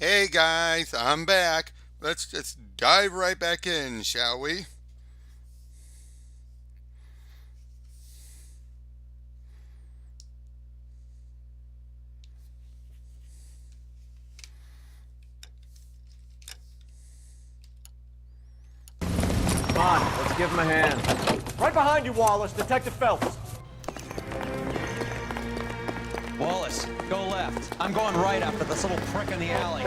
Hey guys, I'm back. Let's just dive right back in, shall we? Come on, let's give him a hand. Right behind you, Wallace. Detective Phelps. Wallace, go left. I'm going right after this little prick in the alley.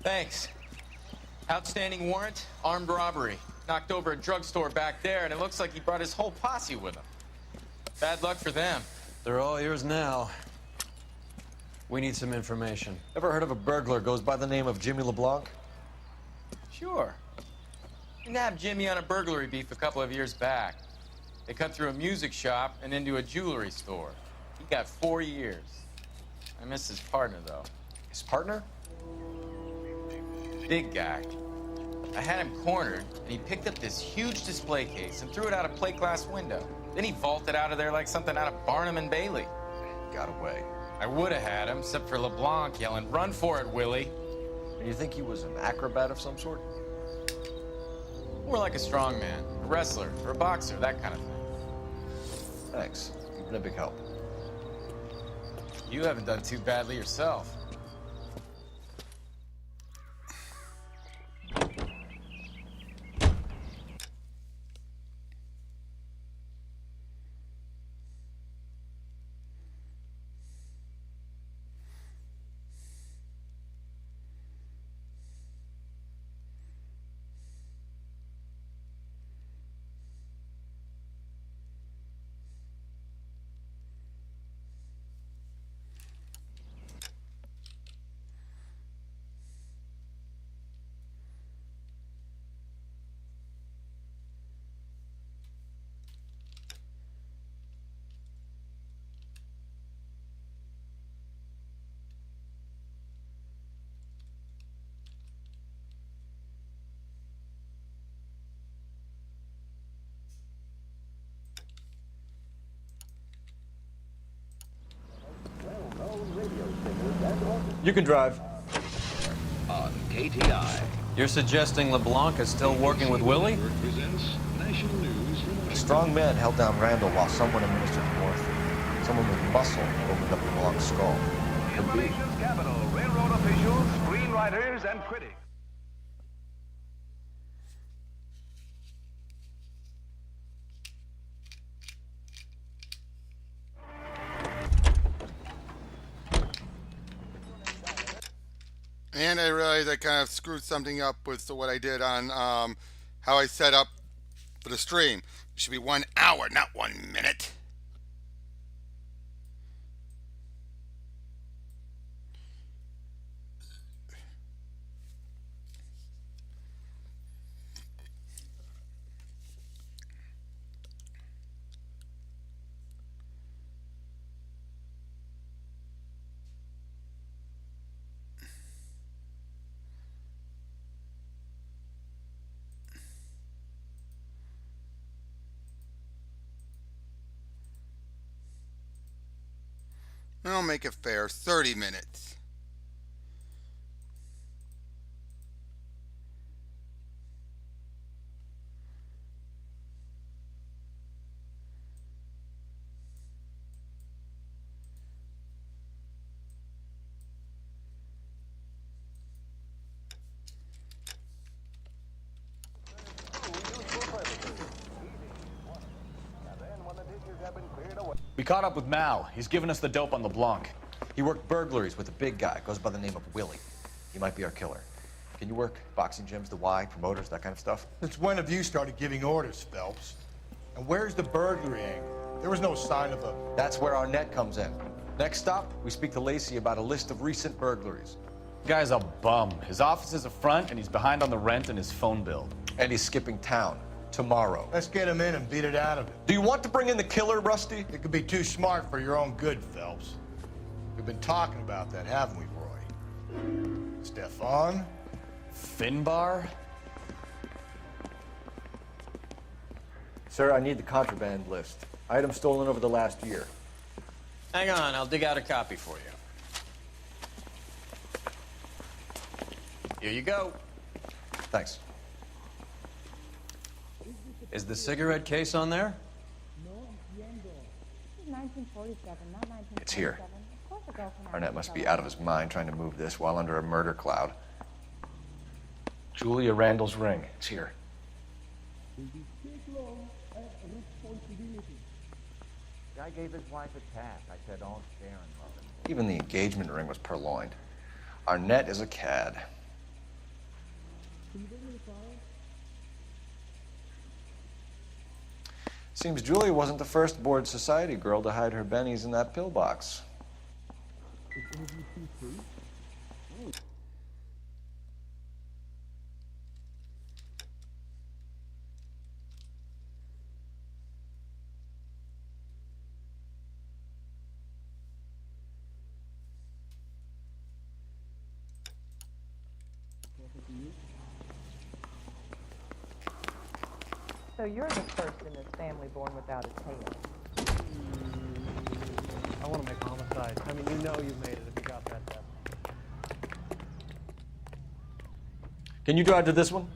Thanks. Outstanding warrant, armed robbery. Knocked over a drugstore back there, and it looks like he brought his whole posse with him. Bad luck for them. They're all yours now. We need some information. Ever heard of a burglar goes by the name of Jimmy LeBlanc? Sure. We nabbed Jimmy on a burglary beef a couple of years back. They cut through a music shop and into a jewelry store. He got 4 years. I miss his partner, though. His partner? Big guy. I had him cornered, and he picked up this huge display case and threw it out a plate glass window. Then he vaulted out of there like something out of Barnum and Bailey. Got away. I would have had him, except for LeBlanc yelling, "Run for it, Willie!" And you think he was an acrobat of some sort? More like a strongman, a wrestler, or a boxer, that kind of thing. Thanks. You've been a big help. You haven't done too badly yourself. You can drive. On KTI. You're suggesting LeBlanc is still working with Willie? Presents national news from A strong man held down Randall while someone administered morphine. Someone with muscle opened up LeBlanc's skull. in the nation's capital. Railroad officials, screenwriters, and critics. And I realized I kind of screwed something up with what I did on how I set up for the stream. It should be 1 hour, not 1 minute. I'll make it fair, 30 minutes. We caught up with Mal. He's given us the dope on LeBlanc. He worked burglaries with a big guy, goes by the name of Willie. He might be our killer. Can you work boxing gyms, the Y, promoters, that kind of stuff? Since when have you started giving orders, Phelps? And where's the burglary angle? There was no sign of a... That's where our net comes in. Next stop, we speak to Lacey about a list of recent burglaries. Guy's a bum. His office is a front, and he's behind on the rent and his phone bill. And he's skipping town tomorrow. Let's get him in and beat it out of him. Do you want to bring in the killer, Rusty? It could be too smart for your own good, Phelps. We've been talking about that, haven't we, Roy? Stefan? Finbar? Sir, I need the contraband list. Items stolen over the last year. Hang on, I'll dig out a copy for you. Here you go. Thanks. Is the cigarette case on there? 1947, not 1947. It's here. Of course a girl can Arnett have must a be fellow. out of his mind trying to move this while under a murder cloud. Julia Randall's ring. It's here. Guy gave his wife a tap. I said, all share and love it. Even the engagement ring was purloined. Arnett is a cad. Seems Julia wasn't the first bored society girl to hide her bennies in that pillbox. So you're the first in this family born without a tail. I want to make homicide. I mean, you know you made it if you got that stuff. Can you drive to this one?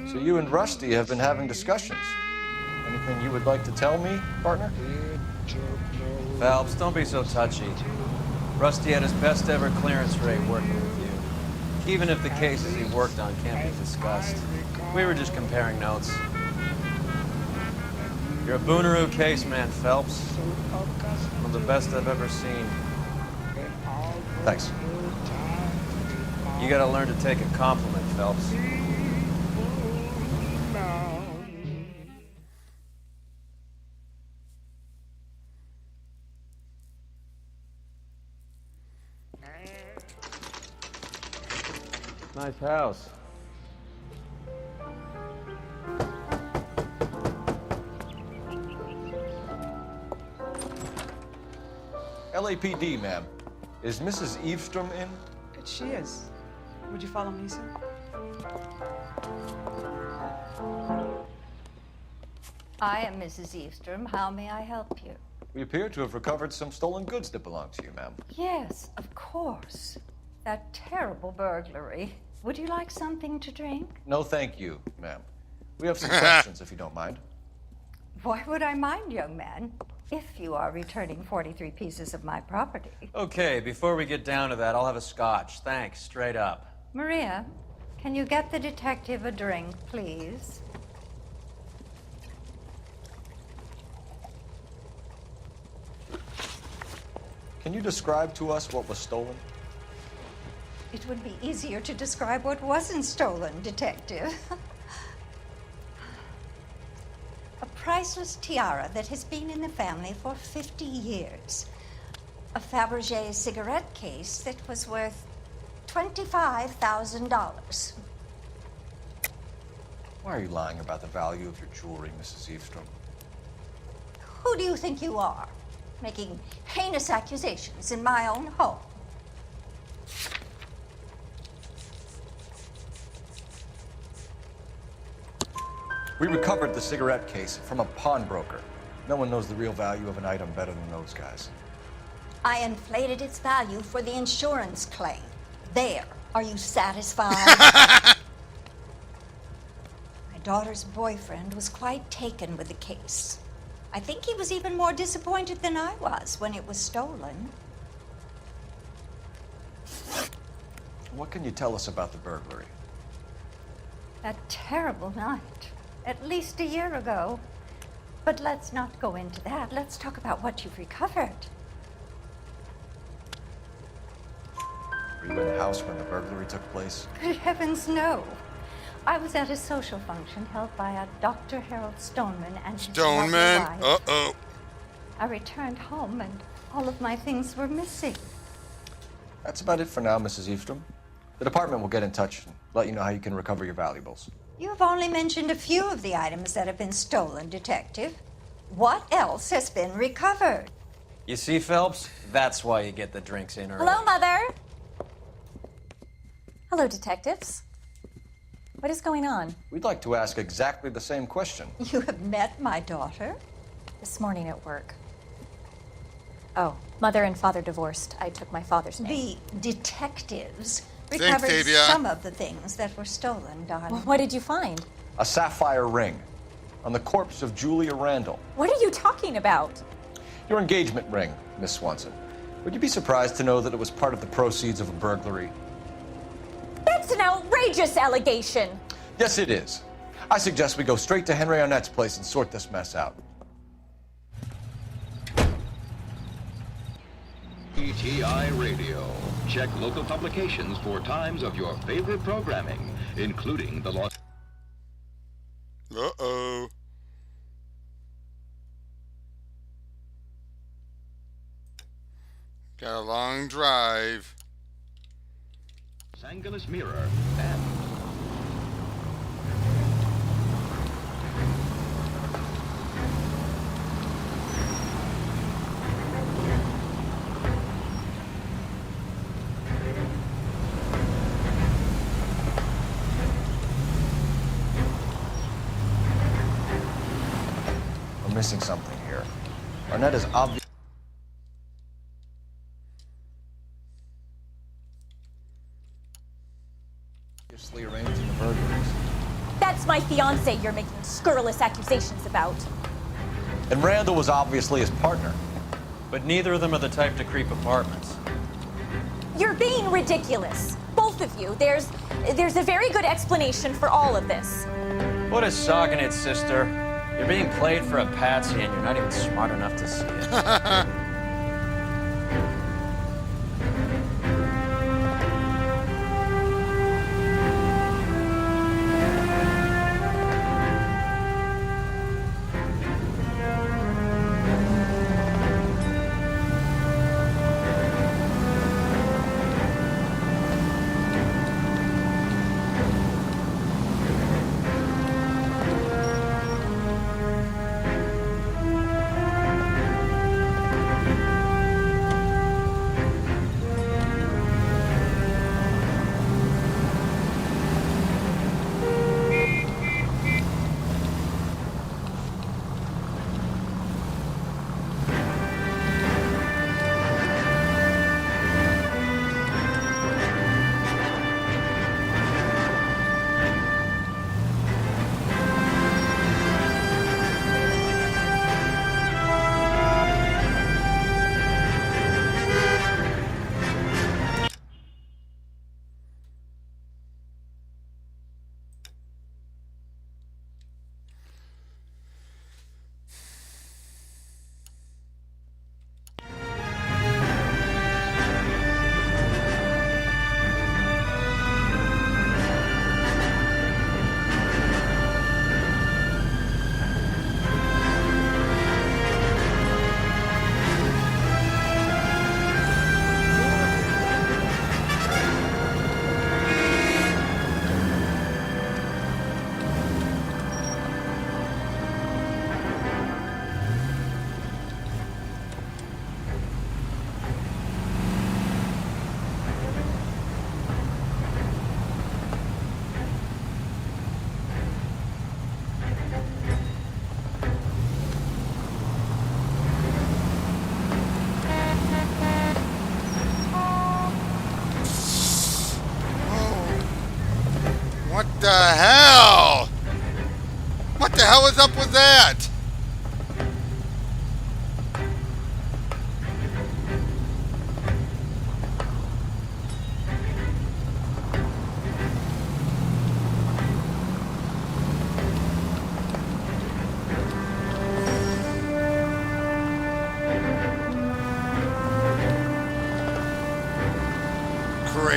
So you and Rusty have been having discussions. Anything you would like to tell me, partner? Phelps, don't be so touchy. Rusty had his best ever clearance rate working with you. Even if the cases he worked on can't be discussed. We were just comparing notes. You're a Booneroo case man, Phelps. One of the best I've ever seen. Thanks. You gotta learn to take a compliment, Phelps. Nice house. LAPD, ma'am. Is Mrs. Eavestrom in? She is. Would you follow me, sir? I am Mrs. Eastrom. How may I help you? We appear to have recovered some stolen goods that belong to you, ma'am. Yes, of course. That terrible burglary. Would you like something to drink? No, thank you, ma'am. We have some questions, if you don't mind. Why would I mind, young man, if you are returning 43 pieces of my property? Okay, before we get down to that, I'll have a scotch. Thanks, straight up. Maria, can you get the detective a drink, please? Can you describe to us what was stolen? It would be easier to describe what wasn't stolen, detective. A priceless tiara that has been in the family for 50 years. A Fabergé cigarette case that was worth $25,000. Why are you lying about the value of your jewelry, Mrs. Eavestrom? Who do you think you are, making heinous accusations in my own home? We recovered the cigarette case from a pawnbroker. No one knows the real value of an item better than those guys. I inflated its value for the insurance claim. There. Are you satisfied? My daughter's boyfriend was quite taken with the case. I think he was even more disappointed than I was when it was stolen. What can you tell us about the burglary? A terrible night, at least a year ago. But let's not go into that. Let's talk about what you've recovered. Were you in the house when the burglary took place? Good heavens, no. I was at a social function held by a Dr. Harold Stoneman and his lovely Stoneman? wife. Uh-oh. I returned home and all of my things were missing. That's about it for now, Mrs. Eastrom. The department will get in touch and let you know how you can recover your valuables. You've only mentioned a few of the items that have been stolen, Detective. What else has been recovered? You see, Phelps? That's why you get the drinks in early. Hello, Mother. Hello, detectives. What is going on? We'd like to ask exactly the same question. You have met my daughter? This morning at work. Oh, Mother and Father divorced. I took my father's name. The detectives Thanks, recovered Tavia. some of the things that were stolen, darling. Well, what did you find? A sapphire ring on the corpse of Julia Randall. What are you talking about? Your engagement ring, Miss Swanson. Would you be surprised to know that it was part of the proceeds of a burglary? That's an outrageous allegation. Yes, it is. I suggest we go straight to Henry Arnett's place and sort this mess out. ETI Radio. Check local publications for times of your favorite programming, including the Los... Uh-oh. Got a long drive. Angeles Mirror and... We're missing something here. Arnett is obviously arranging the burglaries. That's my fiance you're making scurrilous accusations about. And Randall was obviously his partner. But neither of them are the type to creep apartments. You're being ridiculous. Both of you. There's a very good explanation for all of this. What is sogging it, sister? You're being played for a patsy and you're not even smart enough to see it. What the hell? What the hell is up with that?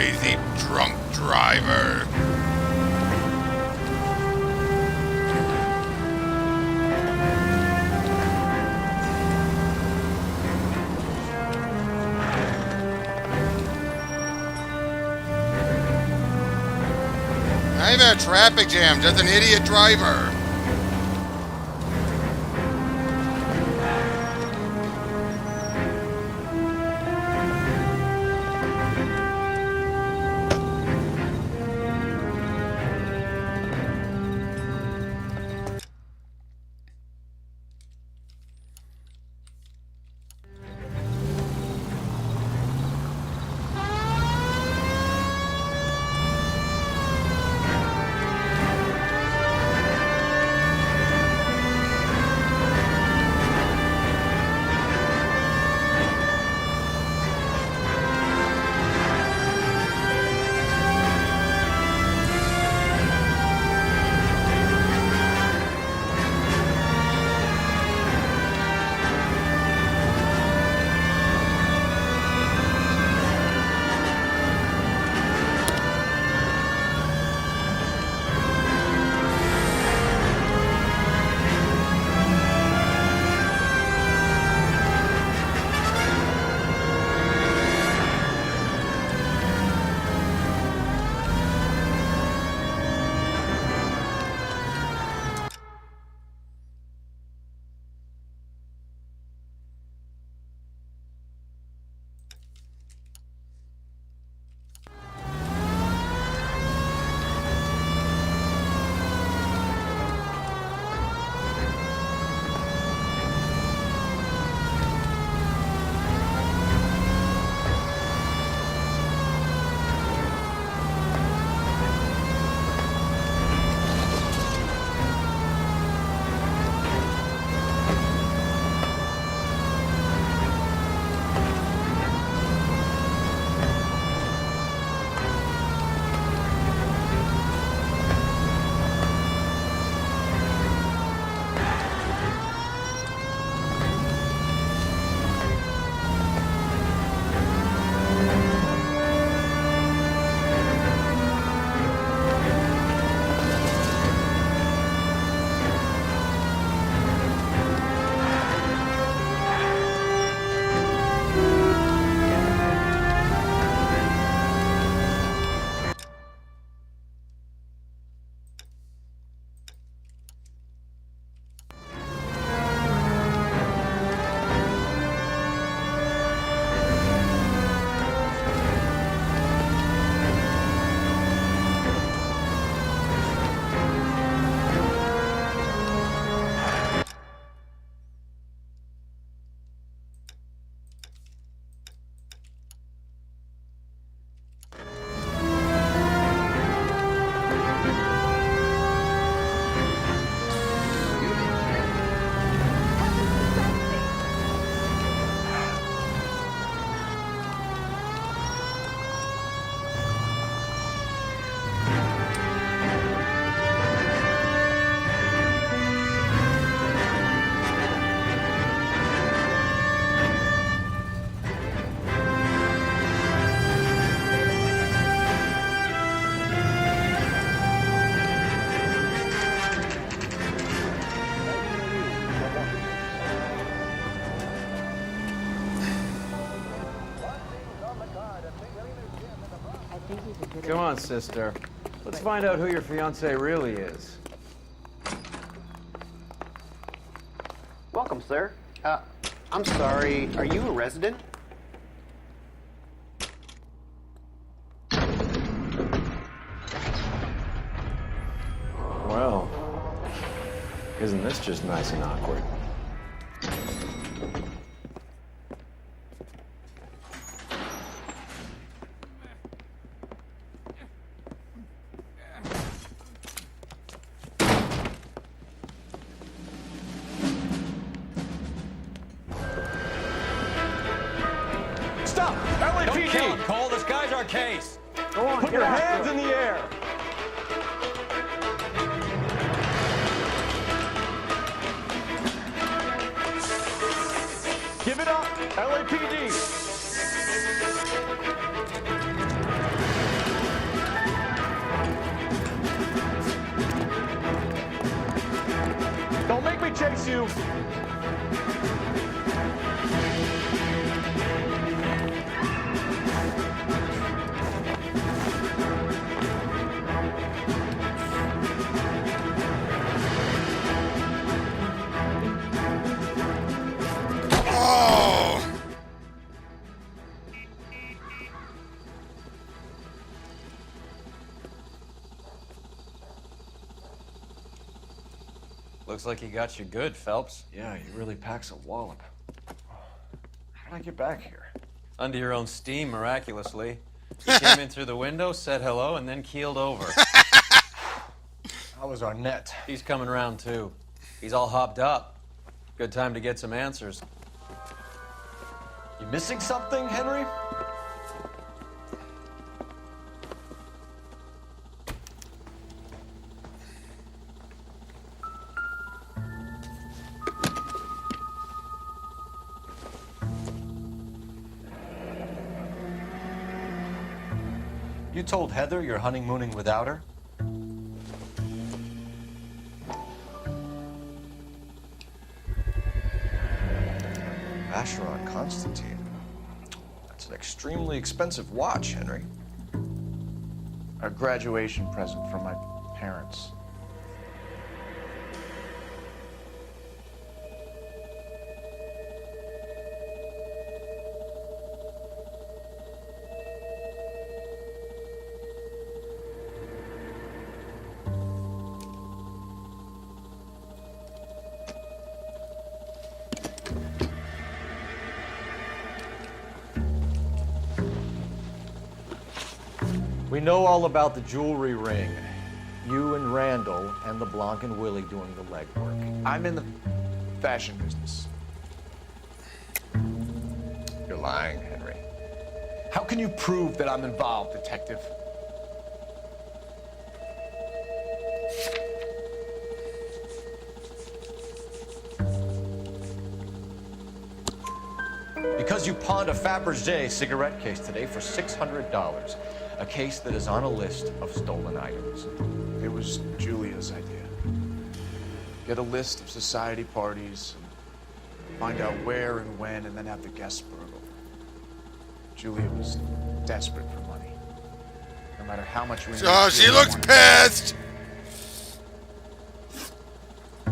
crazy drunk driver. Not even a traffic jam, just an idiot driver. Come on, sister. Let's find out who your fiance really is. Welcome, sir. I'm sorry, are you a resident? Well, isn't this just nice and awkward? Stop! LAPD! Don't kill him, Cole. This guy's our case. Go on, Put your hands in the air. Give it up, LAPD. you! Oh! Looks like he got you good, Phelps. Yeah, he really packs a wallop. How did I get back here? Under your own steam, miraculously. You came in through the window, said hello, and then keeled over. How was our net? He's coming around, too. He's all hopped up. Good time to get some answers. You missing something, Henry? You told Heather you're honeymooning without her? Vacheron Constantine. That's an extremely expensive watch, Henry. A graduation present from my parents. We know all about the jewelry ring. You and Randall and LeBlanc and Willie doing the legwork. I'm in the fashion business. You're lying, Henry. How can you prove that I'm involved, detective? Because you pawned a Fabergé cigarette case today for $600. A case that is on a list of stolen items. It was Julia's idea. Get a list of society parties, and find out where and when, and then have the guests burgled. Julia was desperate for money. No matter how much we... Oh, she looks pissed!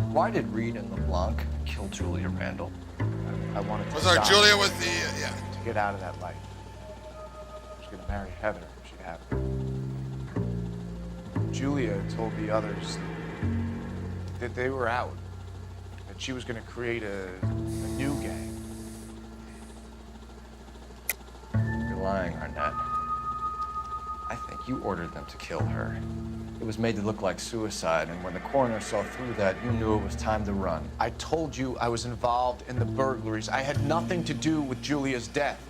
Why did Reed and LeBlanc kill Julia Randall? I wanted to Was our stop Julia her with the... yeah. to get out of that life. She was gonna marry Heather if she'd have her. Julia told the others that they were out. That she was gonna create a new gang. You're lying, Arnett. I think you ordered them to kill her. It was made to look like suicide, and when the coroner saw through that, you knew it was time to run. I told you I was involved in the burglaries. I had nothing to do with Julia's death.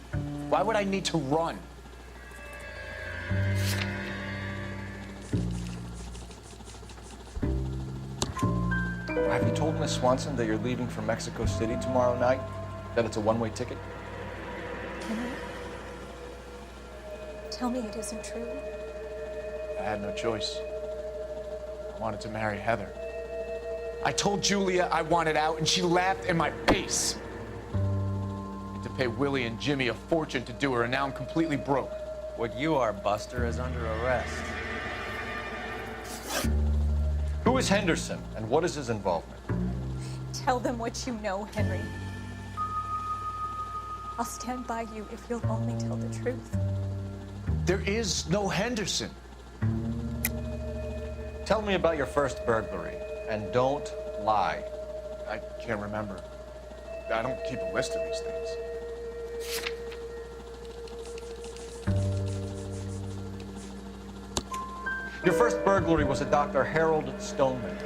Why would I need to run? Have you told Miss Swanson that you're leaving for Mexico City tomorrow night? That it's a one-way ticket? Henry? Tell me it isn't true. I had no choice. I wanted to marry Heather. I told Julia I wanted out, and she laughed in my face. I had to pay Willie and Jimmy a fortune to do her, and now I'm completely broke. What you are, Buster, is under arrest. Who is Henderson, and what is his involvement? Tell them what you know, Henry. I'll stand by you if you'll only tell the truth. There is no Henderson. Tell me about your first burglary, and don't lie. I can't remember. I don't keep a list of these things. Your first burglary was a Dr. Harold Stoneman.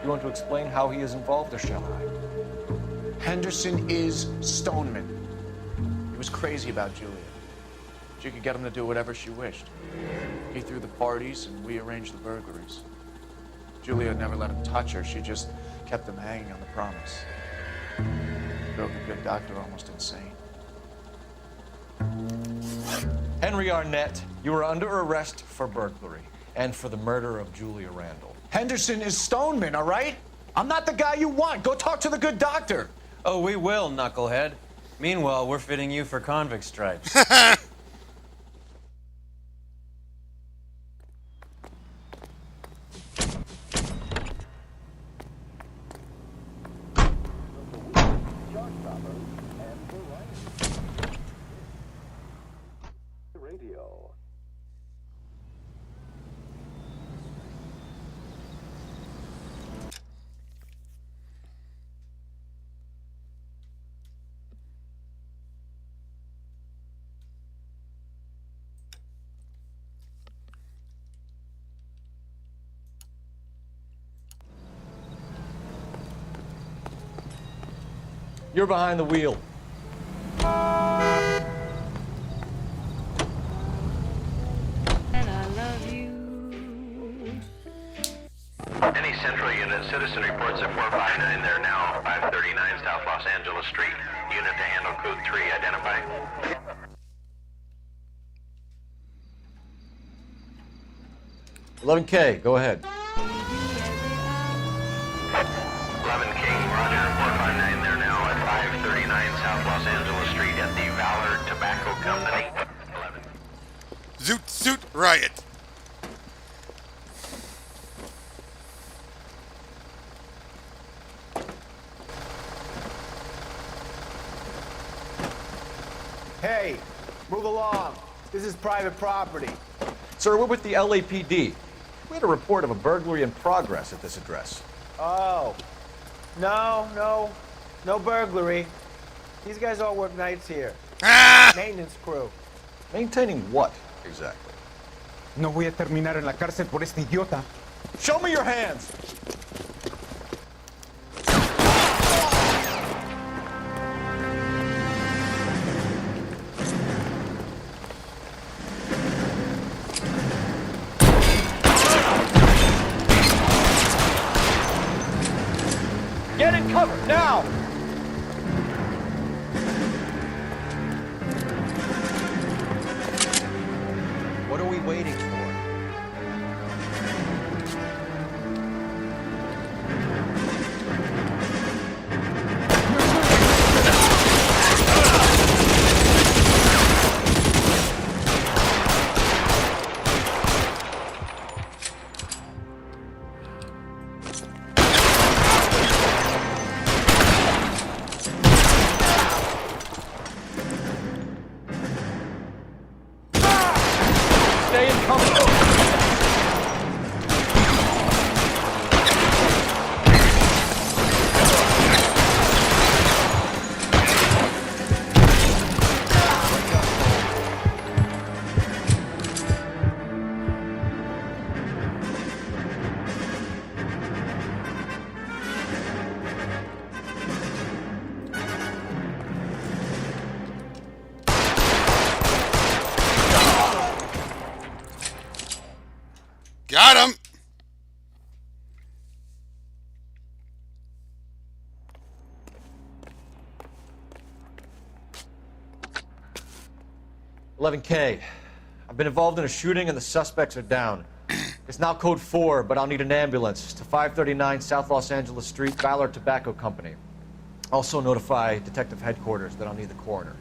You want to explain how he is involved, or shall I? Henderson is Stoneman. He was crazy about Julia. She could get him to do whatever she wished. He threw the parties, and we arranged the burglaries. Julia never let him touch her. She just kept him hanging on the promise. Drove a good doctor almost insane. Henry Arnett, you are under arrest for burglary and for the murder of Julia Randall. Henderson is Stoneman, all right? I'm not the guy you want. Go talk to the good doctor. Oh, we will, knucklehead. Meanwhile, we're fitting you for convict stripes. Radio. You're behind the wheel. And I love you. Any Central Unit, citizen reports at 459. They're now 539 South Los Angeles Street. Unit to handle code 3, identify. 11K, go ahead. 11 King, Roger, 459. They're now at 539 South Los Angeles Street at the Valor Tobacco Company. 11. Zoot Suit Riot. Hey, move along. This is private property. Sir, we're with the LAPD. We had a report of a burglary in progress at this address. Oh. No burglary. These guys all work nights here. Maintenance crew. Maintaining what, exactly? No voy a terminar en la cárcel por este idiota. Show me your hands! Get in cover, now! What are we waiting for? Stay in cover! Got him. $11K. I've been involved in a shooting and the suspects are down. It's now code 4, but I'll need an ambulance to 539 South Los Angeles Street, Valor Tobacco Company. Also notify Detective Headquarters that I'll need the coroner.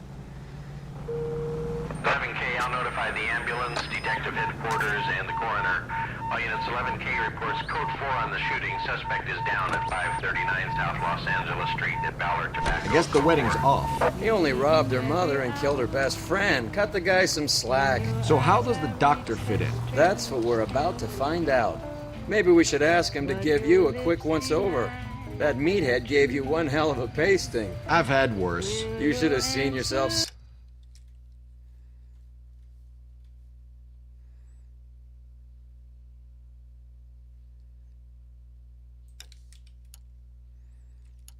11K, I'll notify the ambulance, detective headquarters, and the coroner. All units, 11K reports code 4 on the shooting. Suspect is down at 539 South Los Angeles Street at Valor Tobacco. I guess the wedding's off. He only robbed her mother and killed her best friend. Cut the guy some slack. So how does the doctor fit in? That's what we're about to find out. Maybe we should ask him to give you a quick once-over. That meathead gave you one hell of a pasting. I've had worse. You should have seen yourself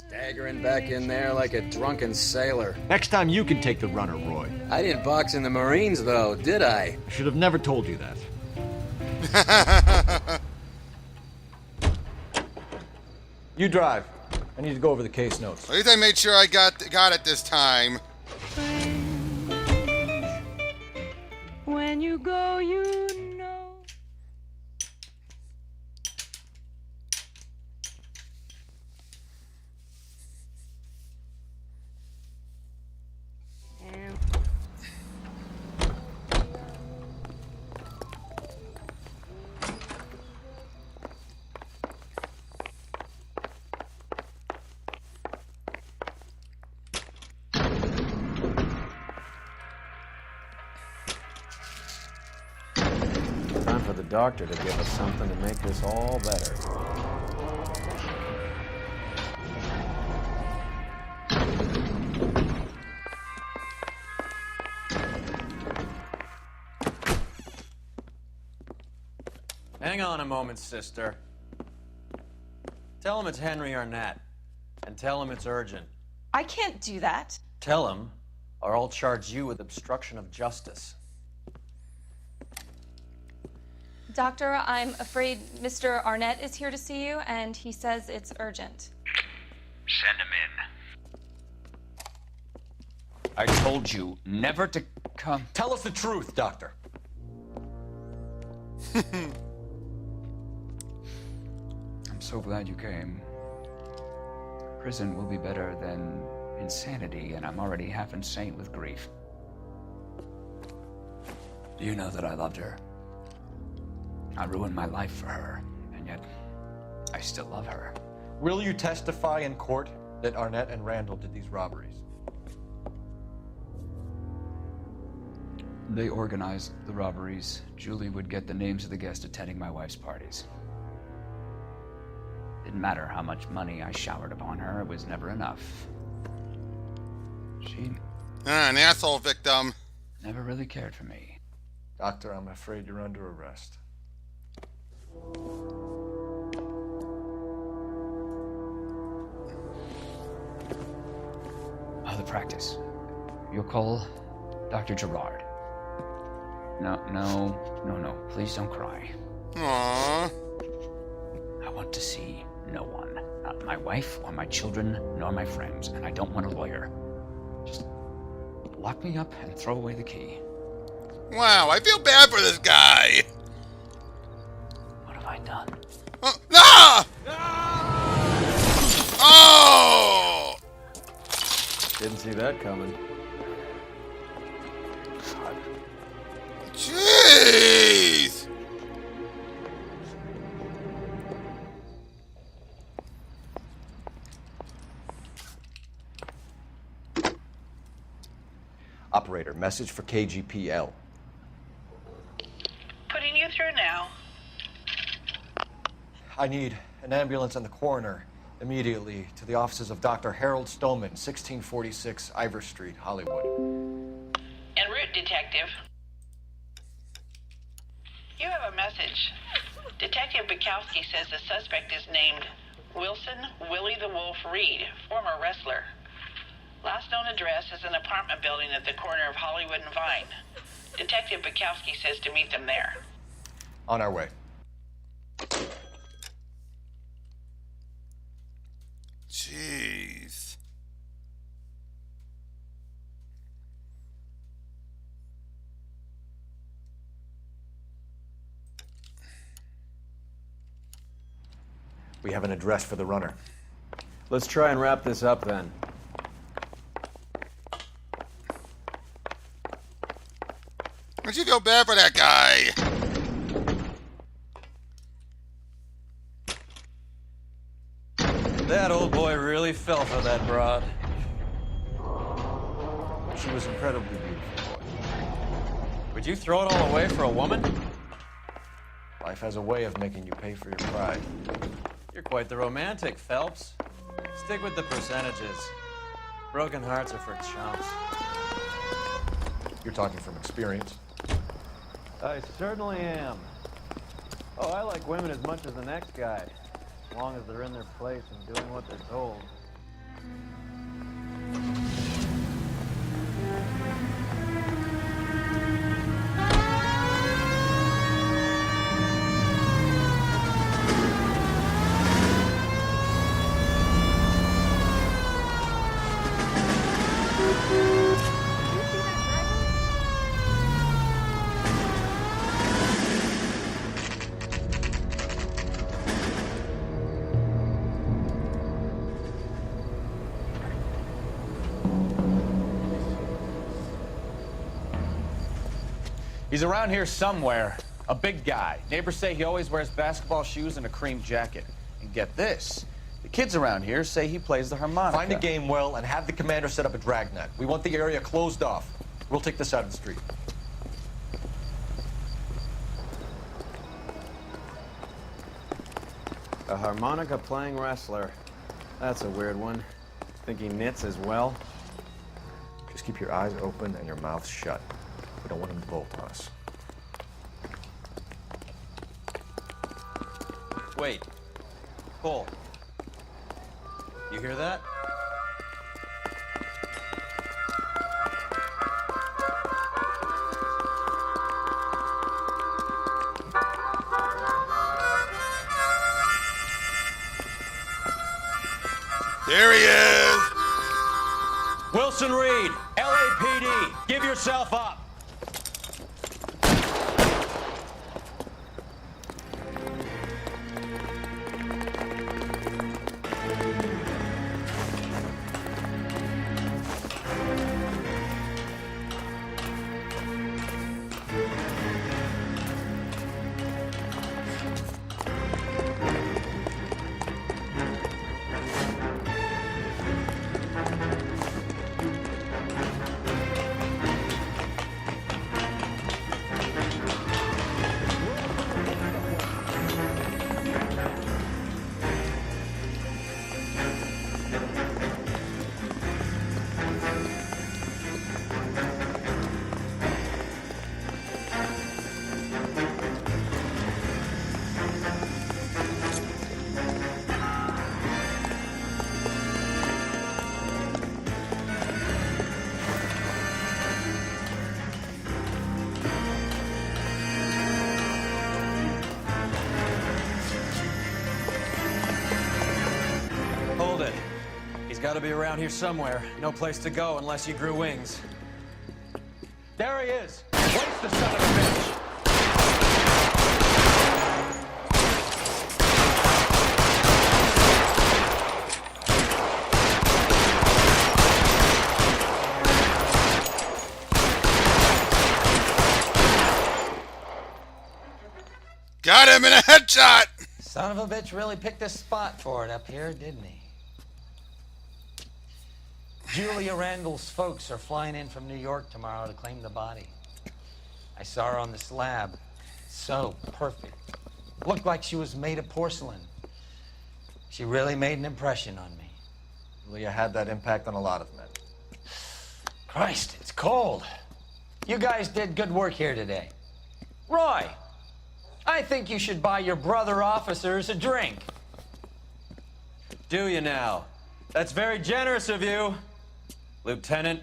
staggering back in there like a drunken sailor. Next time you can take the runner, Roy. I didn't box in the Marines, though, did I? I should have never told you that. You drive. I need to go over the case notes. At least I made sure I got it this time. When you go, you know. doctor to give us something to make this all better. Hang on a moment, sister. Tell him it's Henry Arnett, and tell him it's urgent. I can't do that. Tell him, or I'll charge you with obstruction of justice. Doctor, I'm afraid Mr. Arnett is here to see you, and he says it's urgent. Send him in. I told you never to come. Tell us the truth, Doctor. I'm so glad you came. Prison will be better than insanity, and I'm already half insane with grief. Do you know that I loved her? I ruined my life for her, and yet I still love her. Will you testify in court that Arnett and Randall did these robberies? They organized the robberies. Julie would get the names of the guests attending my wife's parties. Didn't matter how much money I showered upon her, it was never enough. She... An asshole victim. Never really cared for me. Doctor, I'm afraid you're under arrest. Oh, the practice. You'll call Dr. Gerard. No. Please don't cry. Aww. I want to see no one. Not my wife or my children, nor my friends. And I don't want a lawyer. Just lock me up and throw away the key. Wow, I feel bad for this guy. What have I done? Ah! Oh! Didn't see that coming. Jeez! Operator, message for KGPL. Putting you through now. I need an ambulance and the coroner immediately to the offices of Dr. Harold Stoneman, 1646 Ivor Street, Hollywood. En route, detective. You have a message. Detective Bukowski says the suspect is named Wilson Willie the Wolf Reed, former wrestler. Last known address is an apartment building at the corner of Hollywood and Vine. Detective Bukowski says to meet them there. On our way. Jeez. We have an address for the runner. Let's try and wrap this up then. Don't you feel bad for that guy? That old boy really fell for that broad. She was incredibly beautiful, boy. Would you throw it all away for a woman? Life has a way of making you pay for your pride. You're quite the romantic, Phelps. Stick with the percentages. Broken hearts are for chumps. You're talking from experience. I certainly am. Oh, I like women as much as the next guy. As long as they're in their place and doing what they're told. He's around here somewhere. A big guy. Neighbors say he always wears basketball shoes and a cream jacket. And get this. The kids around here say he plays the harmonica. Find a game well and have the commander set up a dragnet. We want the area closed off. We'll take this out of the street. A harmonica-playing wrestler. That's a weird one. Think he knits as well? Just keep your eyes open and your mouth shut. We don't want him to bolt on us. Wait. Cole. You hear that? There he is! Wilson Reed, LAPD, give yourself up. Got to be around here somewhere. No place to go unless you grew wings. There he is! Waste the son of a bitch! Got him in a headshot! Son of a bitch really picked a spot for it up here, didn't he? Julia Randall's folks are flying in from New York tomorrow to claim the body. I saw her on the slab. So perfect. Looked like she was made of porcelain. She really made an impression on me. Julia had that impact on a lot of men. Christ, it's cold. You guys did good work here today. Roy, I think you should buy your brother officers a drink. Do you now? That's very generous of you. Lieutenant.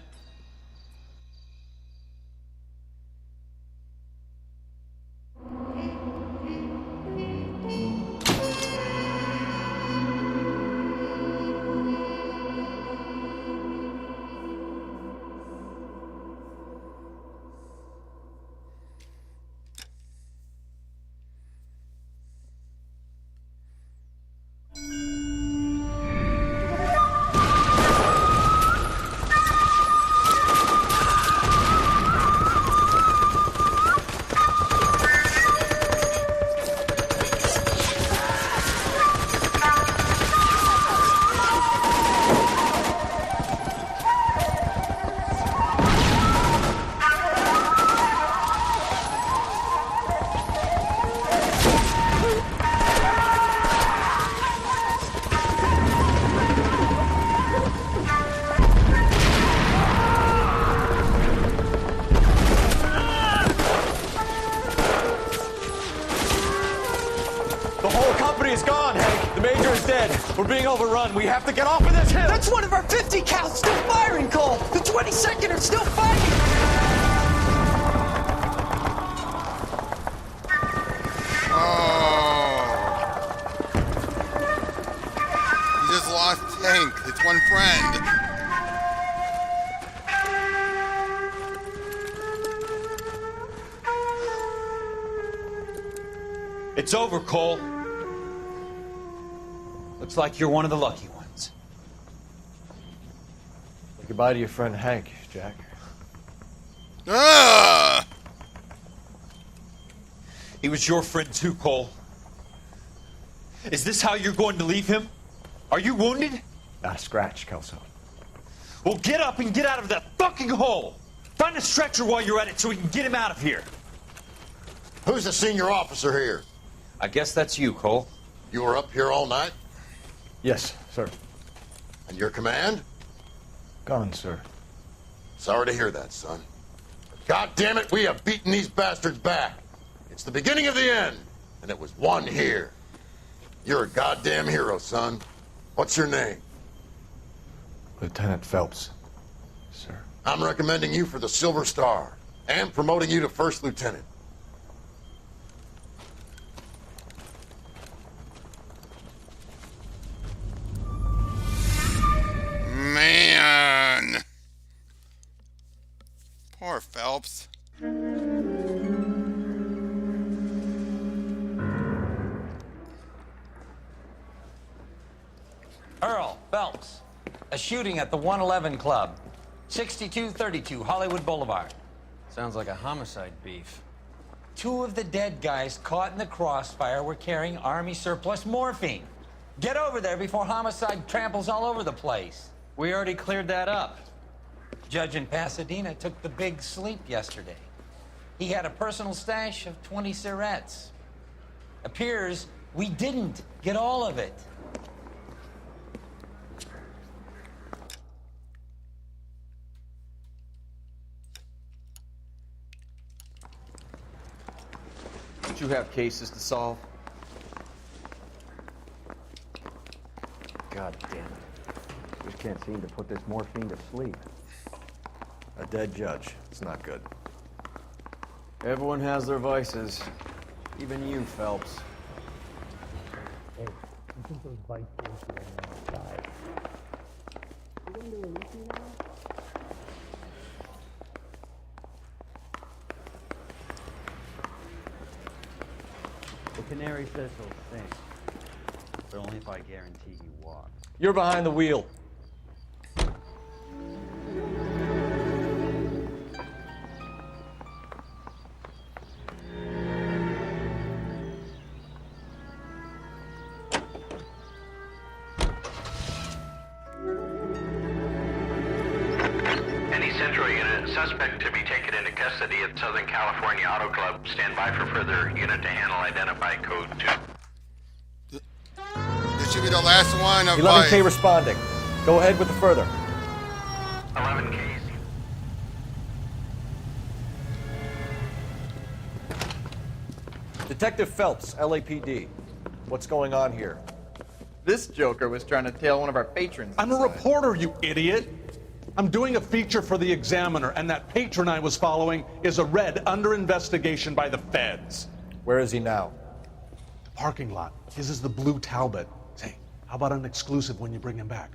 We're being overrun. We have to get off of this hill. That's one of our 50 cals still firing, Cole. The 22nd are still fighting. Oh. He just lost Hank, his one friend. It's over, Cole. Looks like you're one of the lucky ones. Say goodbye to your friend Hank, Jack. Ah! He was your friend too, Cole. Is this how you're going to leave him? Are you wounded? Not a scratch, Kelso. Well, get up and get out of that fucking hole! Find a stretcher while you're at it so we can get him out of here. Who's the senior officer here? I guess that's you, Cole. You were up here all night? Yes, sir. And your command? Gone, sir. Sorry to hear that, son. God damn it, we have beaten these bastards back. It's the beginning of the end, and it was one here. You're a goddamn hero, son. What's your name? Lieutenant Phelps, sir. I'm recommending you for the Silver Star, and promoting you to First Lieutenant. Man. Poor Phelps. Earl Phelps. A shooting at the 111 Club. 6232 Hollywood Boulevard. Sounds like a homicide beef. 2 of the dead guys caught in the crossfire were carrying Army surplus morphine. Get over there before homicide tramples all over the place. We already cleared that up. Judge in Pasadena took the big sleep yesterday. He had a personal stash of 20 cigarettes. Appears we didn't get all of it. Don't you have cases to solve? God damn it. Just can't seem to put this morphine to sleep. A dead judge. It's not good. Everyone has their vices. Even you, Phelps. Hey, you think those bike forces are outside? You going to release me now? The canary says he'll sing, but only if I guarantee he walks. You're behind the wheel. Any Central unit, suspect to be taken into custody at Southern California Auto Club. Stand by for further unit to handle. Identify code 2. This should be the last one of 11K responding. Go ahead with the further. 11K. Detective Phelps, LAPD. What's going on here? This joker was trying to tail one of our patrons. I'm a reporter, you idiot. I'm doing a feature for the Examiner, and that patron I was following is a red under investigation by the feds. Where is he now? The parking lot. His is the blue Talbot. Say, how about an exclusive when you bring him back?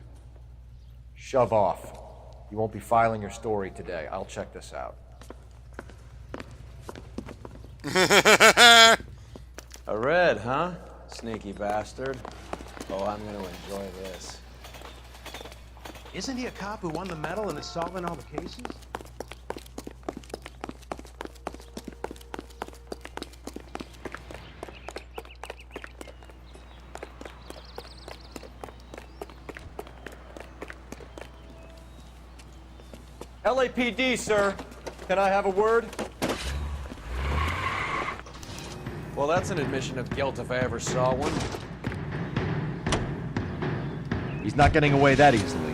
Shove off. You won't be filing your story today. I'll check this out. A red, huh? Sneaky bastard. Oh, I'm gonna enjoy this. Isn't he a cop who won the medal and is solving all the cases? LAPD, sir. Can I have a word? Well, that's an admission of guilt if I ever saw one. He's not getting away that easily.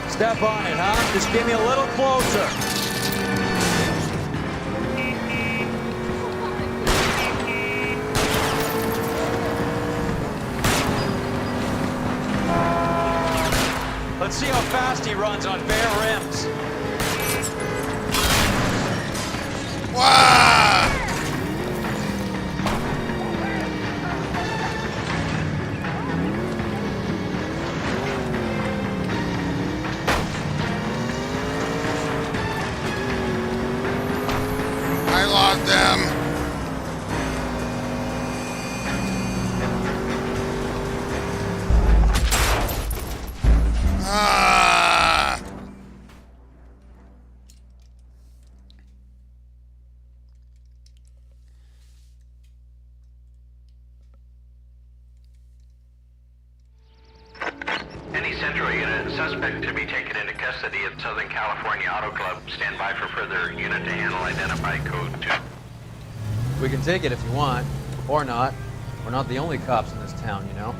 Step on it, huh? Just get me a little closer. Let's see how fast he runs on bare rims. Wow! I lost them. Ah! suspect to be taken into custody at Southern California Auto Club. Stand by for further unit to handle identified code 2. We can take it if you want, or not. We're not the only cops in this town, you know.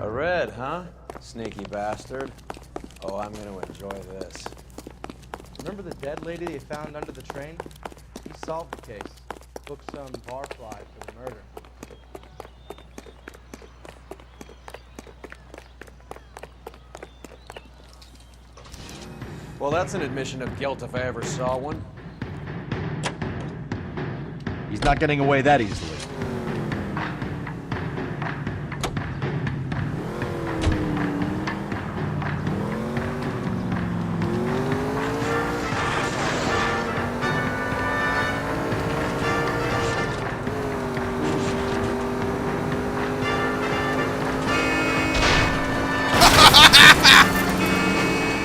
A red, huh? Sneaky bastard. Oh, I'm gonna enjoy this. Remember the dead lady they found under the train? He solved the case. Booked some barfly for the murder. Well, that's an admission of guilt if I ever saw one. He's not getting away that easily.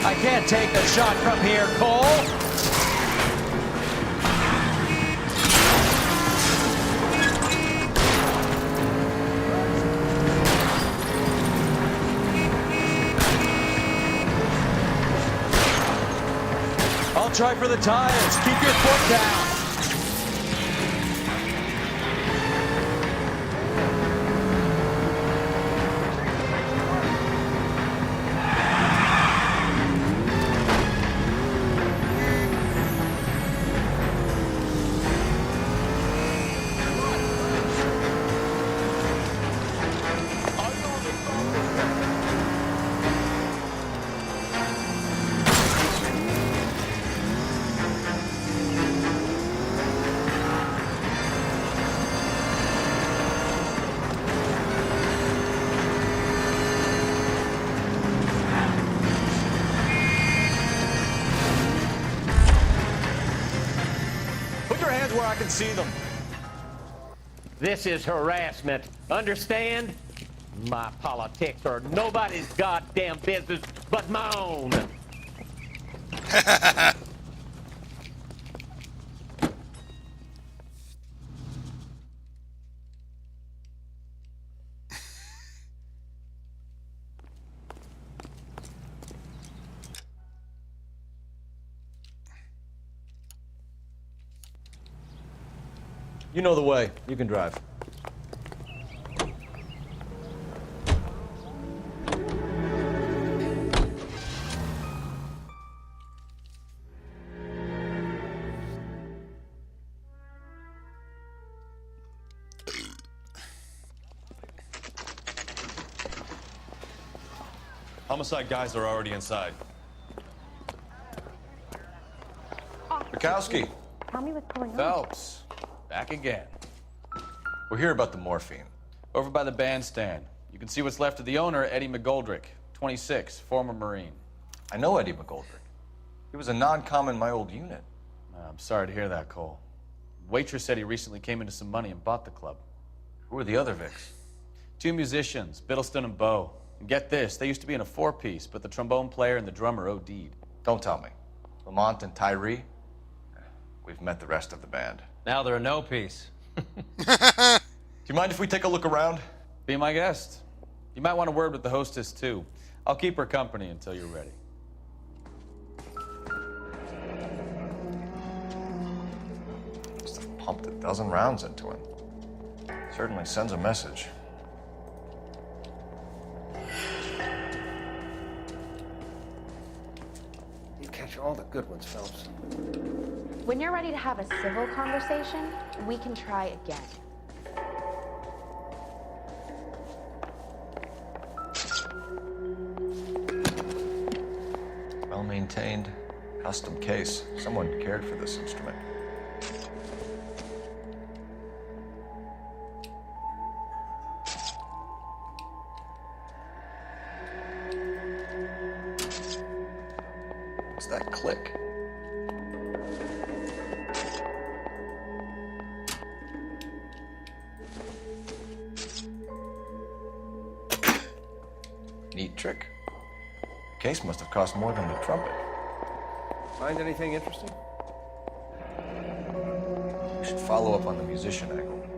I can't take the shot from here, Cole. I'll try for the tires. Keep your foot down. Put your hands where I can see them. This is harassment. Understand? My politics are nobody's goddamn business but my own. You know the way. You can drive. Homicide guys are already inside. Bukowski. Tell me what's going on. Phelps, back again. We're here about the morphine. Over by the bandstand. You can see what's left of the owner, Eddie McGoldrick, 26, former Marine. I know Eddie McGoldrick. He was a non-com in my old unit. I'm sorry to hear that, Cole. Waitress said he recently came into some money and bought the club. Who are the other Vics? 2 musicians, Biddleston and Bowe. And get this, they used to be in a 4-piece, but the trombone player and the drummer OD'd. Don't tell me. Lamont and Tyree? We've met the rest of the band. Now they're a no-piece. Do you mind if we take a look around? Be my guest. You might want a word with the hostess, too. I'll keep her company until you're ready. Must have pumped a dozen rounds into him. Certainly sends a message. You catch all the good ones, Phelps. When you're ready to have a civil conversation, we can try again. Well-maintained, custom case. Someone cared for this instrument. What's that click? Neat trick. The case must have cost more than the trumpet. Find anything interesting? We should follow up on the musician angle.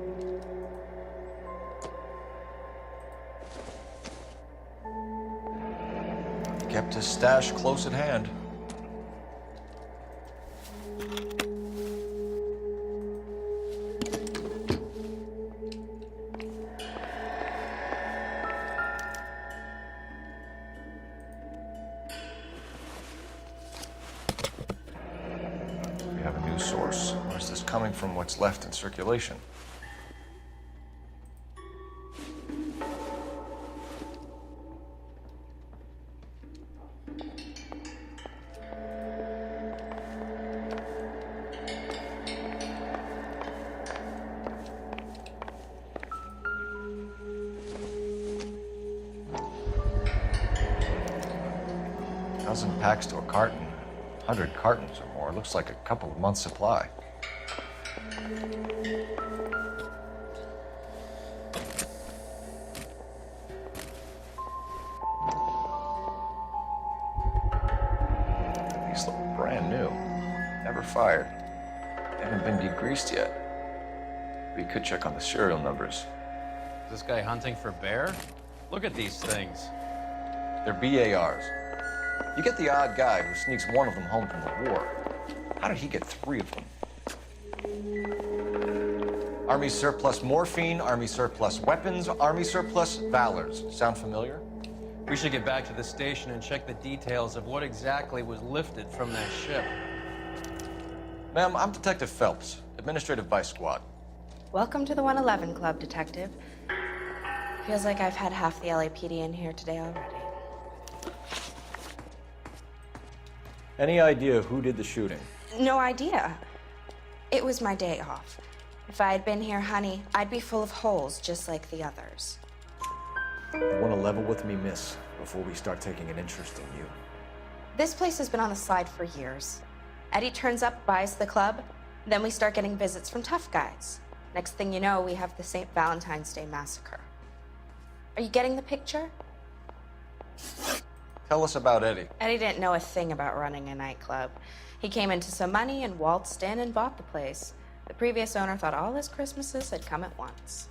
kept his stash close at hand. We have a new source. Where's this coming from? What's left in circulation? Dozen packs to a carton. 100 cartons or more. Looks like a couple of months' supply. These look brand new. Never fired. They haven't been degreased yet. We could check on the serial numbers. Is this guy hunting for bear? Look at these things. They're BARs. You get the odd guy who sneaks one of them home from the war. How did he get 3 of them? Army surplus morphine, Army surplus weapons, Army surplus valors. Sound familiar? We should get back to the station and check the details of what exactly was lifted from that ship. Ma'am, I'm Detective Phelps, Administrative Vice Squad. Welcome to the 111 Club, Detective. Feels like I've had half the LAPD in here today already. Any idea who did the shooting? No idea. It was my day off. If I had been here, honey, I'd be full of holes just like the others. You want to level with me, miss, before we start taking an interest in you. This place has been on the slide for years. Eddie turns up, buys the club, then we start getting visits from tough guys. Next thing you know, we have the St. Valentine's Day massacre. Are you getting the picture? Tell us about Eddie. Eddie didn't know a thing about running a nightclub. He came into some money and waltzed in and bought the place. The previous owner thought all his Christmases had come at once.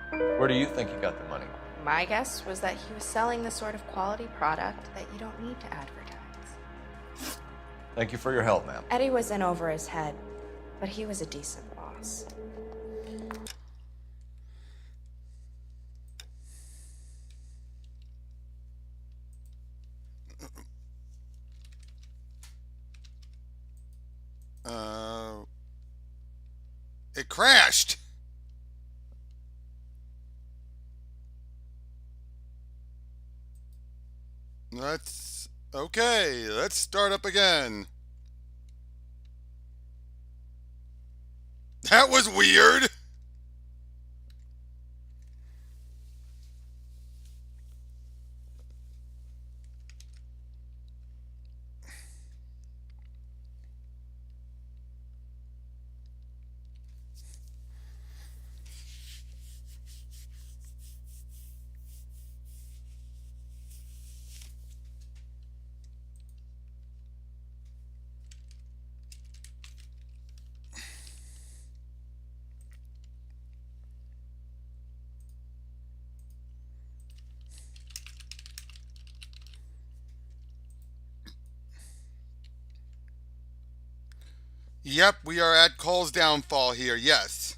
Where do you think he got the money? My guess was that he was selling the sort of quality product that you don't need to advertise. Thank you for your help, ma'am. Eddie was in over his head, but he was a decent boss. It crashed. Okay, let's start up again. That was weird. Yep, we are at Cole's downfall here, yes.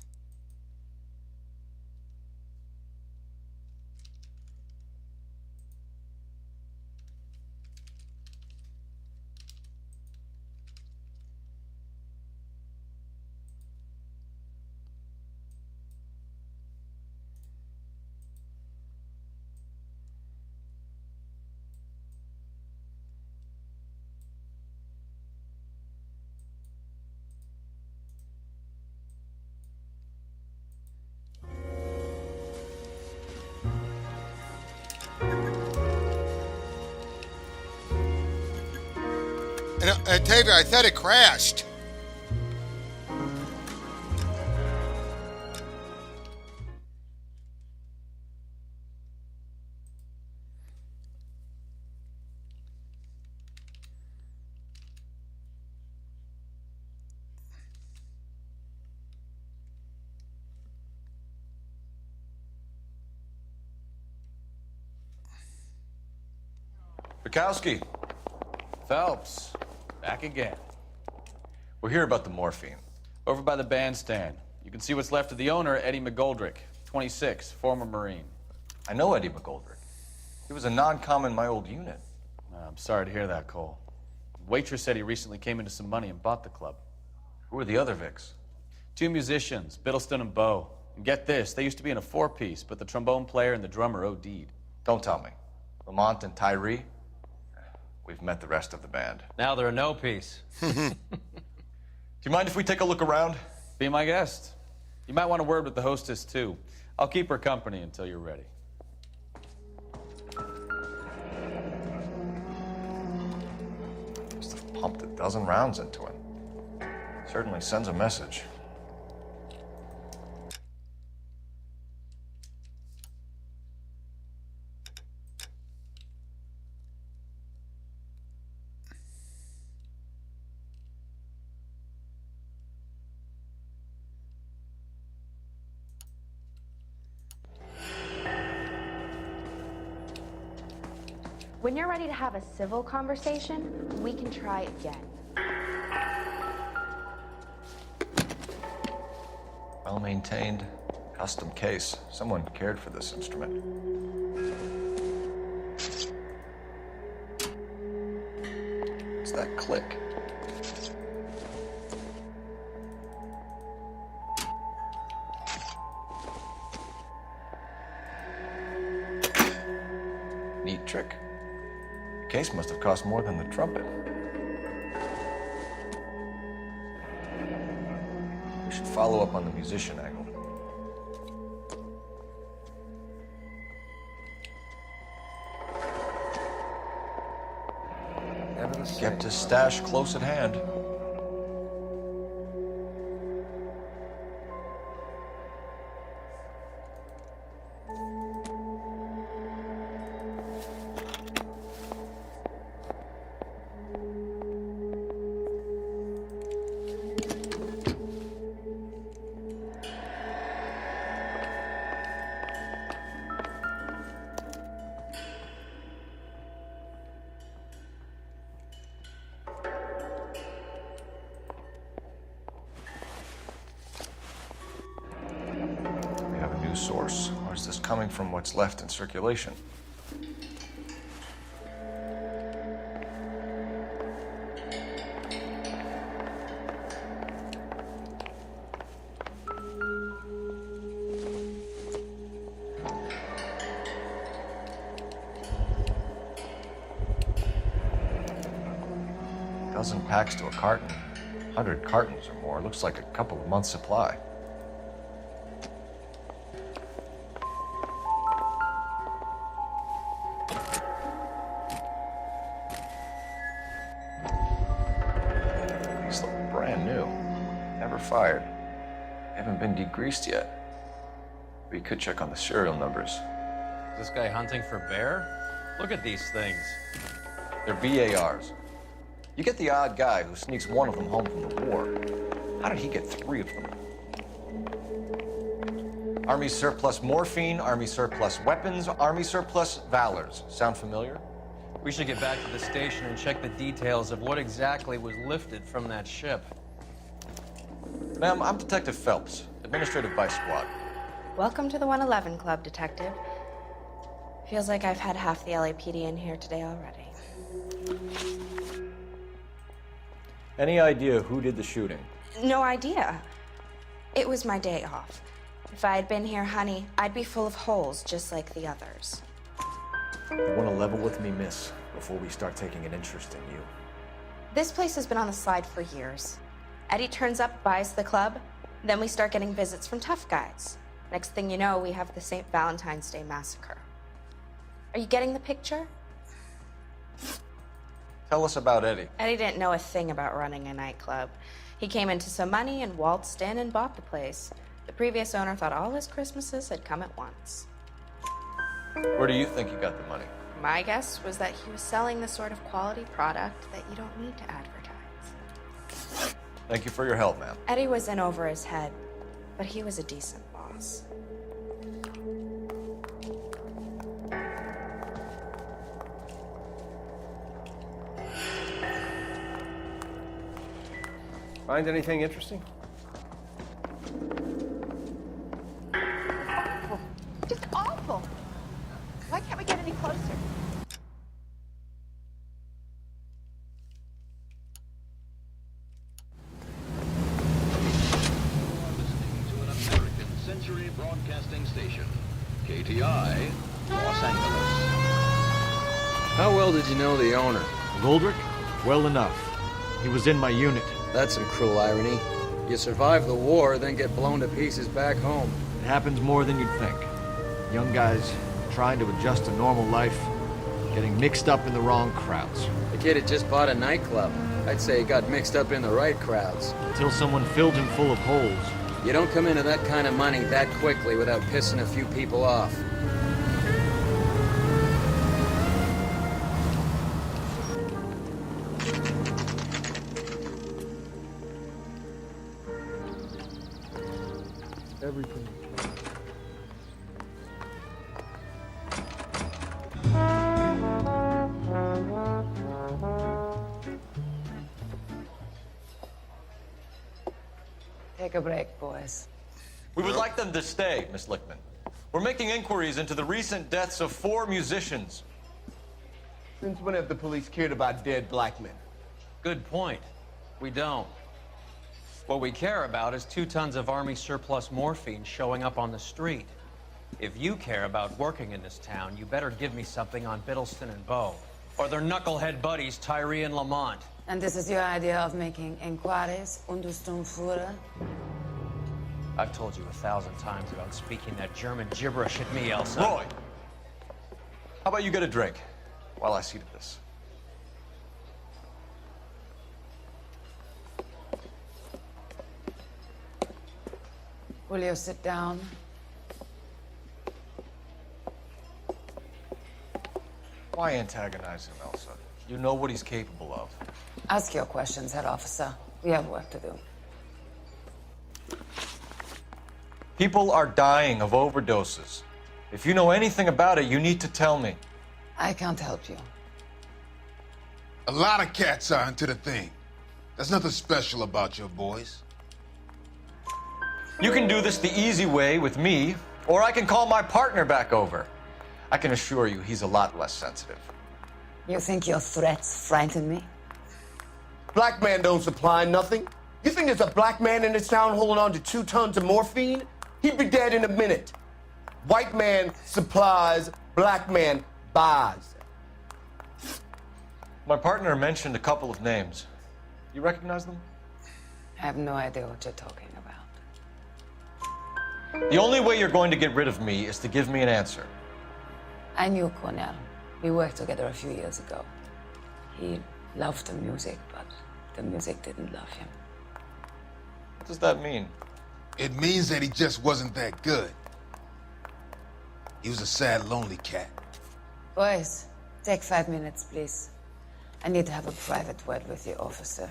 And Tavia, I said it crashed. Bukowski. Phelps, back again. We're here about the morphine. Over by the bandstand. You can see what's left of the owner, Eddie McGoldrick, 26, former Marine. I know Eddie McGoldrick. He was a non-com in my old unit. I'm sorry to hear that, Cole. Waitress said he recently came into some money and bought the club. Who are the other Vics? 2 musicians, Biddleston and Bo. And get this, they used to be in a 4-piece, but the trombone player and the drummer OD'd. Don't tell me. Lamont and Tyree? We've met the rest of the band. Now they're a no-piece. Do you mind if we take a look around? Be my guest. You might want a word with the hostess, too. I'll keep her company until you're ready. Must have pumped a dozen rounds into him. Certainly sends a message. When you're ready to have a civil conversation, we can try again. Well-maintained, custom case. Someone cared for this instrument. What's that click? Neat trick. The case must have cost more than the trumpet. We should follow up on the musician angle. Kept his stash close at hand. Source, or is this coming from what's left in circulation? Dozen packs to a carton, 100 cartons or more. Looks like a couple of months' supply. Fired. Haven't been degreased yet. We could check on the serial numbers. Is this guy hunting for bear? Look at these things. They're VARs. You get the odd guy who sneaks one of them home from the war. How did he get 3 of them? Army surplus morphine, Army surplus weapons, Army surplus valors. Sound familiar? We should get back to the station and check the details of what exactly was lifted from that ship. Ma'am, I'm Detective Phelps, Administrative Vice Squad. Welcome to the 111 Club, Detective. Feels like I've had half the LAPD in here today already. Any idea who did the shooting? No idea. It was my day off. If I had been here, honey, I'd be full of holes just like the others. You want to level with me, miss, before we start taking an interest in you? This place has been on the slide for years. Eddie turns up, buys the club, then we start getting visits from tough guys. Next thing you know, we have the St. Valentine's Day massacre. Are you getting the picture? Tell us about Eddie. Eddie didn't know a thing about running a nightclub. He came into some money and waltzed in and bought the place. The previous owner thought all his Christmases had come at once. Where do you think he got the money? My guess was that he was selling the sort of quality product that you don't need to advertise. Thank you for your help, ma'am. Eddie was in over his head, but he was a decent boss. Find anything interesting? Just awful. Why can't we get any closer? Century Broadcasting Station, KTI, Los Angeles. How well did you know the owner? Goldrick? Well enough. He was in my unit. That's some cruel irony. You survive the war, then get blown to pieces back home. It happens more than you'd think. Young guys trying to adjust to normal life, getting mixed up in the wrong crowds. The kid had just bought a nightclub. I'd say he got mixed up in the right crowds. Until someone filled him full of holes. You don't come into that kind of money that quickly without pissing a few people off. Everything. Take a break, boys. We would like them to stay, Miss Lickman. We're making inquiries into the recent deaths of 4 musicians. Since when have the police cared about dead black men? Good point. We don't. What we care about is 2 tons of Army surplus morphine showing up on the street. If you care about working in this town, you better give me something on Biddleston and Bow. Or their knucklehead buddies, Tyree and Lamont. And this is your idea of making inquiries, Untersturmführer? I've told you 1,000 times about speaking that German gibberish at me, Elsa. Roy! How about you get a drink while I see to this? Will you sit down? Why antagonize him, Elsa? You know what he's capable of. Ask your questions, head officer. We have work to do. People are dying of overdoses. If you know anything about it, you need to tell me. I can't help you. A lot of cats are into the thing. There's nothing special about your boys. You can do this the easy way with me, or I can call my partner back over. I can assure you he's a lot less sensitive. You think your threats frighten me? Black man don't supply nothing. You think there's a black man in this town holding on to 2 tons of morphine? He'd be dead in a minute. White man supplies, black man buys. My partner mentioned a couple of names. You recognize them? I have no idea what you're talking about. The only way you're going to get rid of me is to give me an answer. I knew Cornell. We worked together a few years ago. He loved the music, but the music didn't love him. What does that mean? It means that he just wasn't that good. He was a sad, lonely cat. Boys, take 5 minutes, please. I need to have a private word with you, officer.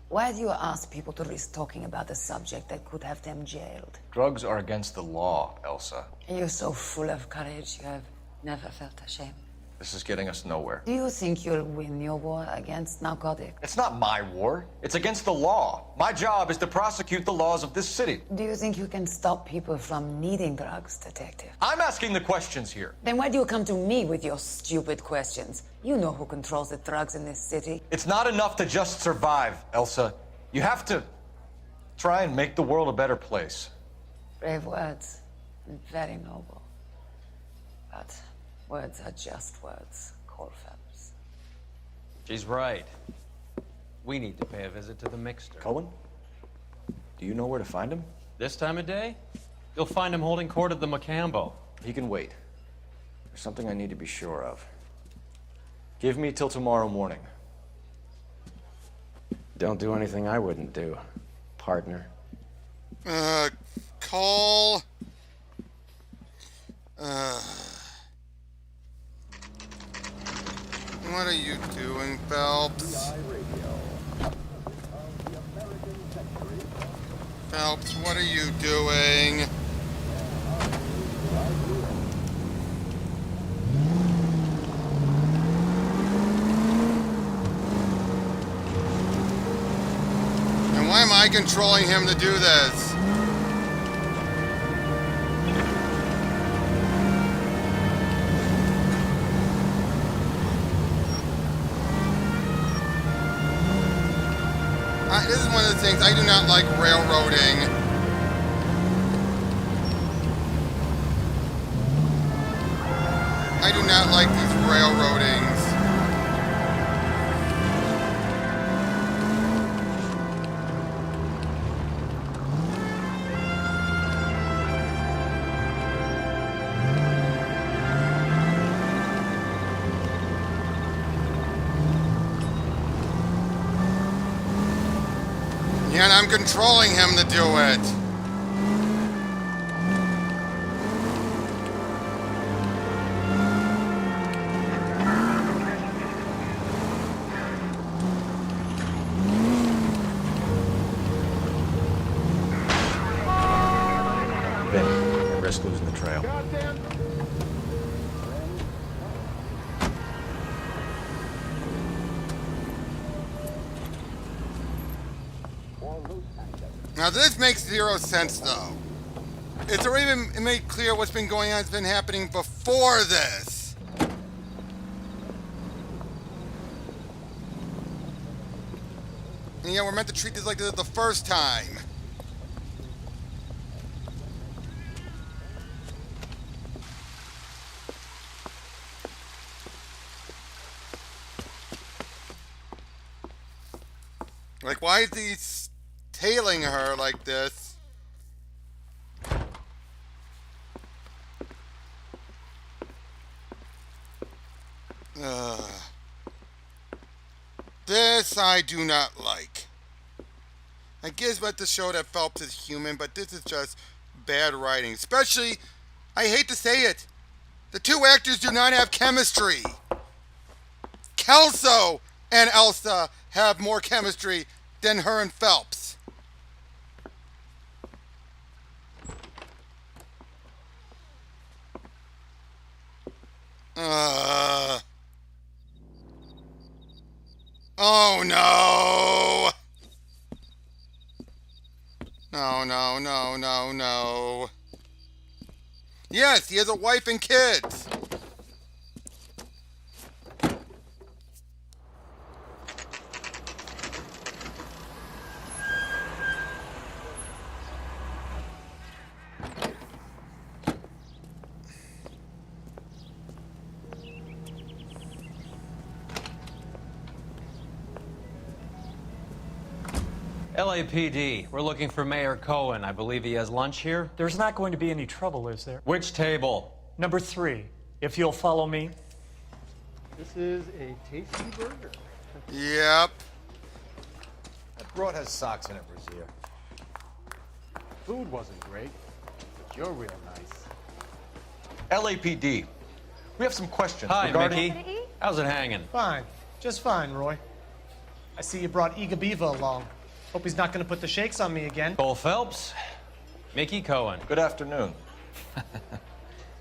Why do you ask people to risk talking about a subject that could have them jailed? Drugs are against the law, Elsa. And you're so full of courage, you have never felt ashamed. This is getting us nowhere. Do you think you'll win your war against narcotics? It's not my war. It's against the law. My job is to prosecute the laws of this city. Do you think you can stop people from needing drugs, detective? I'm asking the questions here. Then why do you come to me with your stupid questions? You know who controls the drugs in this city. It's not enough to just survive, Elsa. You have to try and make the world a better place. Brave words, and very noble. But words are just words, Colfax. She's right. We need to pay a visit to the Mixter. Cohen? Do you know where to find him? This time of day? You'll find him holding court at the Macambo. He can wait. There's something I need to be sure of. Give me till tomorrow morning. Don't do anything I wouldn't do, partner. Call. What are you doing, Phelps? Phelps, what are you doing? I controlling him to do this? This is one of the things I do not like railroading. I do not like these railroadings. And I'm controlling him to do it. Ben, I risk losing the trail. Now this makes zero sense, though. It's already been made clear what's been going on. It's been happening before this. And yeah, we're meant to treat this like this the first time. Like, why is he tailing her like this? This I do not like. I guess what to show that Phelps is human, but this is just bad writing. Especially, I hate to say it, the two actors do not have chemistry. Kelso and Elsa have more chemistry than her and Phelps. Oh no! No. Yes, he has a wife and kids. LAPD, we're looking for Mayor Cohen. I believe he has lunch here. There's not going to be any trouble, is there? Which table? Number 3, if you'll follow me. This is a tasty burger. Yep. That broad has socks in it, Brazier. Food wasn't great, but you're real nice. LAPD. We have some questions. Hi, regarding... Mickey. How's it hanging? Fine. Just fine, Roy. I see you brought Iga Beaver along. Hope he's not going to put the shakes on me again. Cole Phelps, Mickey Cohen. Good afternoon.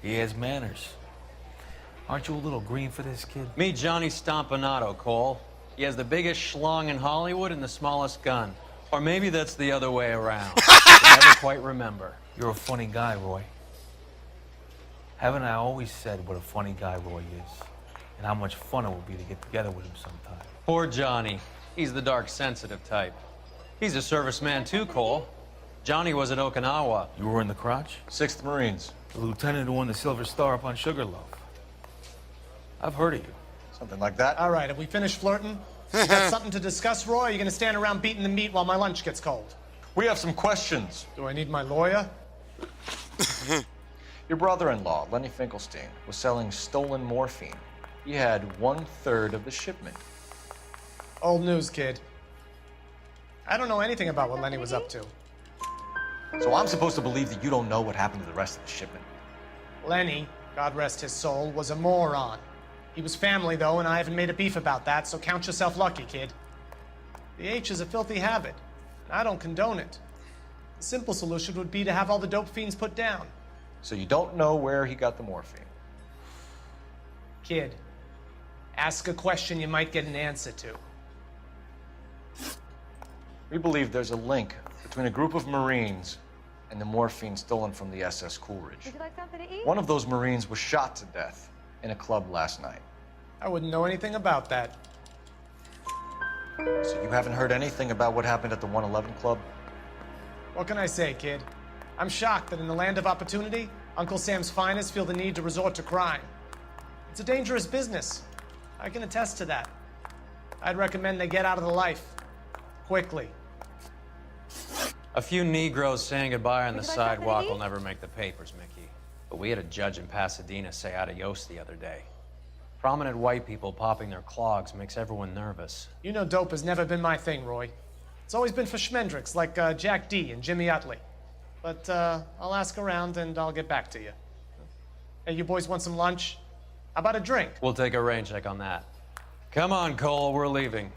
He has manners. Aren't you a little green for this kid? Meet Johnny Stompanato, Cole. He has the biggest schlong in Hollywood and the smallest gun. Or maybe that's the other way around. I never quite remember. You're a funny guy, Roy. Haven't I always said what a funny guy Roy is? And how much fun it would be to get together with him sometime. Poor Johnny. He's the dark, sensitive type. He's a serviceman too, Cole. Johnny was at Okinawa. You were in the crotch? 6th Marines. The lieutenant who won the Silver Star up on Sugarloaf. I've heard of you. Something like that. All right, have we finished flirting? You got something to discuss, Roy? Or are you going to stand around beating the meat while my lunch gets cold? We have some questions. Do I need my lawyer? Your brother-in-law, Lenny Finkelstein, was selling stolen morphine. He had 1/3 of the shipment. Old news, kid. I don't know anything about what Lenny was up to. So I'm supposed to believe that you don't know what happened to the rest of the shipment? Lenny, God rest his soul, was a moron. He was family, though, and I haven't made a beef about that, so count yourself lucky, kid. The H is a filthy habit, and I don't condone it. The simple solution would be to have all the dope fiends put down. So you don't know where he got the morphine? Kid, ask a question you might get an answer to. We believe there's a link between a group of Marines and the morphine stolen from the SS Coolidge. Would you like something to eat? One of those Marines was shot to death in a club last night. I wouldn't know anything about that. So you haven't heard anything about what happened at the 111 Club? What can I say, kid? I'm shocked that in the land of opportunity, Uncle Sam's finest feel the need to resort to crime. It's a dangerous business. I can attest to that. I'd recommend they get out of the life. Quickly. A few Negroes saying goodbye on the sidewalk will never make the papers, Mickey. But we had a judge in Pasadena say adios the other day. Prominent white people popping their clogs makes everyone nervous. You know dope has never been my thing, Roy. It's always been for schmendricks like Jack D and Jimmy Utley. But I'll ask around and I'll get back to you. Hey, you boys want some lunch? How about a drink? We'll take a rain check on that. Come on, Cole, we're leaving.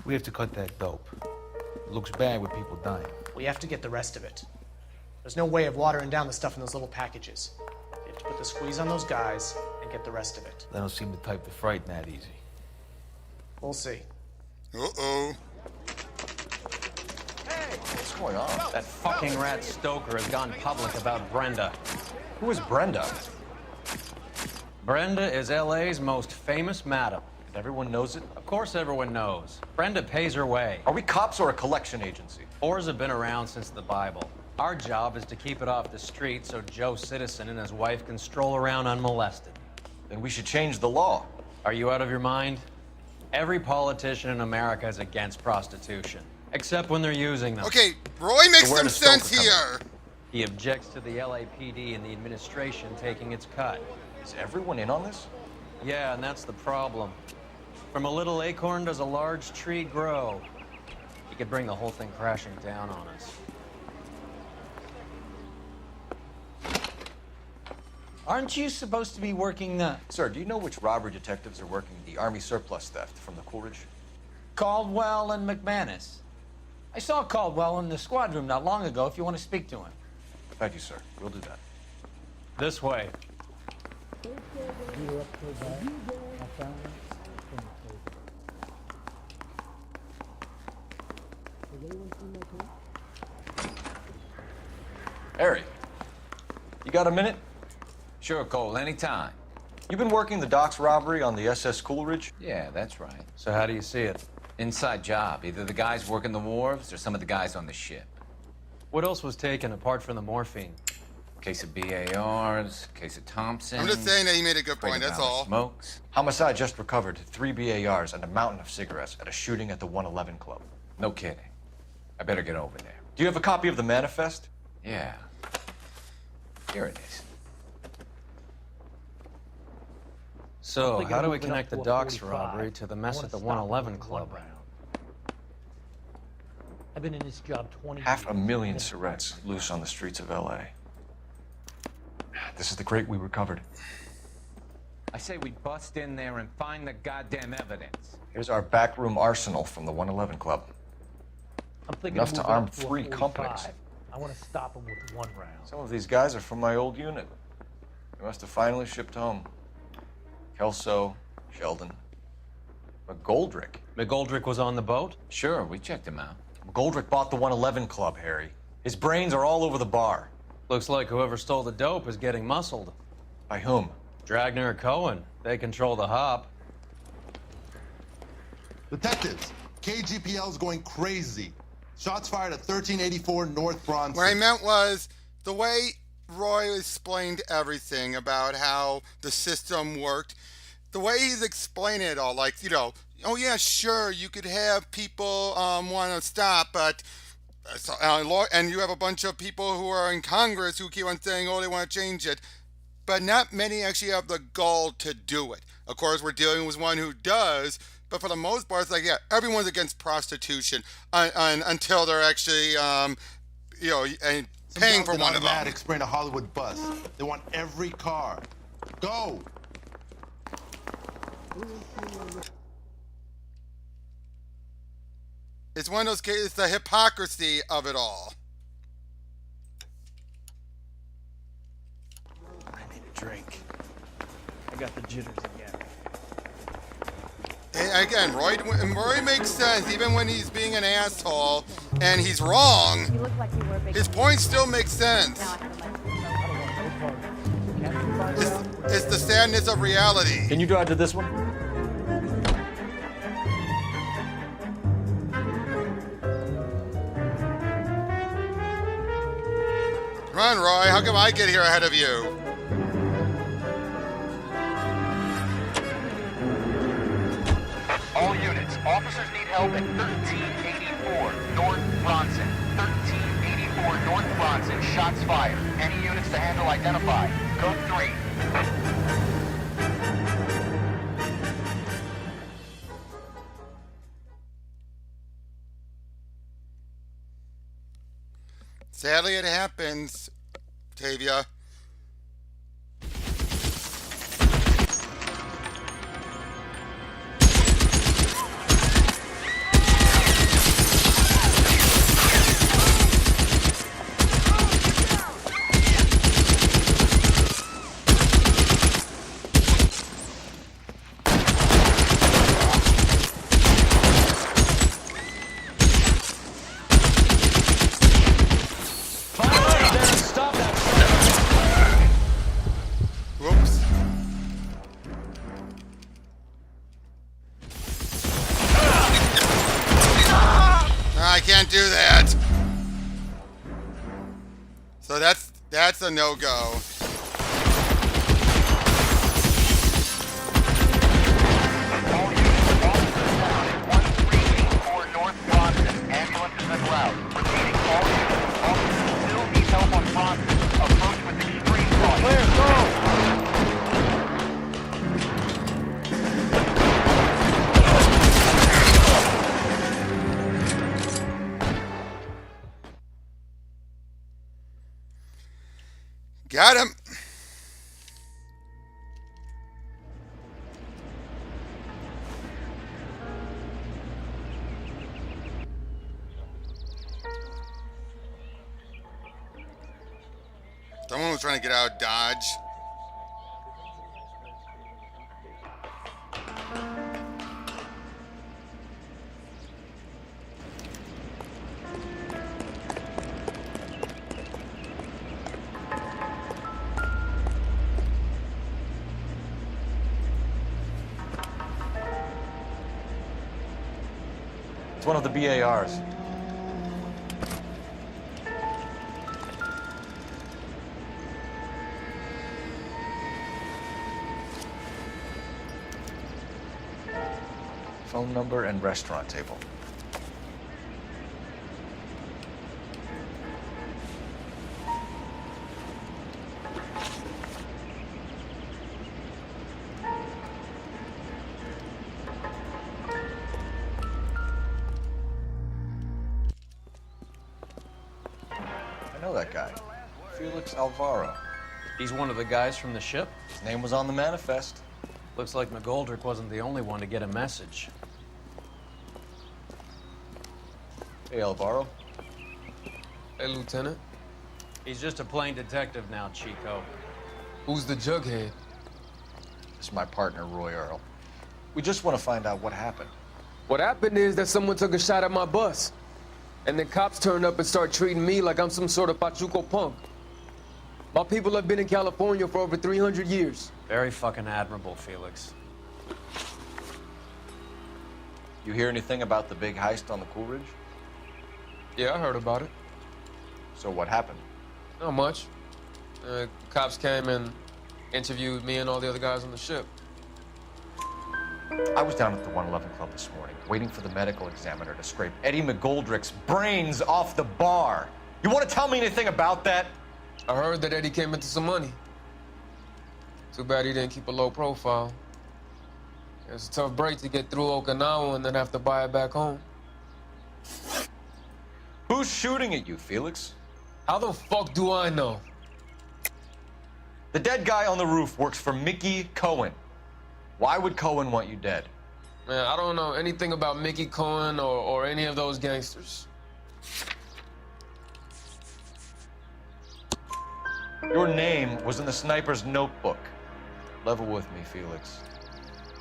We have to cut that dope. It looks bad with people dying. We have to get the rest of it. There's no way of watering down the stuff in those little packages. You have to put the squeeze on those guys and get the rest of it. They don't seem the type to frighten that easy. We'll see. Uh-oh. What's going on? That fucking rat Stoker has gone public about Brenda. Who is Brenda? Brenda is LA's most famous madam. And everyone knows it? Of course everyone knows. Brenda pays her way. Are we cops or a collection agency? Whores have been around since the Bible. Our job is to keep it off the street so Joe Citizen and his wife can stroll around unmolested. Then we should change the law. Are you out of your mind? Every politician in America is against prostitution, except when they're using them. Okay, Roy makes So where some does Stoker sense come in? here. He objects to the LAPD and the administration taking its cut. Is everyone in on this? Yeah, and that's the problem. From a little acorn does a large tree grow. He could bring the whole thing crashing down on us. Aren't you supposed to be working the... Sir, do you know which robbery detectives are working the Army surplus theft from the Coolidge? Caldwell and McManus? I saw Caldwell in the squad room not long ago if you want to speak to him. Thank you, sir. We'll do that. This way. Harry, you got a minute? Sure, Cole, anytime. You've been working the docks robbery on the SS Coolidge? Yeah, that's right. So how do you see it? Inside job. Either the guys working the wharves or some of the guys on the ship. What else was taken apart from the morphine? Case of BARs, case of Thompson. I'm just saying that he made a good point, that's all. Smokes. Homicide just recovered 3 BARs and a mountain of cigarettes at a shooting at the 111 Club. No kidding. I better get over there. Do you have a copy of the manifest? Yeah. Here it is. So, how do we connect the docks robbery to the mess at the 111 Club? I've been in this job 20 years. 500,000 cigarettes loose on the streets of LA. This is the crate we recovered. I say we bust in there and find the goddamn evidence. Here's our backroom arsenal from the 111 Club. I'm thinking Enough of to moving arm up to a 3 45. companies. I want to stop them with one round. Some of these guys are from my old unit. They must have finally shipped home. Kelso, Sheldon, McGoldrick. McGoldrick was on the boat? Sure, we checked him out. McGoldrick bought the 111 Club, Harry. His brains are all over the bar. Looks like whoever stole the dope is getting muscled. By whom? Dragner or Cohen. They control the hop. Detectives, KGPL's going crazy. Shots fired at 1384 North Bronson. What I meant was the way Roy explained everything about how the system worked, the way he's explaining it all, like, you know, oh yeah, sure, you could have people want to stop, but and you have a bunch of people who are in Congress who keep on saying, oh, they want to change it, but not many actually have the gall to do it. Of course, we're dealing with one who does, but for the most part, it's like, yeah, everyone's against prostitution until they're actually, you know, paying for one of them. Spraying a Hollywood bus. They want every car. Go! It's one of those cases, the hypocrisy of it all. I need a drink. I got the jitters again. Again, Roy makes sense even when he's being an asshole and he's wrong. His point still makes sense. It's the sadness of reality. Can you drive to this one? Come on, Roy. How come I get here ahead of you? All units, officers need help at 1384 North Bronson. 1384 North Bronson. Shots fired. Any units to handle identify. Code 3. Sadly, it happens, Tavia. I can't do that. So that's a no-go. Got him. Someone was trying to get out of Dodge. It's one of the BARs. Phone number and restaurant table. I know that guy. Felix Alvaro. He's one of the guys from the ship? His name was on the manifest. Looks like McGoldrick wasn't the only one to get a message. Hey, Alvaro. Hey, Lieutenant. He's just a plain detective now, Chico. Who's the jughead? This is my partner, Roy Earl. We just want to find out what happened. What happened is that someone took a shot at my bus. And then cops turned up and started treating me like I'm some sort of Pachuco punk. My people have been in California for over 300 years. Very fucking admirable, Felix. You hear anything about the big heist on the Coolidge? Yeah, I heard about it. So what happened? Not much. Cops came and interviewed me and all the other guys on the ship. I was down at the 111 Club this morning, waiting for the medical examiner to scrape Eddie McGoldrick's brains off the bar. You want to tell me anything about that? I heard that Eddie came into some money. Too bad he didn't keep a low profile. It's a tough break to get through Okinawa and then have to buy it back home. Who's shooting at you, Felix? How the fuck do I know? The dead guy on the roof works for Mickey Cohen. Why would Cohen want you dead? Man, I don't know anything about Mickey Cohen or any of those gangsters. Your name was in the sniper's notebook. Level with me, Felix.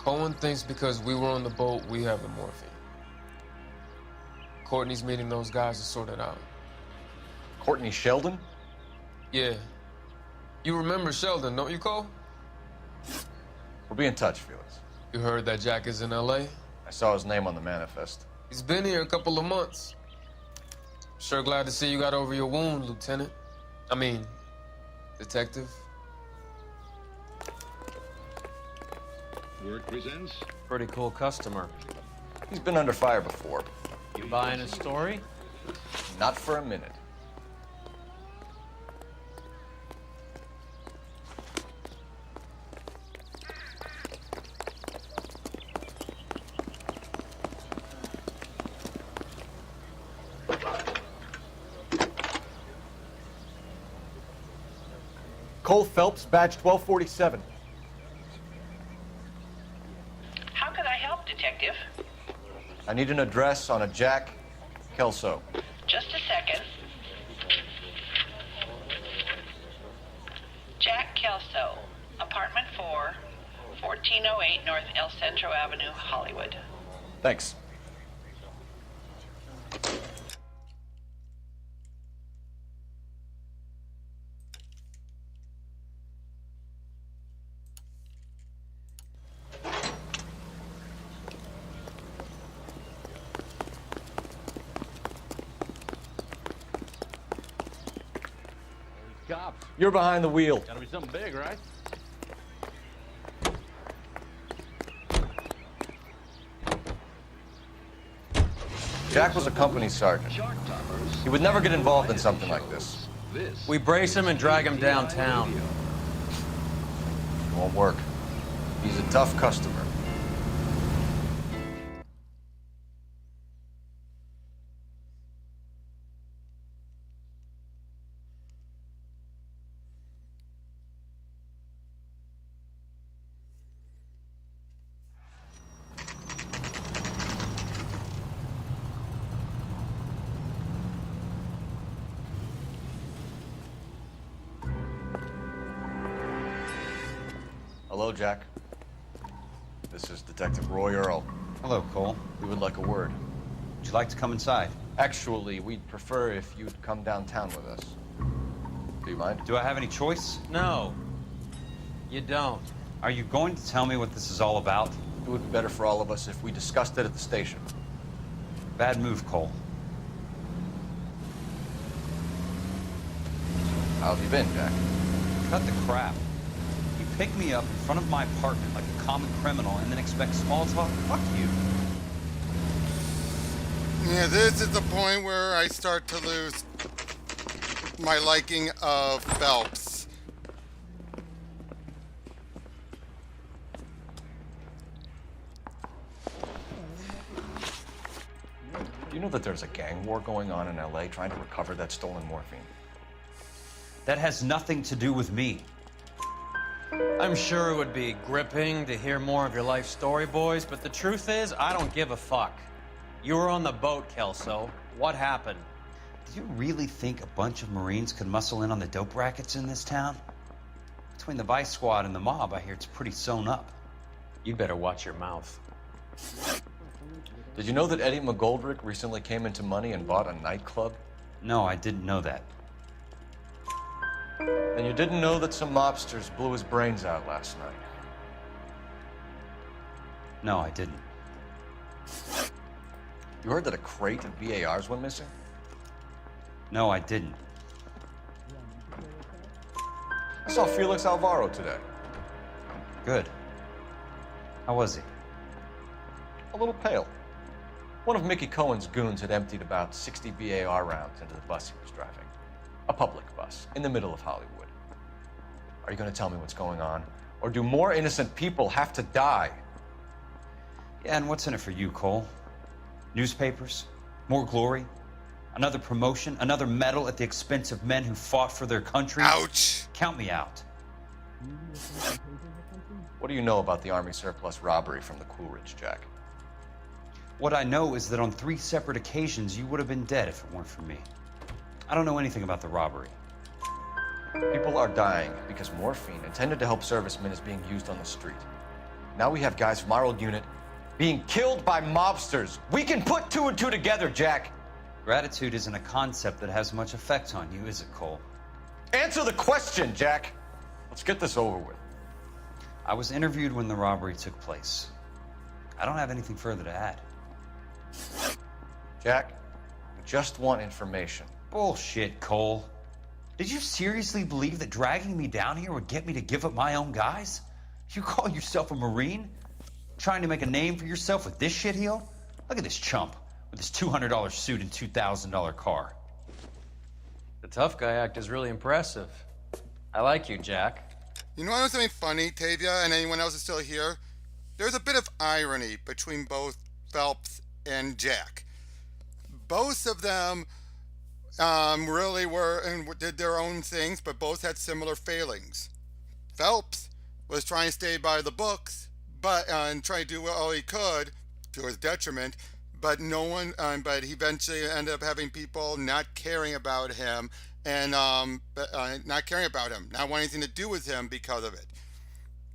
Owen thinks because we were on the boat, we have the morphine. Courtney's meeting those guys to sort it out. Courtney Sheldon? Yeah. You remember Sheldon, don't you, Cole? We'll be in touch, Felix. You heard that Jack is in L.A.? I saw his name on the manifest. He's been here a couple of months. Sure glad to see you got over your wound, Lieutenant. I mean, Detective. Work presents. Pretty cool customer. He's been under fire before. You buying his story? Not for a minute. Cole Phelps, badge 1247. How can I help, Detective? I need an address on a Jack Kelso. Just a second. Jack Kelso, apartment 4, 1408 North El Centro Avenue, Hollywood. Thanks. Cops. You're behind the wheel. Gotta be something big, right? Jack was a company sergeant. He would never get involved in something like this. We brace him and drag him downtown. It won't work. He's a tough customer. Hello, Jack. This is Detective Roy Earl. Hello, Cole. We would like a word. Would you like to come inside? Actually, we'd prefer if you'd come downtown with us. Do you mind? Do I have any choice? No, you don't. Are you going to tell me what this is all about? It would be better for all of us if we discussed it at the station. Bad move, Cole. How have you been, Jack? Cut the crap. You pick me up in front of my apartment like a common criminal and then expect small talk? Fuck you. Yeah, this is the point where I start to lose my liking of Phelps. Do you know that there's a gang war going on in LA trying to recover that stolen morphine? That has nothing to do with me. I'm sure it would be gripping to hear more of your life story, boys, but the truth is, I don't give a fuck. You were on the boat, Kelso. What happened? Do you really think a bunch of Marines could muscle in on the dope rackets in this town? Between the Vice Squad and the mob, I hear it's pretty sewn up. You'd better watch your mouth. Did you know that Eddie McGoldrick recently came into money and bought a nightclub? No, I didn't know that. Then you didn't know that some mobsters blew his brains out last night? No, I didn't. You heard that a crate of VARs went missing? No, I didn't. I saw Felix Alvaro today. Good. How was he? A little pale. One of Mickey Cohen's goons had emptied about 60 VAR rounds into the bus he was driving. A public bus, in the middle of Hollywood. Are you going to tell me what's going on? Or do more innocent people have to die? Yeah, and what's in it for you, Cole? Newspapers? More glory? Another promotion? Another medal at the expense of men who fought for their country? Ouch! Count me out. What do you know about the Army surplus robbery from the Coolidge, Jack? What I know is that on 3 separate occasions, you would have been dead if it weren't for me. I don't know anything about the robbery. People are dying because morphine intended to help servicemen is being used on the street. Now we have guys from our old unit being killed by mobsters. We can put two and two together, Jack. Gratitude isn't a concept that has much effect on you, is it, Cole? Answer the question, Jack. Let's get this over with. I was interviewed when the robbery took place. I don't have anything further to add. Jack, we just want information. Bullshit, Cole. Did you seriously believe that dragging me down here would get me to give up my own guys? You call yourself a Marine? Trying to make a name for yourself with this shitheel? Look at this chump with his $200 suit and $2,000 car. The tough guy act is really impressive. I like you, Jack. You know what was something funny, Tavia, and anyone else is still here? There's a bit of irony between both Phelps and Jack. Both of them really were and did their own things, but both had similar failings. Phelps was trying to stay by the books, but and trying to do all he could to his detriment. But but he eventually ended up having people not caring about him and not caring about him, not wanting anything to do with him because of it.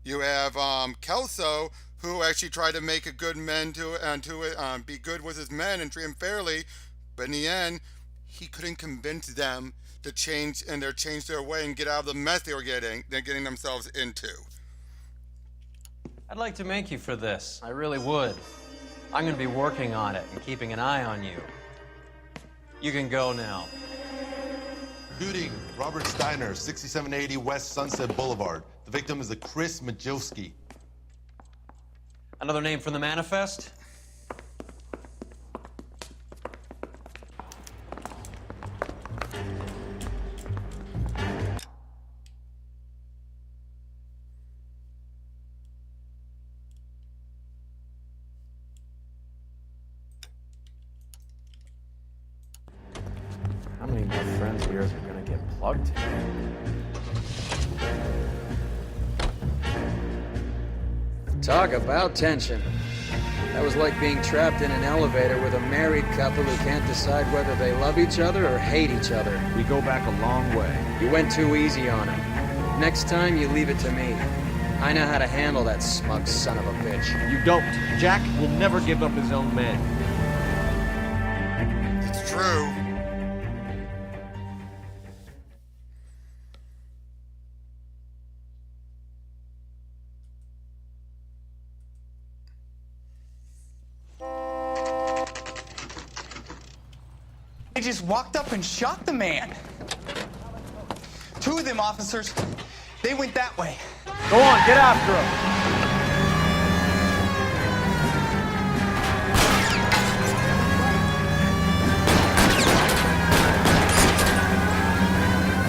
You have Kelso, who actually tried to make a good men to be good with his men and treat him fairly, but in the end, he couldn't convince them to change their way and get out of the mess they're getting themselves into. I'd like to make you for this. I really would. I'm going to be working on it and keeping an eye on you. You can go now. Shooting, Robert Steiner, 6780 West Sunset Boulevard. The victim is a Chris Majowski. Another name from the manifest? How many more friends of yours are gonna get plugged today? Talk about tension. That was like being trapped in an elevator with a married couple who can't decide whether they love each other or hate each other. We go back a long way. You went too easy on him. Next time, you leave it to me. I know how to handle that smug son of a bitch. You don't. Jack will never give up his own men. It's true. They just walked up and shot the man. Two of them officers, they went that way. Go on, get after him.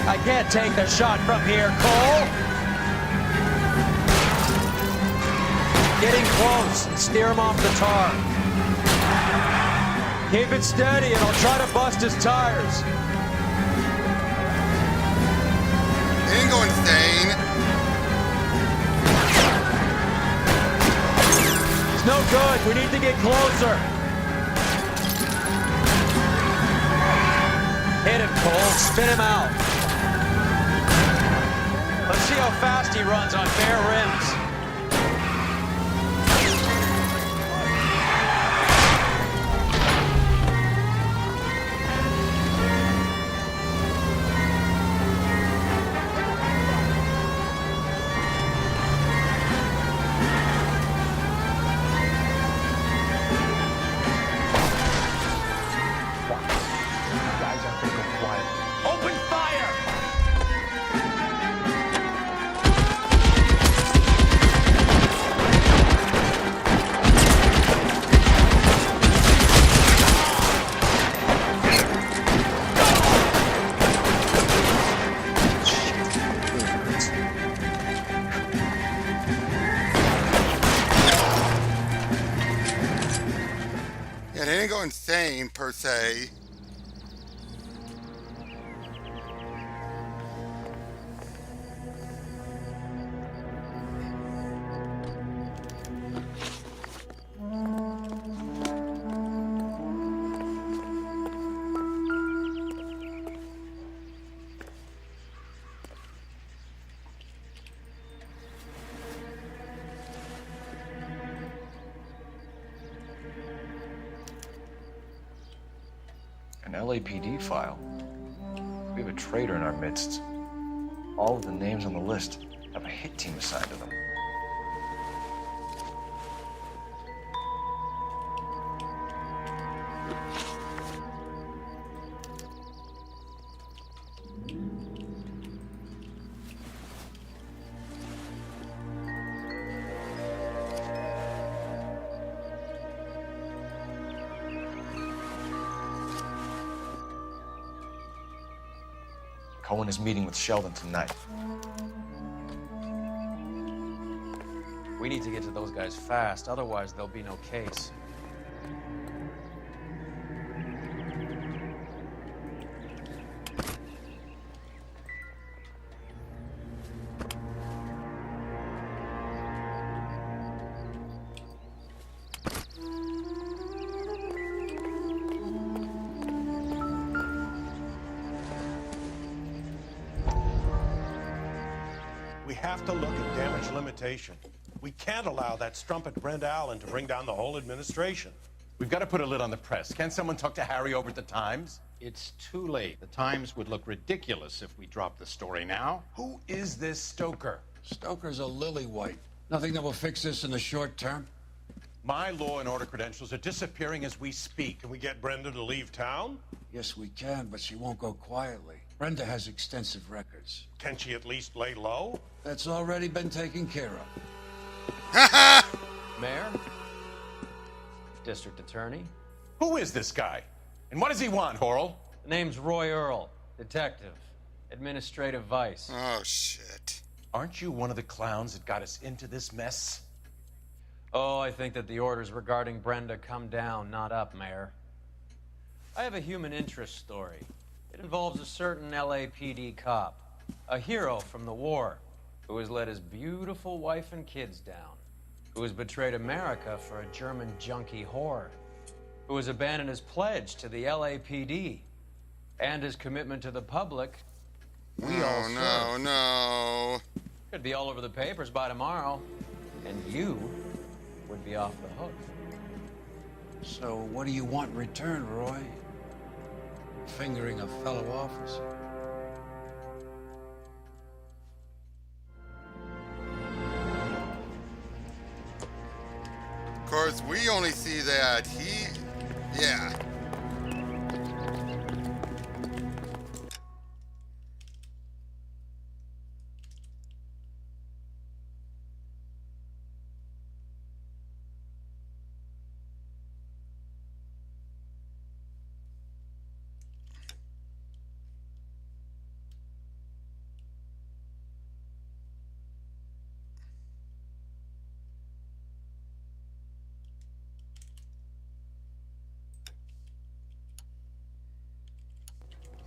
I can't take the shot from here, Cole. Getting close and steer him off the tar. Keep it steady and I'll try to bust his tires. He didn't go insane. It's no good. We need to get closer. Hit him, Cole. Spin him out. Let's see how fast he runs on bare rims. Open fire! Yeah, they didn't go insane per se. LAPD file. We have a traitor in our midst. All of the names on the list have a hit team assigned to them. Cohen is meeting with Sheldon tonight. We need to get to those guys fast, otherwise there'll be no case. We have to look at damage limitation. We can't allow that strumpet Brenda Allen to bring down the whole administration. We've got to put a lid on the press. Can't someone talk to Harry over at the Times? It's too late. The Times would look ridiculous if we dropped the story now. Who is this Stoker? Stoker's a lily-white. Nothing that will fix this in the short term. My law and order credentials are disappearing as we speak. Can we get Brenda to leave town? Yes, we can, but she won't go quietly. Brenda has extensive records. Can she at least lay low? That's already been taken care of. Mayor? District Attorney? Who is this guy? And what does he want, Horrell? The name's Roy Earl, detective, administrative vice. Oh, shit. Aren't you one of the clowns that got us into this mess? Oh, I think that the orders regarding Brenda come down, not up, Mayor. I have a human interest story. It involves a certain LAPD cop, a hero from the war, who has let his beautiful wife and kids down, who has betrayed America for a German junkie whore, who has abandoned his pledge to the LAPD and his commitment to the public. No. Could be all over the papers by tomorrow, and you would be off the hook. So what do you want in return, Roy? Fingering a fellow officer. Of course, we only see that yeah.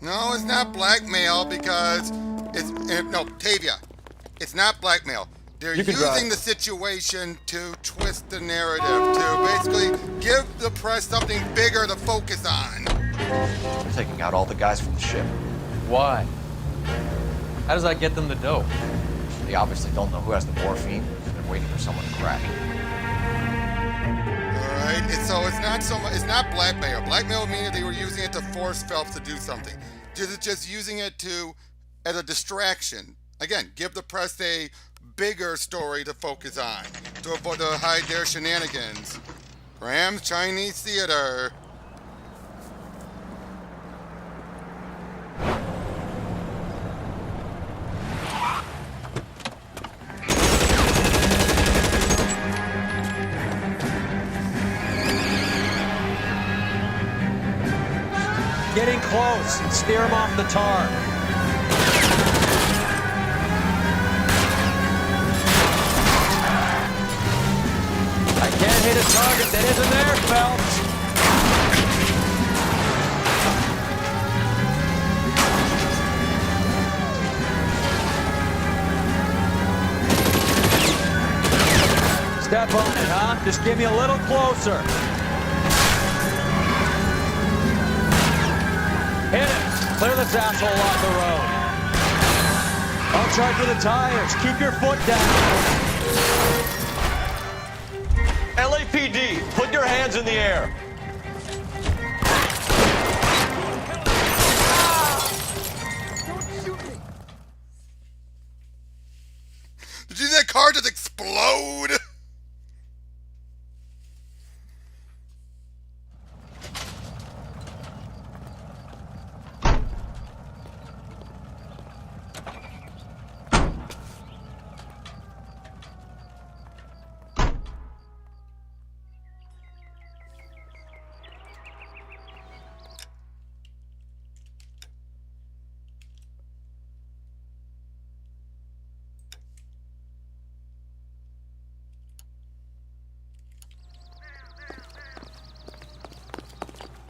No, it's not blackmail because no, Tavia. It's not blackmail. They're using the situation to twist the narrative, to basically give the press something bigger to focus on. They're taking out all the guys from the ship. Why? How does that get them the dope? They obviously don't know who has the morphine. They're waiting for someone to crack. Alright, so it's not so much, it's not blackmail. Blackmail means they were using it to force Phelps to do something. Just using it as a distraction. Again, give the press a bigger story to focus on, to hide their shenanigans. Graham's Chinese Theater. Getting close. Steer him off the tar. I can't hit a target that isn't there, Phelps. Step on it, huh? Just give me a little closer. Hit it! Clear this asshole off the road. I'll try for the tires. Keep your foot down. LAPD, put your hands in the air. Did you see that car just explode?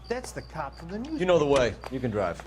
That's the cop from the news. You know the way. You can drive.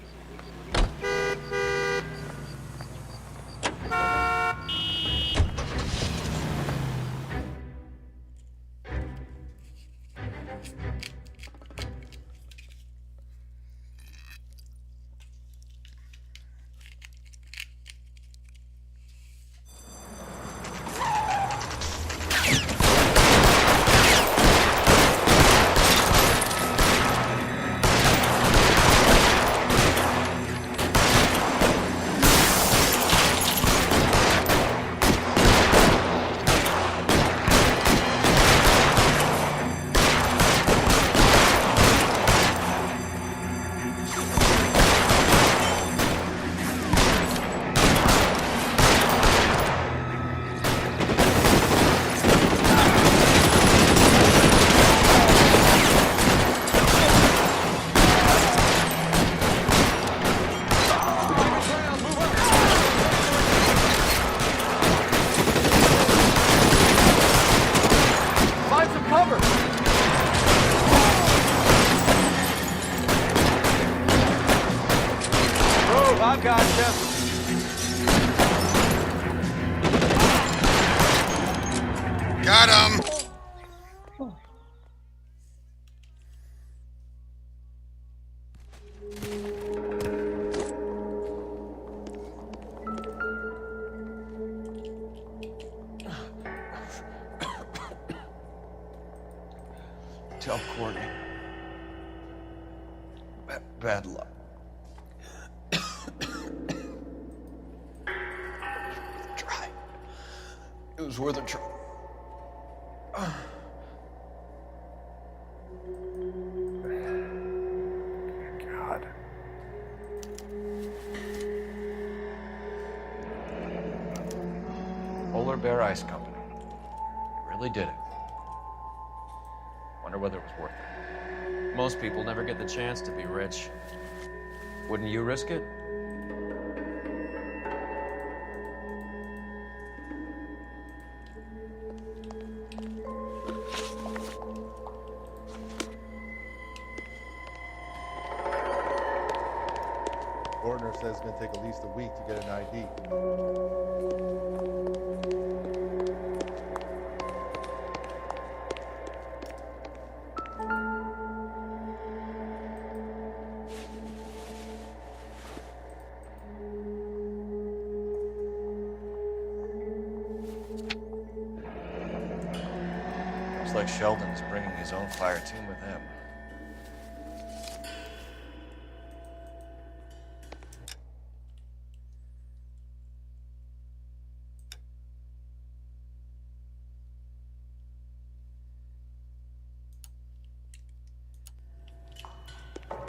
I gotcha. Got him. Tell Courtney. Bad luck. Try. It was worth a try. God. Polar Bear Ice Company. Really did it. Wonder whether it was worth it. Most people never get the chance to be rich. Wouldn't you risk it? Coroner says it's going to take at least a week to get an ID. Looks like Sheldon's bringing his own fire team with him.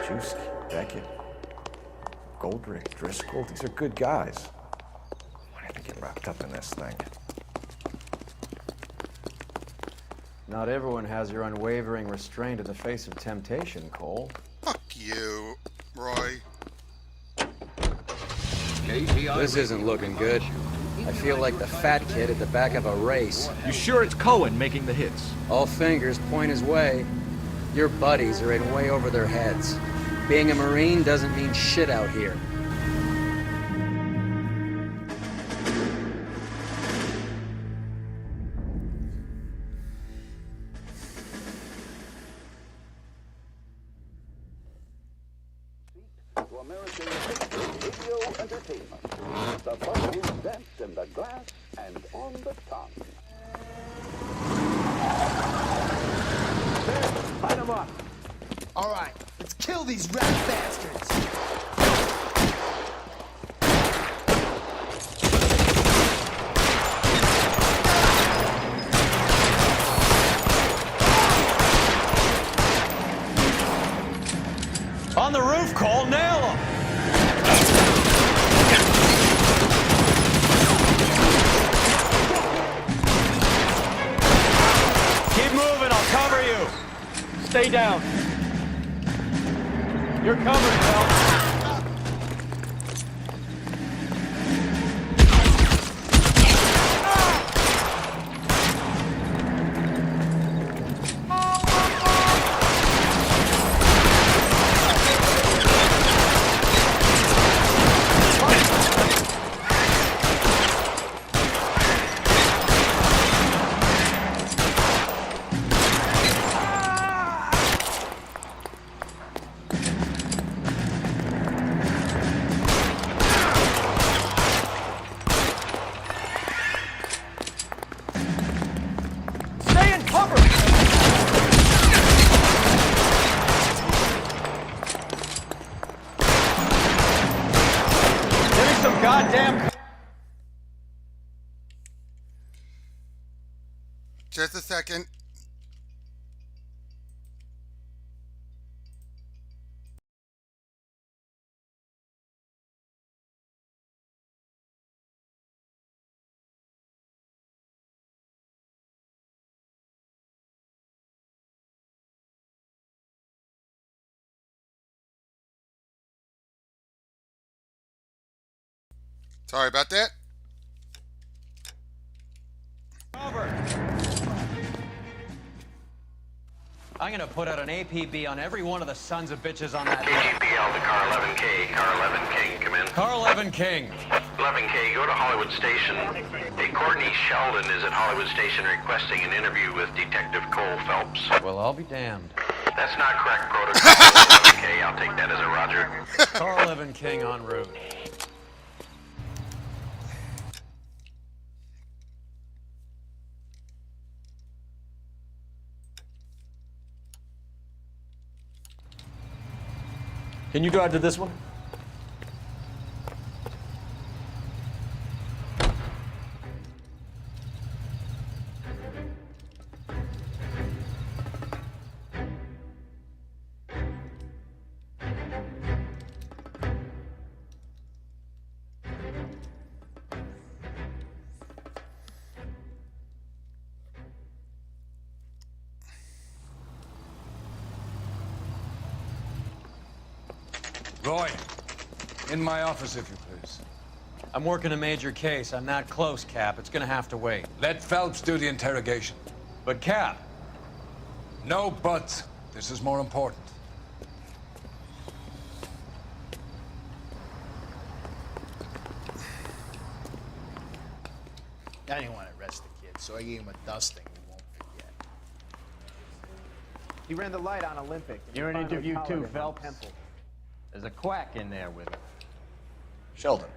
Juicy, Beckett, Goldrick, Driscoll, these are good guys. Why did they get wrapped up in this thing? Not everyone has your unwavering restraint in the face of temptation, Cole. Fuck you, Roy. This isn't looking good. I feel like the fat kid at the back of a race. You sure it's Cohen making the hits? All fingers point his way. Your buddies are in way over their heads. Being a Marine doesn't mean shit out here. To American radio entertainment. The buzzing dance in the glass and on the tongue. Light them up. All right, let's kill these rat bastards. stay down. You're covered, Phelps. Stay in cover! Give me some goddamn... Just a second. Sorry about that. I'm gonna put out an APB on every one of the sons of bitches on that APL to car 11K. Car 11 King, come in. Car 11 King. 11K, go to Hollywood Station. Hey, Courtney Sheldon is at Hollywood Station requesting an interview with Detective Cole Phelps. Well, I'll be damned. That's not correct protocol. 11K, I'll take that as a roger. Car 11 King en route. Can you drive to this one? Roy, in my office, if you please. I'm working a major case. I'm not close, Cap. It's gonna have to wait. Let Phelps do the interrogation. But, Cap... No buts. This is more important. I didn't want to arrest the kid, so I gave him a dusting he won't forget. He ran the light on Olympic. and You're he in finally interview collared too, him on Phelps. Temple. There's a quack in there with him. Sheldon,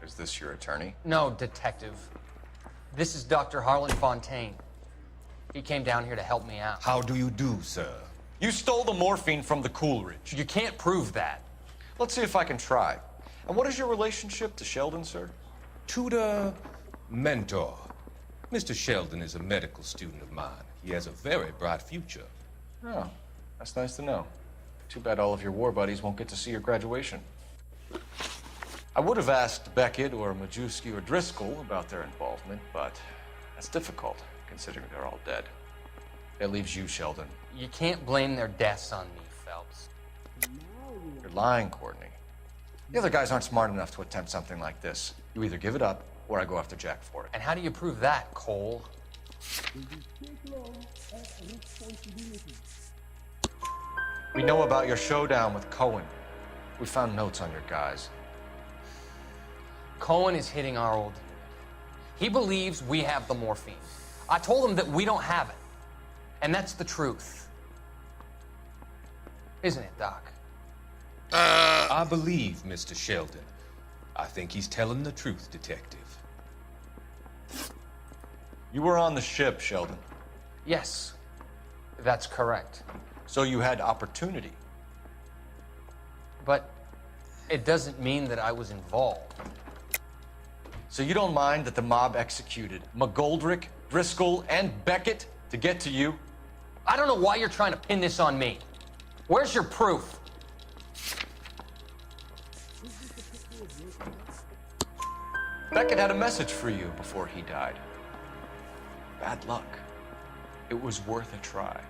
is this your attorney? No, detective. This is Dr. Harlan Fontaine. He came down here to help me out. How do you do, sir? You stole the morphine from the Coolidge. You can't prove that. Let's see if I can try. And what is your relationship to Sheldon, sir? Tutor, mentor. Mr. Sheldon is a medical student of mine. He has a very bright future. Oh, that's nice to know. Too bad all of your war buddies won't get to see your graduation. I would have asked Beckett or Majewski or Driscoll about their involvement, but that's difficult, considering they're all dead. That leaves you, Sheldon. You can't blame their deaths on me, Phelps. You're lying, Courtney. The other guys aren't smart enough to attempt something like this. You either give it up, or I go after Jack for it. And how do you prove that, Cole? We know about your showdown with Cohen. We found notes on your guys. Cohen is hitting our old unit. He believes we have the morphine. I told him that we don't have it. And that's the truth. Isn't it, Doc? I believe Mr. Sheldon. I think he's telling the truth, Detective. You were on the ship, Sheldon. Yes, that's correct. So you had opportunity. But it doesn't mean that I was involved. So you don't mind that the mob executed McGoldrick, Driscoll, and Beckett to get to you? I don't know why you're trying to pin this on me. Where's your proof? Beckett had a message for you before he died. Bad luck. It was worth a try.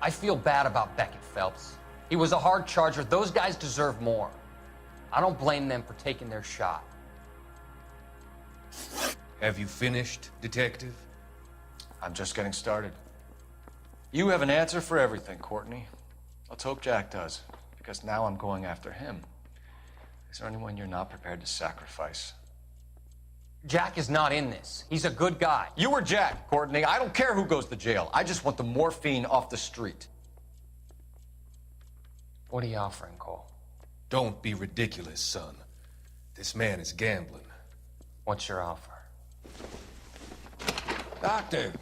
I feel bad about Beckett, Phelps. He was a hard charger. Those guys deserve more. I don't blame them for taking their shot. Have you finished, Detective? I'm just getting started. You have an answer for everything, Courtney. Let's hope Jack does, because now I'm going after him. Is there anyone you're not prepared to sacrifice? Jack is not in this. He's a good guy. You or Jack, Courtney. I don't care who goes to jail. I just want the morphine off the street. What are you offering, Cole? Don't be ridiculous, son. This man is gambling. What's your offer? Doctor,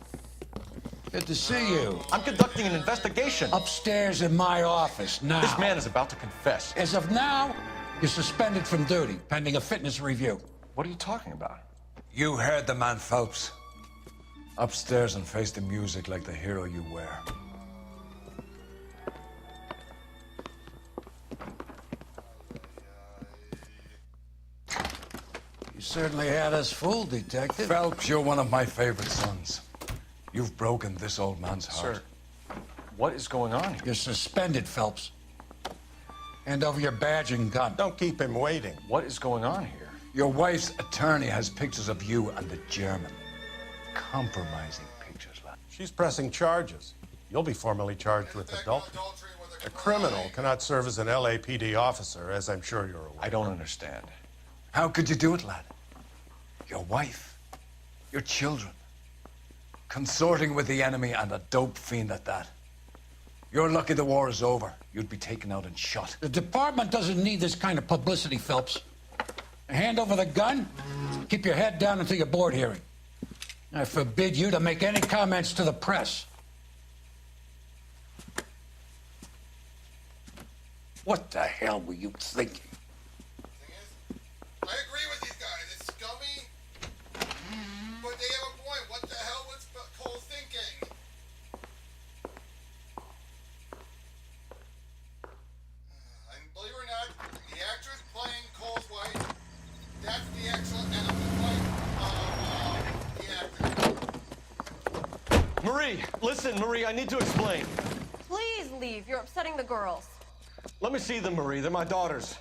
good to see you. I'm conducting an investigation. Upstairs in my office, now. This man is about to confess. As of now, you're suspended from duty, pending a fitness review. What are you talking about? You heard the man, Phelps. Upstairs and face the music like the hero you were. You certainly had us fooled, Detective. Phelps, you're one of my favorite sons. You've broken this old man's heart. Sir, what is going on here? You're suspended, Phelps. Hand over your badge and gun. Don't keep him waiting. What is going on here? Your wife's attorney has pictures of you and the German. Compromising pictures, lad. She's pressing charges. You'll be formally charged with adultery. A criminal cannot serve as an LAPD officer, as I'm sure you're aware. I don't understand. How could you do it, lad? Your wife, your children, consorting with the enemy and a dope fiend at that. You're lucky the war is over. You'd be taken out and shot. The department doesn't need this kind of publicity, Phelps. Hand over the gun, keep your head down until your board hearing. I forbid you to make any comments to the press. What the hell were you thinking? I agree with these guys. It's scummy, but they have a point. What the hell was Cole thinking? And believe it or not, the actress playing Cole's wife, that's the actual wife of the actor. Marie, listen, Marie, I need to explain. Please leave. You're upsetting the girls. Let me see them, Marie. They're my daughters.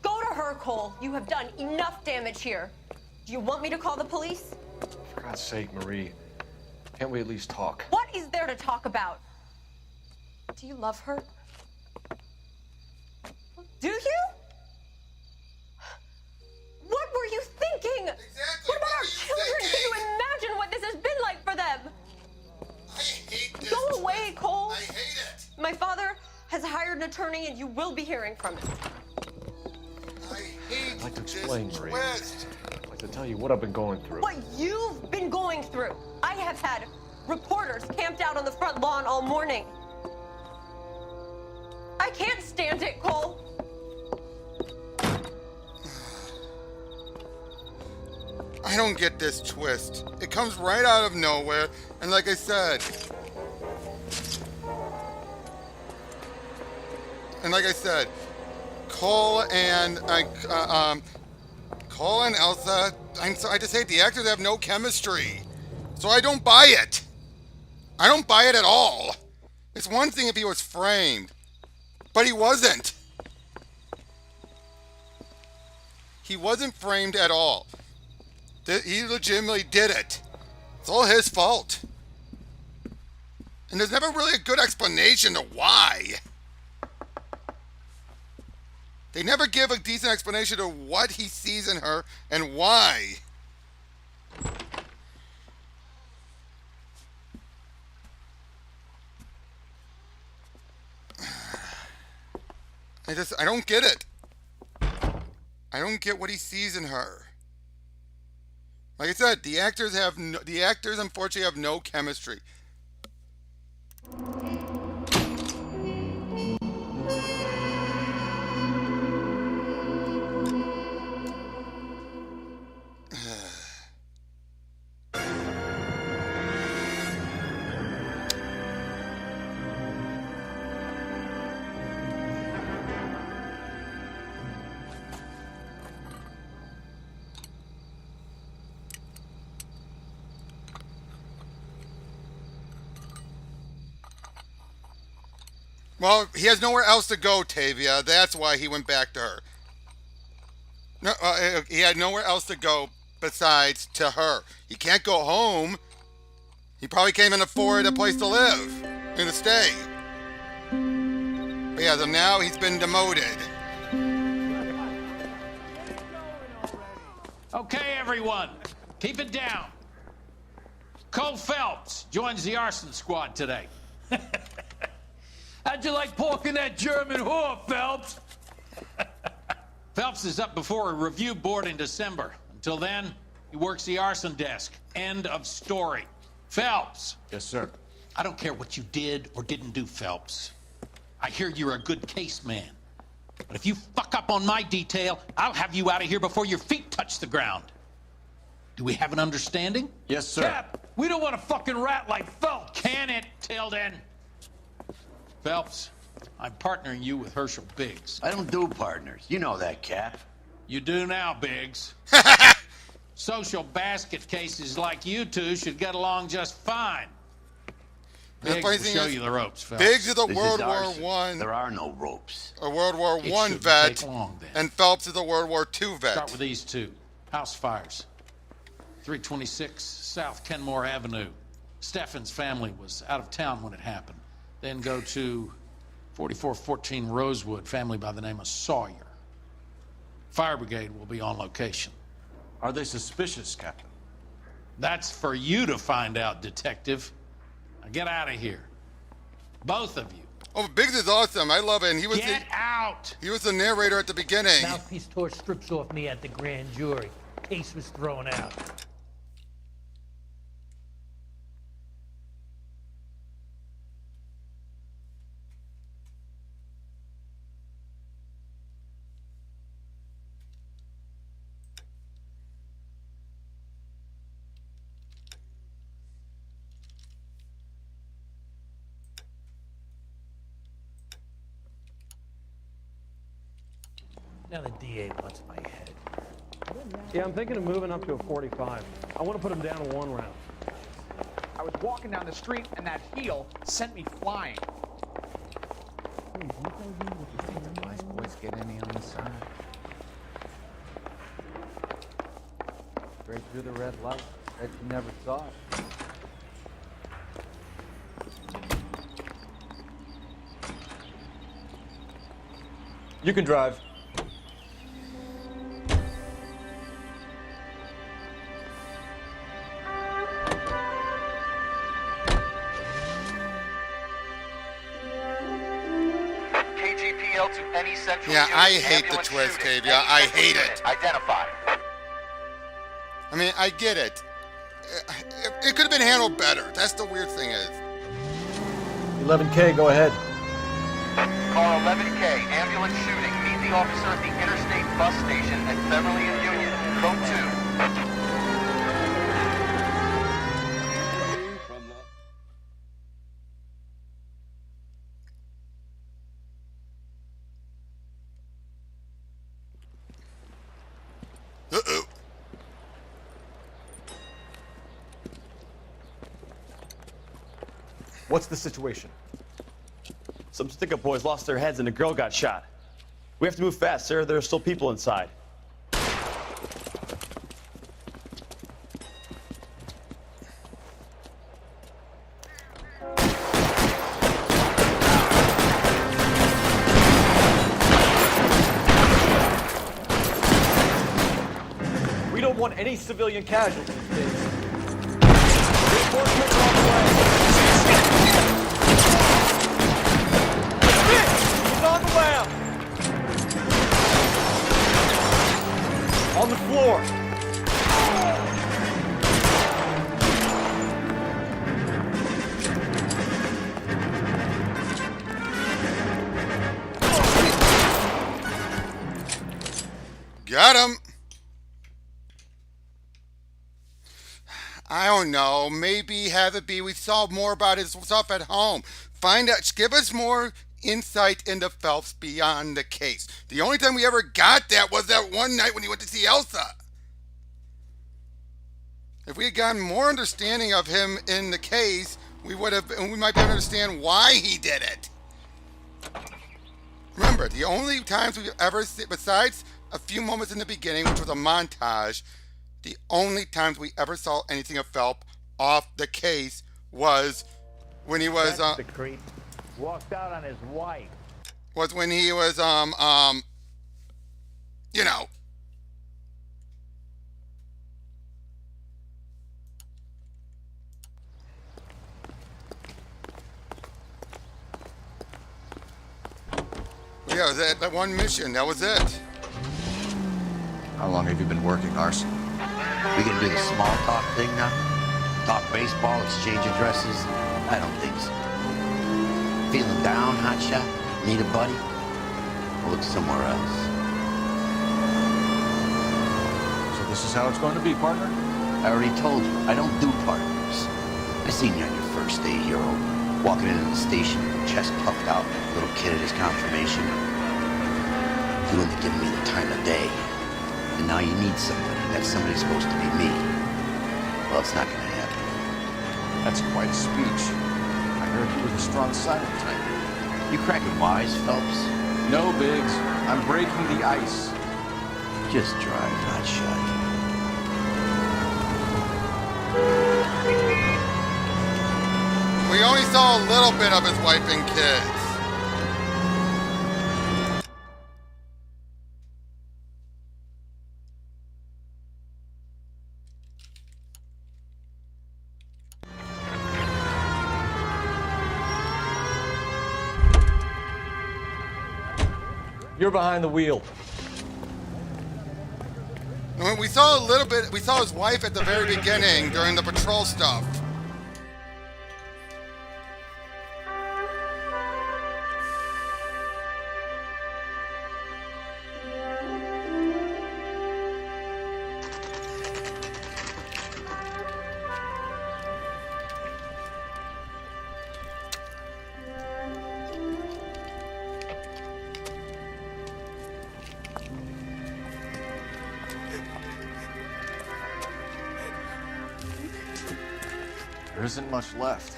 Go to her, Cole. You have done enough damage here. Do you want me to call the police? For God's sake, Marie, can't we at least talk? What is there to talk about? Do you love her? Do you? What were you thinking? Exactly. What about our children? Can you imagine what this has been like for them? I hate this. Go away, Cole. I hate it. My father has hired an attorney, and you will be hearing from him. I hate I'd like to explain, this Marie. twist. I'd like to tell you what I've been going through. What you've been going through. I have had reporters camped out on the front lawn all morning. I can't stand it, Cole. I don't get this twist. It comes right out of nowhere, and like I said, Cole and Elsa. I just hate the actors have no chemistry, so I don't buy it. I don't buy it at all. It's one thing if he was framed, but he wasn't. He wasn't framed at all. He legitimately did it. It's all his fault. And there's never really a good explanation to why. They never give a decent explanation to what he sees in her and why. I don't get it. I don't get what he sees in her. Like I said, the actors unfortunately have no chemistry. Well, he has nowhere else to go, Tavia. That's why he went back to her. No, he had nowhere else to go besides to her. He can't go home. He probably can't even afford a place to live and to stay. But yeah, so now he's been demoted. Okay, everyone, keep it down. Cole Phelps joins the arson squad today. How'd you like porking that German whore, Phelps? Phelps is up before a review board in December. Until then, he works the arson desk. End of story. Phelps. Yes, sir. I don't care what you did or didn't do, Phelps. I hear you're a good case man. But if you fuck up on my detail, I'll have you out of here before your feet touch the ground. Do we have an understanding? Yes, sir. Cap, we don't want a fucking rat like Phelps. Can it, Tilden? Phelps, I'm partnering you with Herschel Biggs. I don't do partners. You know that, Cap. You do now, Biggs. Social basket cases like you two should get along just fine. Biggs will show you the ropes, Phelps. Biggs is a This World is War arson. One. There are no ropes. A World War It One shouldn't vet, take long, then. and Phelps is a World War II vet. Start with these two. House fires. 326 South Kenmore Avenue. Steffen's family was out of town when it happened. Then go to 4414 Rosewood, family by the name of Sawyer. Fire brigade will be on location. Are they suspicious, Captain? That's for you to find out, detective. Now get out of here. Both of you. Oh, Biggs is awesome. I love it. And he was Get out! He was the narrator at the beginning. Mouthpiece tore strips off me at the grand jury. Case was thrown out. Now the DA wants my head. Yeah, I'm thinking of moving up to a 45. I want to put him down in 1 round. I was walking down the street and that heel sent me flying. You think the wise boys get any on the side? Straight through the red light. Bet you never saw it. You can drive. KGPL to any central Yeah, unit. I hate the Ambulance twist, shooting. Tavia. Any I central hate unit. it. Identify. I mean, I get it. It could have been handled better. That's the weird thing is. 11K, go ahead. Car 11K, ambulance shooting. Meet the officer at the Interstate Bus Station at Beverly and Union. Code 2. Uh-oh. What's the situation? Some stick-up boys lost their heads and a girl got shot. We have to move fast, sir. There are still people inside. We don't want any civilian casualties, kids. Reinforcements are on the way. He's on the lab. On the floor. Got him. I don't know. Maybe have it be we solve more about his stuff at home. Find out. Give us more insight into Phelps beyond the case. The only time we ever got that was that one night when he went to see Elsa. If we had gotten more understanding of him in the case, we would have, and we might be able to understand why he did it. remember, the only times we've ever seen, besides a few moments in the beginning, which was a montage, the only times we ever saw anything of Phelps off the case was when he was the creep walked out on his wife. Was when he was you know, yeah, that one mission. That was it. How long have you been working, Arson? We gonna do the small talk thing now? Talk baseball, exchange addresses? I don't think so. Feeling down, hotshot? Need a buddy? I'll look somewhere else. So this is how it's going to be, partner? I already told you, I don't do partners. I seen you on your first day, hero. Walking into the station, chest puffed out, little kid at his confirmation. You wouldn't have given me the time of day. And now you need somebody. That somebody's supposed to be me. Well, it's not gonna happen. That's quite a speech. I heard you were the strong silent type. You cracking wise, Phelps? No, Biggs. I'm breaking the ice. Just drive, hotshot. We only saw a little bit of his wife and kids. You're behind the wheel. We saw a little bit. We saw his wife at the very beginning during the patrol stuff. There isn't much left.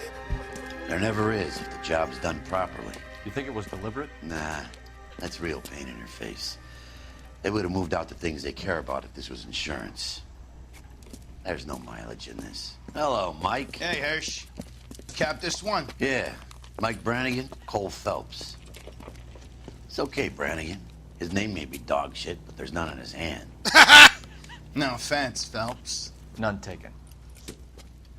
There never is if the job's done properly. You think it was deliberate? Nah, that's real pain in her face. They would have moved out the things they care about if this was insurance. There's no mileage in this. Hello, Mike. Hey, Hirsch. Cap this one. Yeah, Mike Brannigan, Cole Phelps. It's okay, Brannigan. His name may be dog shit, but there's none on his hand. No offense, Phelps. None taken.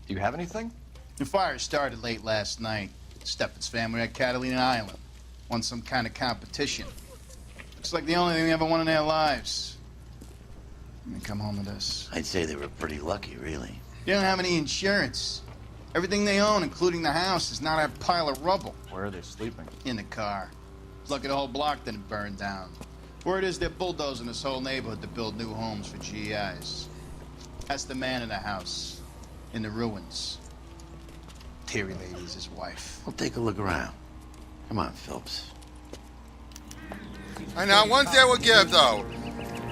Do you have anything? The fire started late last night. Steffen's family at Catalina Island. Won some kind of competition. Looks like the only thing they ever won in their lives. And they come home to this. I'd say they were pretty lucky, really. They don't have any insurance. Everything they own, including the house, is not a pile of rubble. Where are they sleeping? In the car. Lucky the whole block didn't burn down. Word is they're bulldozing this whole neighborhood to build new homes for GIs. That's the man in the house. In the ruins. Terry lady's his wife. We'll take a look around. Come on, Phelps. And now, one thing I will give, though.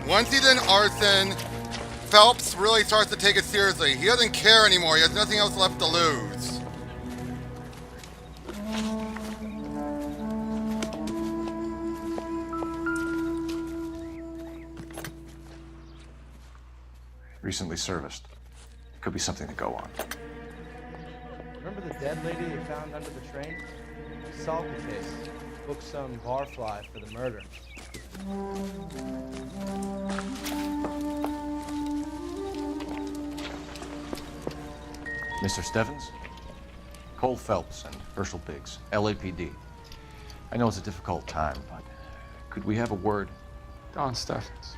Once he's in arson, Phelps really starts to take it seriously. He doesn't care anymore. He has nothing else left to lose. Recently serviced. Could be something to go on. Remember the dead lady they found under the train? He solved the case. Booked some barfly for the murder. Mr. Steffens? Cole Phelps and Herschel Biggs, LAPD. I know it's a difficult time, but could we have a word? Don Steffens.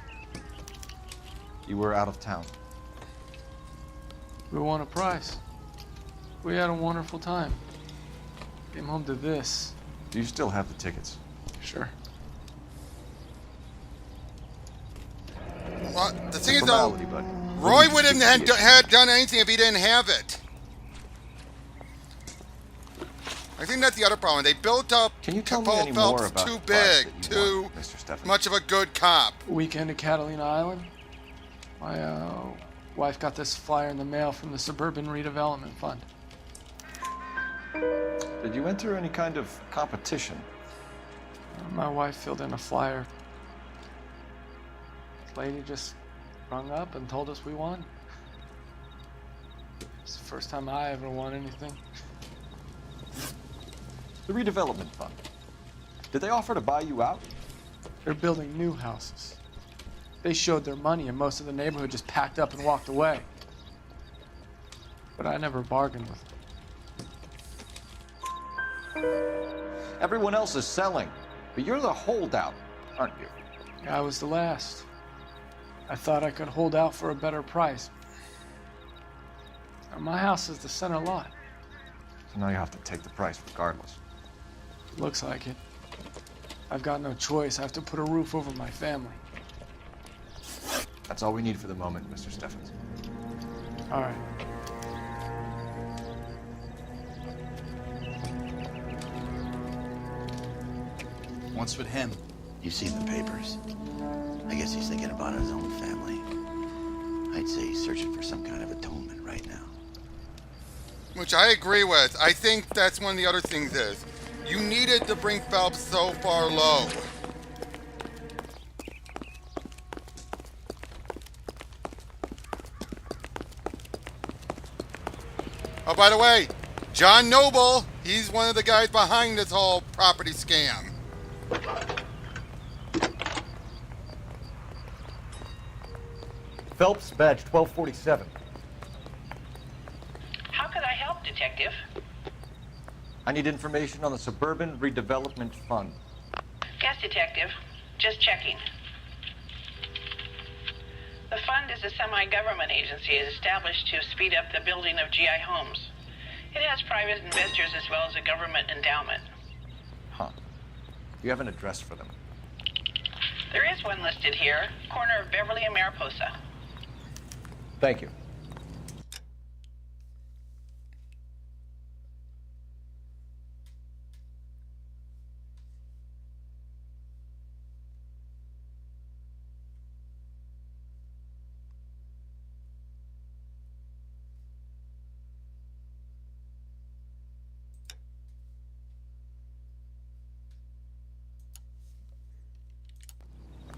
You were out of town. We won a prize. We had a wonderful time. Came home to this. Do you still have the tickets? Sure. Well, the thing is, though, Roy wouldn't have done anything if he didn't have it. I think that's the other problem. They built up Cole Phelps too big, too much of a good cop. Weekend at Catalina Island. My wife got this flyer in the mail from the Suburban Redevelopment Fund. Did you enter any kind of competition? My wife filled in a flyer. The lady just rung up and told us we won. It's the first time I ever won anything. The redevelopment fund. Did they offer to buy you out? They're building new houses. They showed their money and most of the neighborhood just packed up and walked away. But I never bargained with them. Everyone else is selling, but you're the holdout, aren't you? I was the last. I thought I could hold out for a better price. My house is the center lot. So now you have to take the price regardless. Looks like it. I've got no choice. I have to put a roof over my family. That's all we need for the moment, Mr. Steffens. All right. What's with him? You've seen the papers. I guess he's thinking about his own family. I'd say he's searching for some kind of atonement right now. Which I agree with. I think that's one of the other things is, you needed to bring Phelps so far low. Oh, by the way, John Noble, he's one of the guys behind this whole property scam. Phelps, badge 1247. How could I help, Detective? I need information on the Suburban Redevelopment Fund. Yes, Detective. Just checking. The fund is a semi-government agency established to speed up the building of GI homes. It has private investors as well as a government endowment. Huh. Do you have an address for them? There is one listed here, corner of Beverly and Mariposa. Thank you.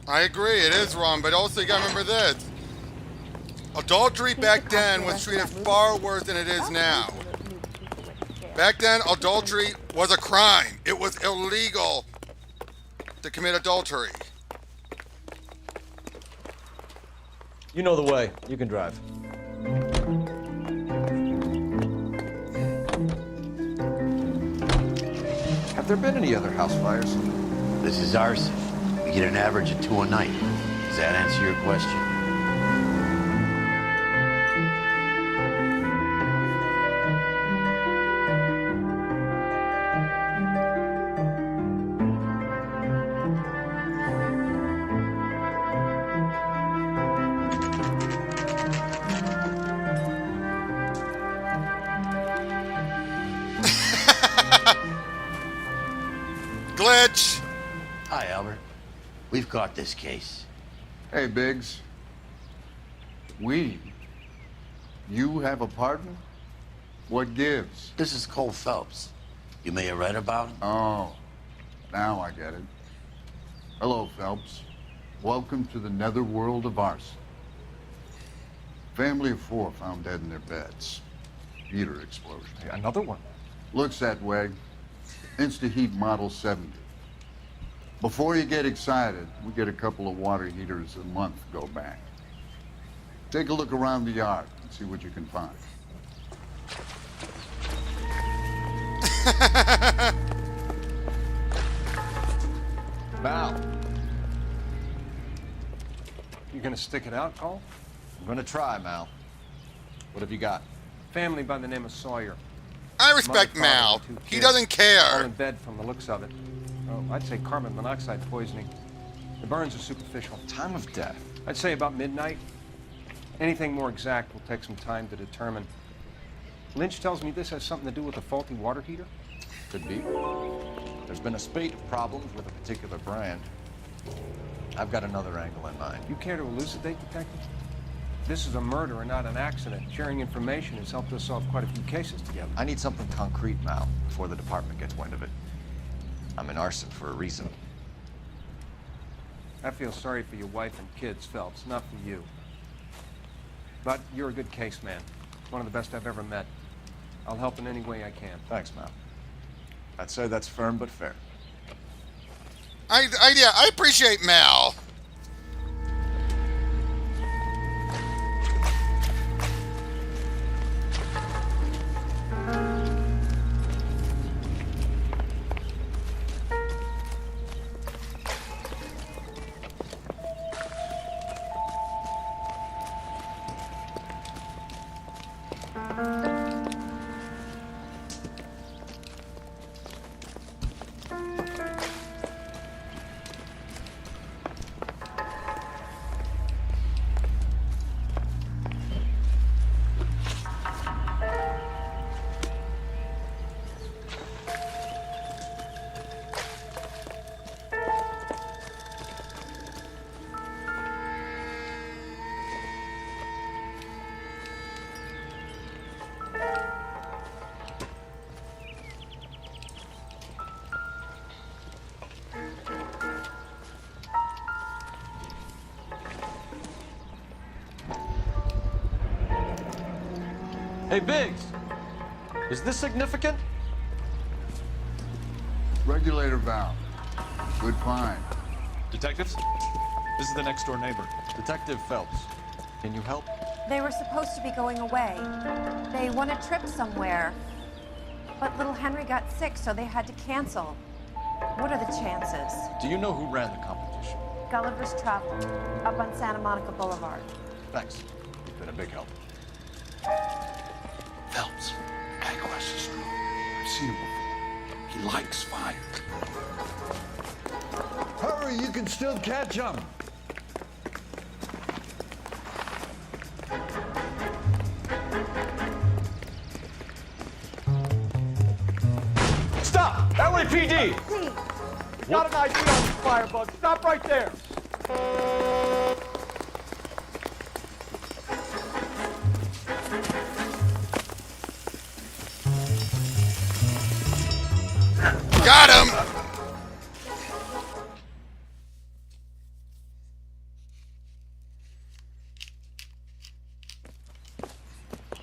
I agree, it is wrong, but also you gotta remember this. Adultery back then was treated far worse than it is now. Back then, adultery was a crime. It was illegal to commit adultery. You know the way. You can drive. Have there been any other house fires? This is arson. We get an average of 2 a night. Does that answer your question? Glitch! Hi, Albert. We've caught this case. Hey, Biggs. We? You have a partner? What gives? This is Cole Phelps. You may have read about him. Oh, now I get it. Hello, Phelps. Welcome to the netherworld of arson. Family of 4 found dead in their beds. Heater explosion. Hey, another one. Looks that way. Insta-heat Model 70. Before you get excited, we get a couple of water heaters a month go back. Take a look around the yard and see what you can find. Mal. You gonna stick it out, Cole? I'm gonna try, Mal. What have you got? Family by the name of Sawyer. I respect Mother, father, Mal. and 2 He kids. doesn't care. All in bed from the looks of it. Oh, I'd say carbon monoxide poisoning. The burns are superficial. Time of death? I'd say about midnight. Anything more exact will take some time to determine. Lynch tells me this has something to do with a faulty water heater. Could be. There's been a spate of problems with a particular brand. I've got another angle in mind. You care to elucidate, Detective? This is a murder and not an accident. Sharing information has helped us solve quite a few cases together. I need something concrete, Mal, before the department gets wind of it. I'm in arson for a reason. I feel sorry for your wife and kids, Phelps, not for you. But you're a good case man. One of the best I've ever met. I'll help in any way I can. Thanks, Mal. I'd say that's firm but fair. I appreciate Mal. Hey, Biggs! Is this significant? Regulator valve. Good find. Detectives? This is the next door neighbor. Detective Phelps. Can you help? They were supposed to be going away. They won a trip somewhere. But little Henry got sick, so they had to cancel. What are the chances? Do you know who ran the competition? Gulliver's Travel, up on Santa Monica Boulevard. Thanks. You've been a big help. Phelps, guy across the street. I've seen him before. He likes fire. Hurry, you can still catch him. Stop! LAPD! Please. Got an ID on this firebug. Stop right there! Got him!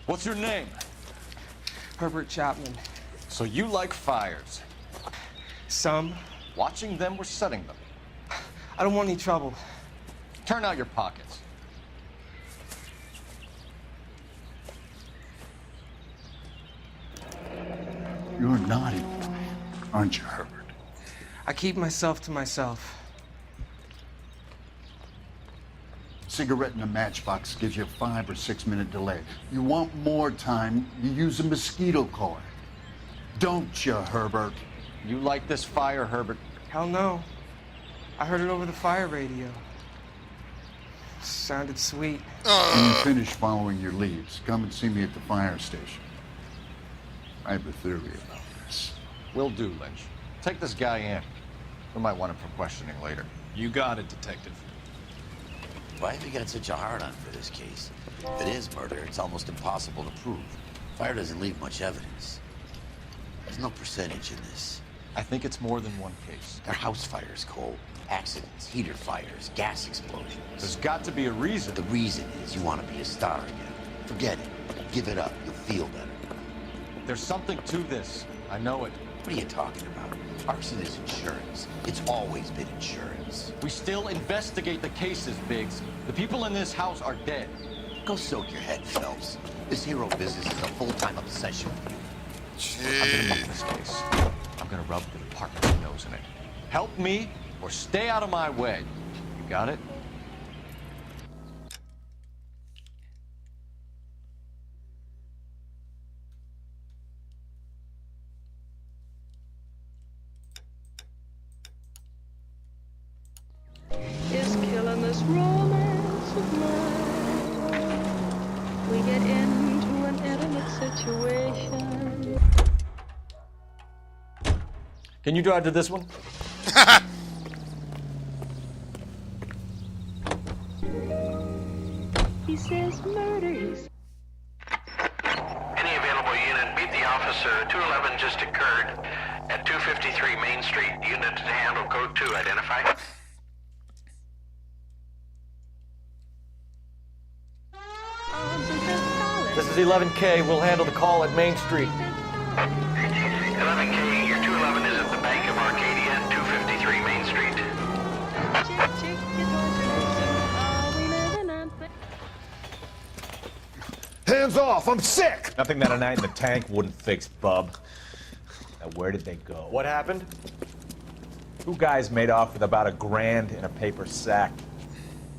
What's your name? Herbert Chapman. So you like fires? Some. Watching them or setting them? I don't want any trouble. Turn out your pockets. You're a naughty boy, aren't you, Herbert? I keep myself to myself. Cigarette in a matchbox gives you a 5 or 6 minute delay. You want more time, you use a mosquito coil. Don't you, Herbert? You like this fire, Herbert? Hell no. I heard it over the fire radio. Sounded sweet. When you finish following your leads, come and see me at the fire station. I have a theory about this. Will do, Lynch. Take this guy in. We might want him for questioning later. You got it, Detective. Why have you got such a hard-on for this case? If it is murder, it's almost impossible to prove. Fire doesn't leave much evidence. There's no percentage in this. I think it's more than one case. They're house fires, Cole. Accidents, heater fires, gas explosions. There's got to be a reason. The reason is you want to be a star again. Forget it. Give it up. You'll feel better. There's something to this. I know it. What are you talking about? Arson is insurance. It's always been insurance. We still investigate the cases, Biggs. The people in this house are dead. Go soak your head, Phelps. This hero business is a full-time obsession with you. I'm gonna move this case. I'm gonna rub the department's nose in it. Help me or stay out of my way. You got it? Is killing this romance of mine. We get into an intimate situation. Can you drive to this one? He says murder. Any available unit, meet the officer. 211 just occurred at 253 Main Street. Unit to handle code 2, identify. This is 11K. We'll handle the call at Main Street. 11K, your 211 is at the Bank of Arcadia, 253 Main Street. Hands off! I'm sick! Nothing that a night in the tank wouldn't fix, bub. Now, where did they go? What happened? Two guys made off with about $1,000 in a paper sack.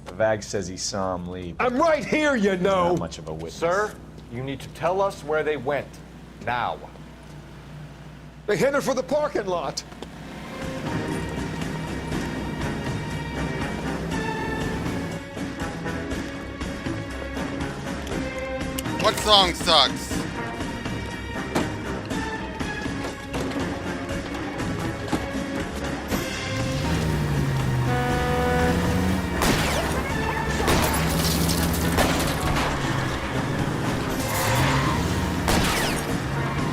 The Vag says he saw him leave. I'm right here, you know! Not much of a witness. Sir, you need to tell us where they went. Now. They headed for the parking lot. What song sucks?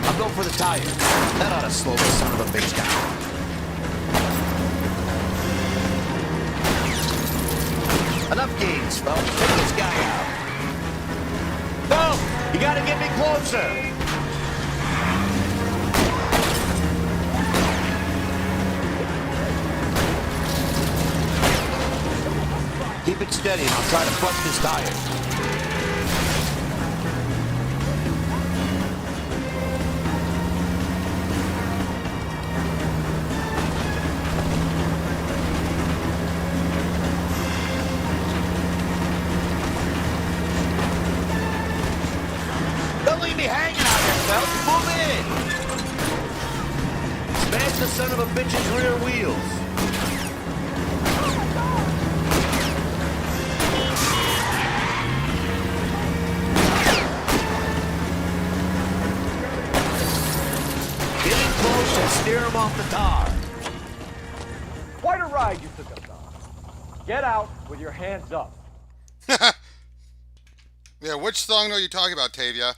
I'm going for the tire. That ought to slow this son of a bitch down. Enough games, folks. Take this guy out. No! You gotta get me closer! Keep it steady and I'll try to bust his tire. Don't leave me hanging out here, fellas. Move in! Smash the son of a bitch's rear wheels. Get in close and steer him off the tar. Quite a ride you took us on. Get out with your hands up. Yeah, which song are you talking about, Tavia?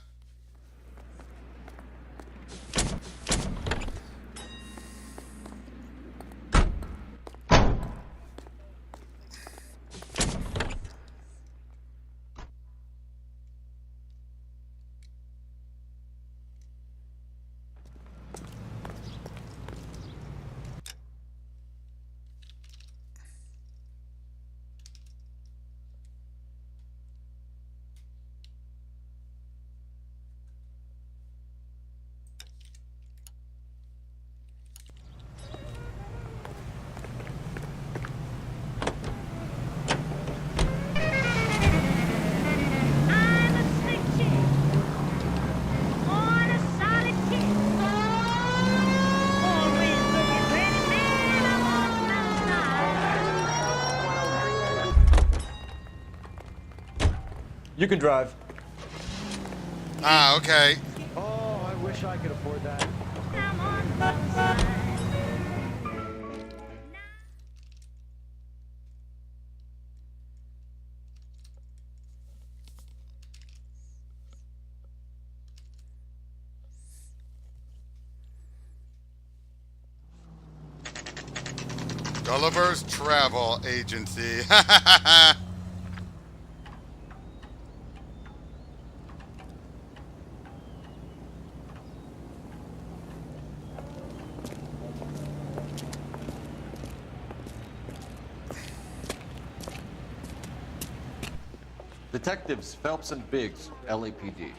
You can drive. Ah, okay. Oh, I wish I could afford that. Gulliver's Travel Agency. Detectives Phelps and Biggs, LAPD.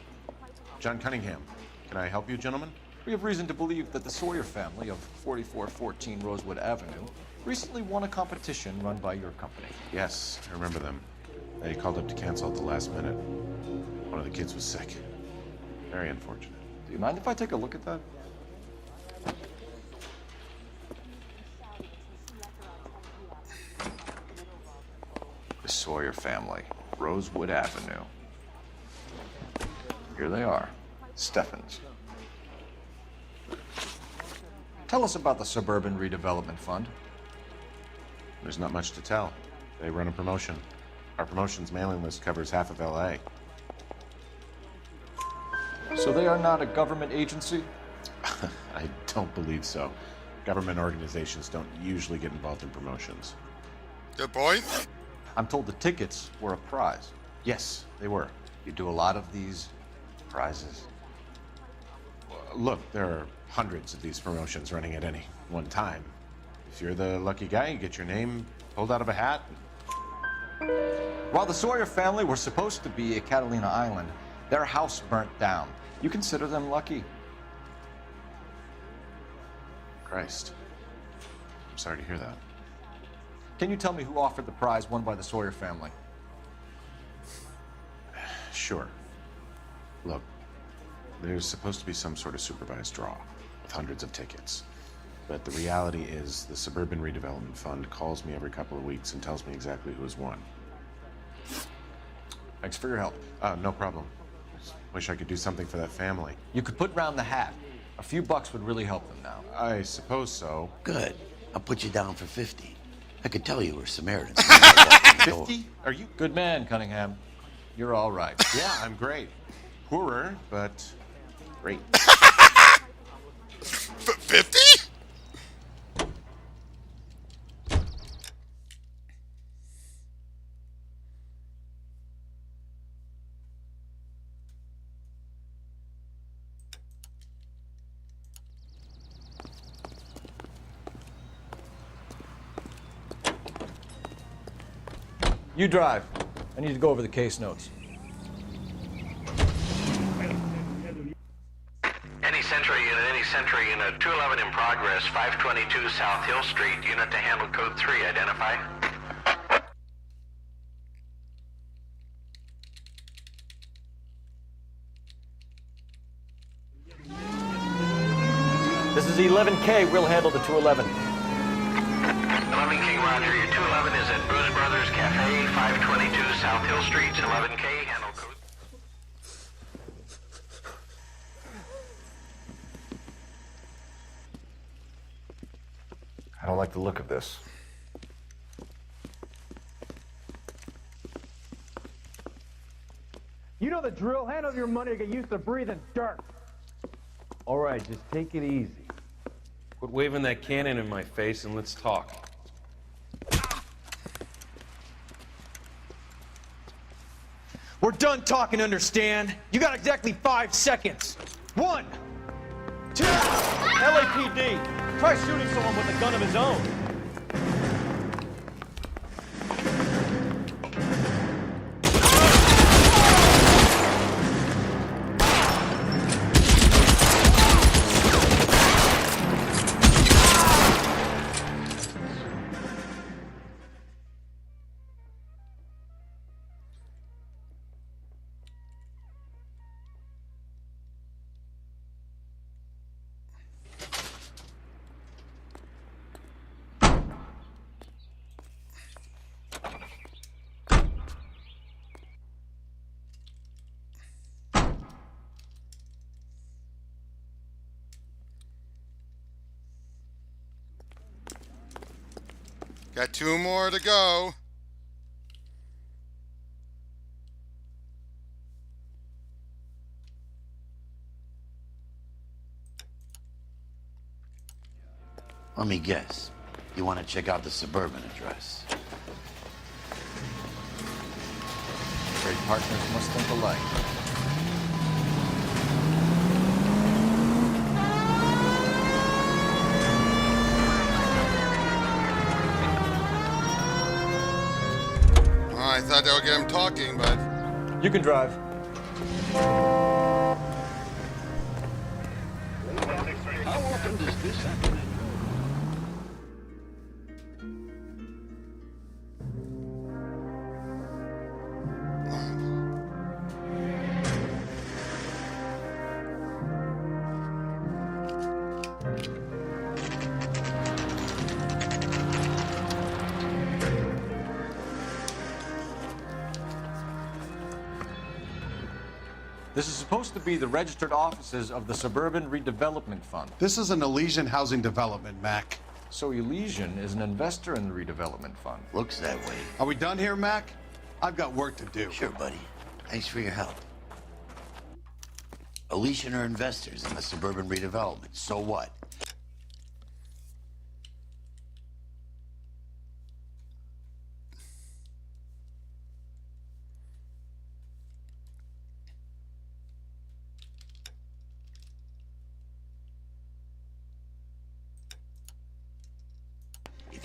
John Cunningham. Can I help you, gentlemen? We have reason to believe that the Sawyer family of 4414 Rosewood Avenue recently won a competition run by your company. Yes, I remember them. They called up to cancel at the last minute. One of the kids was sick. Very unfortunate. Do you mind if I take a look at that? The Sawyer family, Rosewood Avenue. Here they are, Steffens. Tell us about the Suburban Redevelopment Fund. There's not much to tell. They run a promotion. Our promotion's mailing list covers half of LA. So they are not a government agency? I don't believe so. Government organizations don't usually get involved in promotions. Good point. I'm told the tickets were a prize. Yes, they were. You do a lot of these prizes? Look, there are hundreds of these promotions running at any one time. If you're the lucky guy, you get your name pulled out of a hat. While the Sawyer family were supposed to be at Catalina Island, their house burnt down. You consider them lucky? Christ. I'm sorry to hear that. Can you tell me who offered the prize won by the Sawyer family? Sure. Look, there's supposed to be some sort of supervised draw with hundreds of tickets. But the reality is the Suburban Redevelopment Fund calls me every couple of weeks and tells me exactly who has won. Thanks for your help. No problem. Just wish I could do something for that family. You could put round the hat. A few bucks would really help them now. I suppose so. Good. I'll put you down for 50. I could tell you were Samaritans. 50? Are you? Good man, Cunningham. You're all right. Yeah, I'm great. Poorer, but great. 50? You drive. I need to go over the case notes. Any Sentry unit, 211 in progress, 522 South Hill Street, unit to handle code 3, identify. This is 11K. We'll handle the 211. 11 King Roger, your 211 is at Booze Brothers Cafe, 522 South Hill Street, 11K, handle code. I don't like the look of this. You know the drill. Hand over your money or get used to breathing dirt. All right, just take it easy. Quit waving that cannon in my face and let's talk. We're done talking, understand? You got exactly 5 seconds. 1, 2. LAPD! Try shooting someone with a gun of his own. Got 2 more to go. Let me guess. You want to check out the Suburban address? Trade partners must think alike. I thought that would get him talking, but... You can drive. How often does this happen? This is supposed to be the registered offices of the Suburban Redevelopment Fund. This is an Elysian housing development, Mac. So Elysian is an investor in the redevelopment fund. Looks that way. Are we done here, Mac? I've got work to do. Sure, buddy. Thanks for your help. Elysian are investors in the Suburban Redevelopment. So what?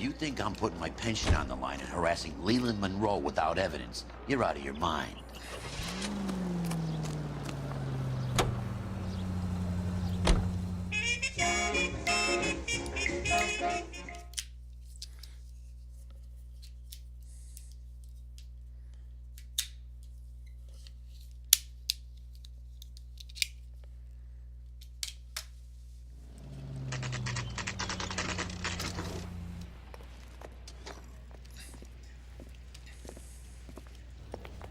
If you think I'm putting my pension on the line and harassing Leland Monroe without evidence, you're out of your mind.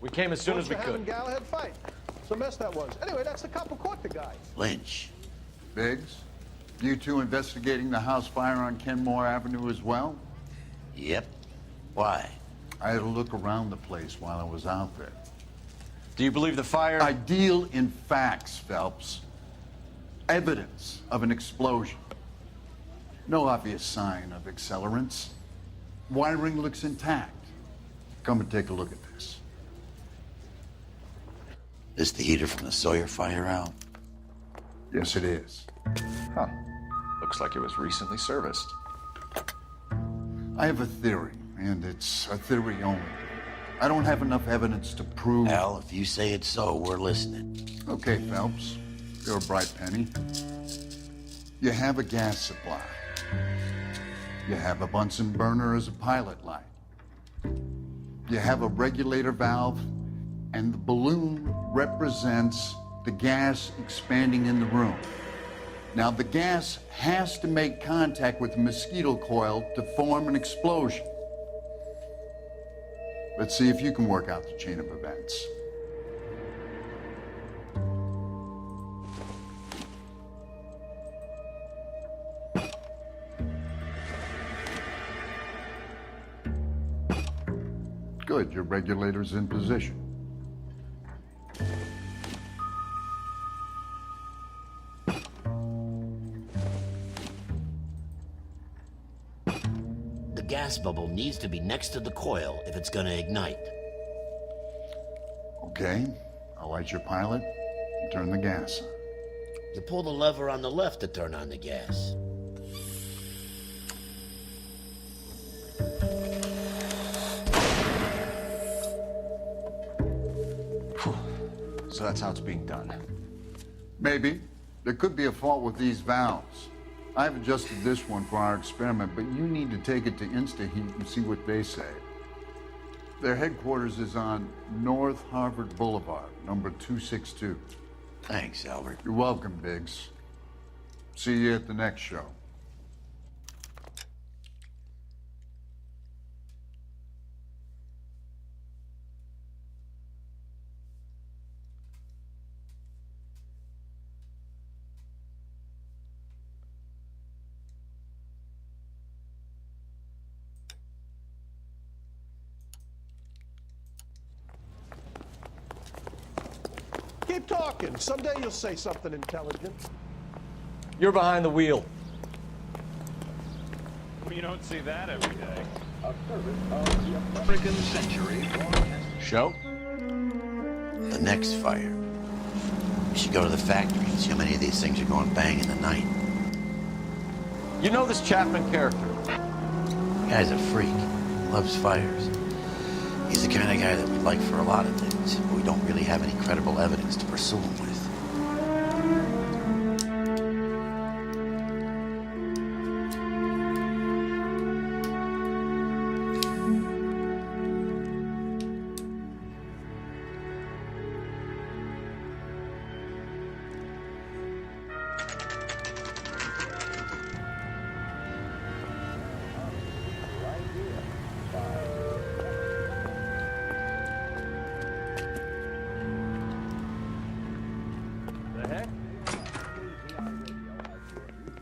We came as soon as we could. Galahad fight. It's a mess that was. Anyway, that's the cop who caught the guy. Lynch. Biggs, you two investigating the house fire on Kenmore Avenue as well? Yep. Why? I had a look around the place while I was out there. Do you believe the fire? I deal in facts, Phelps. Evidence of an explosion. No obvious sign of accelerants. Wiring looks intact. Come and take a look at this. This the heater from the Sawyer fire out? Yes, it is. Huh. Looks like it was recently serviced. I have a theory, and it's a theory only. I don't have enough evidence to prove... Al, if you say it's so, we're listening. Okay, Phelps. You're a bright penny. You have a gas supply. You have a Bunsen burner as a pilot light. You have a regulator valve, and the balloon represents the gas expanding in the room. Now, the gas has to make contact with the mosquito coil to form an explosion. Let's see if you can work out the chain of events. Good, your regulator's in position. The gas bubble needs to be next to the coil if it's gonna ignite. Okay, I'll light your pilot and turn the gas on. You pull the lever on the left to turn on the gas. So that's how it's being done. Maybe. There could be a fault with these valves. I've adjusted this one for our experiment, but you need to take it to InstaHeat and see what they say. Their headquarters is on North Harvard Boulevard, number 262. Thanks, Albert. You're welcome, Biggs. See you at the next show. Keep talking. Someday you'll say something intelligent. You're behind the wheel. You don't see that every day. African century. Show? The next fire. We should go to the factory and see how many of these things are going bang in the night. You know this Chapman character? The guy's a freak. Loves fires. He's the kind of guy that we'd like for a lot of things, but we don't really have any credible evidence to pursue him with.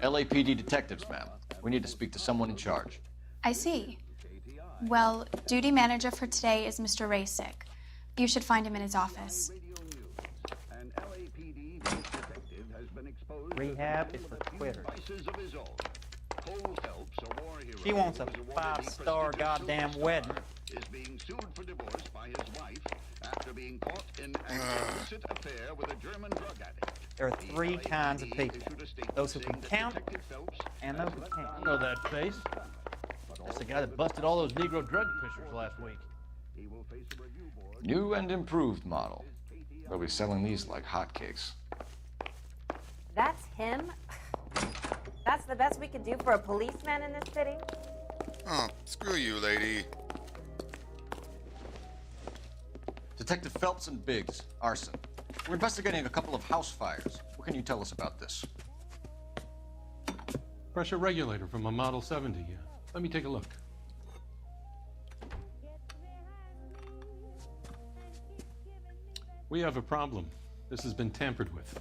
LAPD detectives, ma'am. We need to speak to someone in charge. I see. Well, duty manager for today is Mr. Rasick. You should find him in his office. Rehab is for quitters. She wants a 5-star goddamn wedding. Is being sued for divorce by his wife after being caught in an illicit affair with a German drug addict. There are 3 kinds of people. Those who can count and those who can't. I know that face. That's the guy that busted all those Negro drug pushers last week. New and improved model. They'll be selling these like hotcakes. That's him? That's the best we could do for a policeman in this city? Oh, screw you, lady. Detective Phelps and Biggs, arson. We're investigating a couple of house fires. What can you tell us about this? Pressure regulator from a Model 70. Let me take a look. We have a problem. This has been tampered with.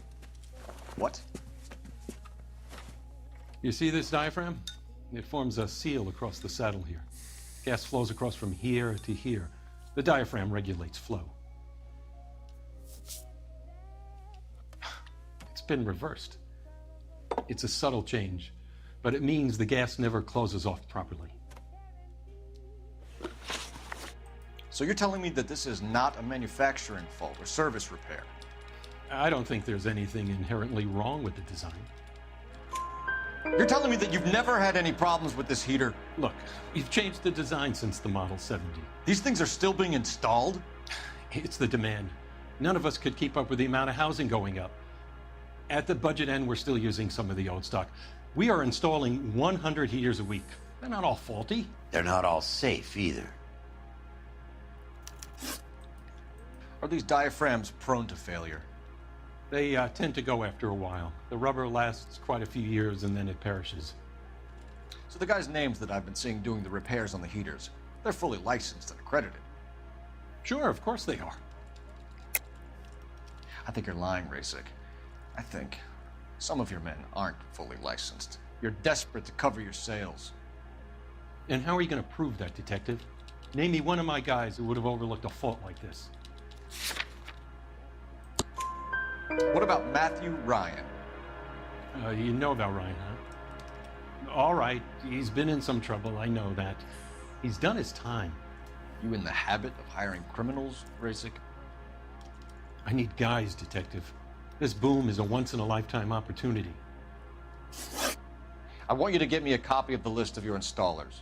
What? You see this diaphragm? It forms a seal across the saddle here. Gas flows across from here to here. The diaphragm regulates flow. It's been reversed. It's a subtle change, but it means the gas never closes off properly. So you're telling me that this is not a manufacturing fault or service repair? I don't think there's anything inherently wrong with the design. You're telling me that you've never had any problems with this heater? Look, we've changed the design since the Model 70. These things are still being installed? It's the demand. None of us could keep up with the amount of housing going up. At the budget end, we're still using some of the old stock. We are installing 100 heaters a week. They're not all faulty. They're not all safe either. Are these diaphragms prone to failure? They tend to go after a while. The rubber lasts quite a few years and then it perishes. So the guys' names that I've been seeing doing the repairs on the heaters, they're fully licensed and accredited. Sure, of course they are. I think you're lying, Rasik. I think some of your men aren't fully licensed. You're desperate to cover your sales. And how are you going to prove that, Detective? Name me one of my guys who would have overlooked a fault like this. What about Matthew Ryan? You know about Ryan, huh? All right, he's been in some trouble, I know that. He's done his time. You in the habit of hiring criminals, Rasik? I need guys, Detective. This boom is a once-in-a-lifetime opportunity. I want you to get me a copy of the list of your installers.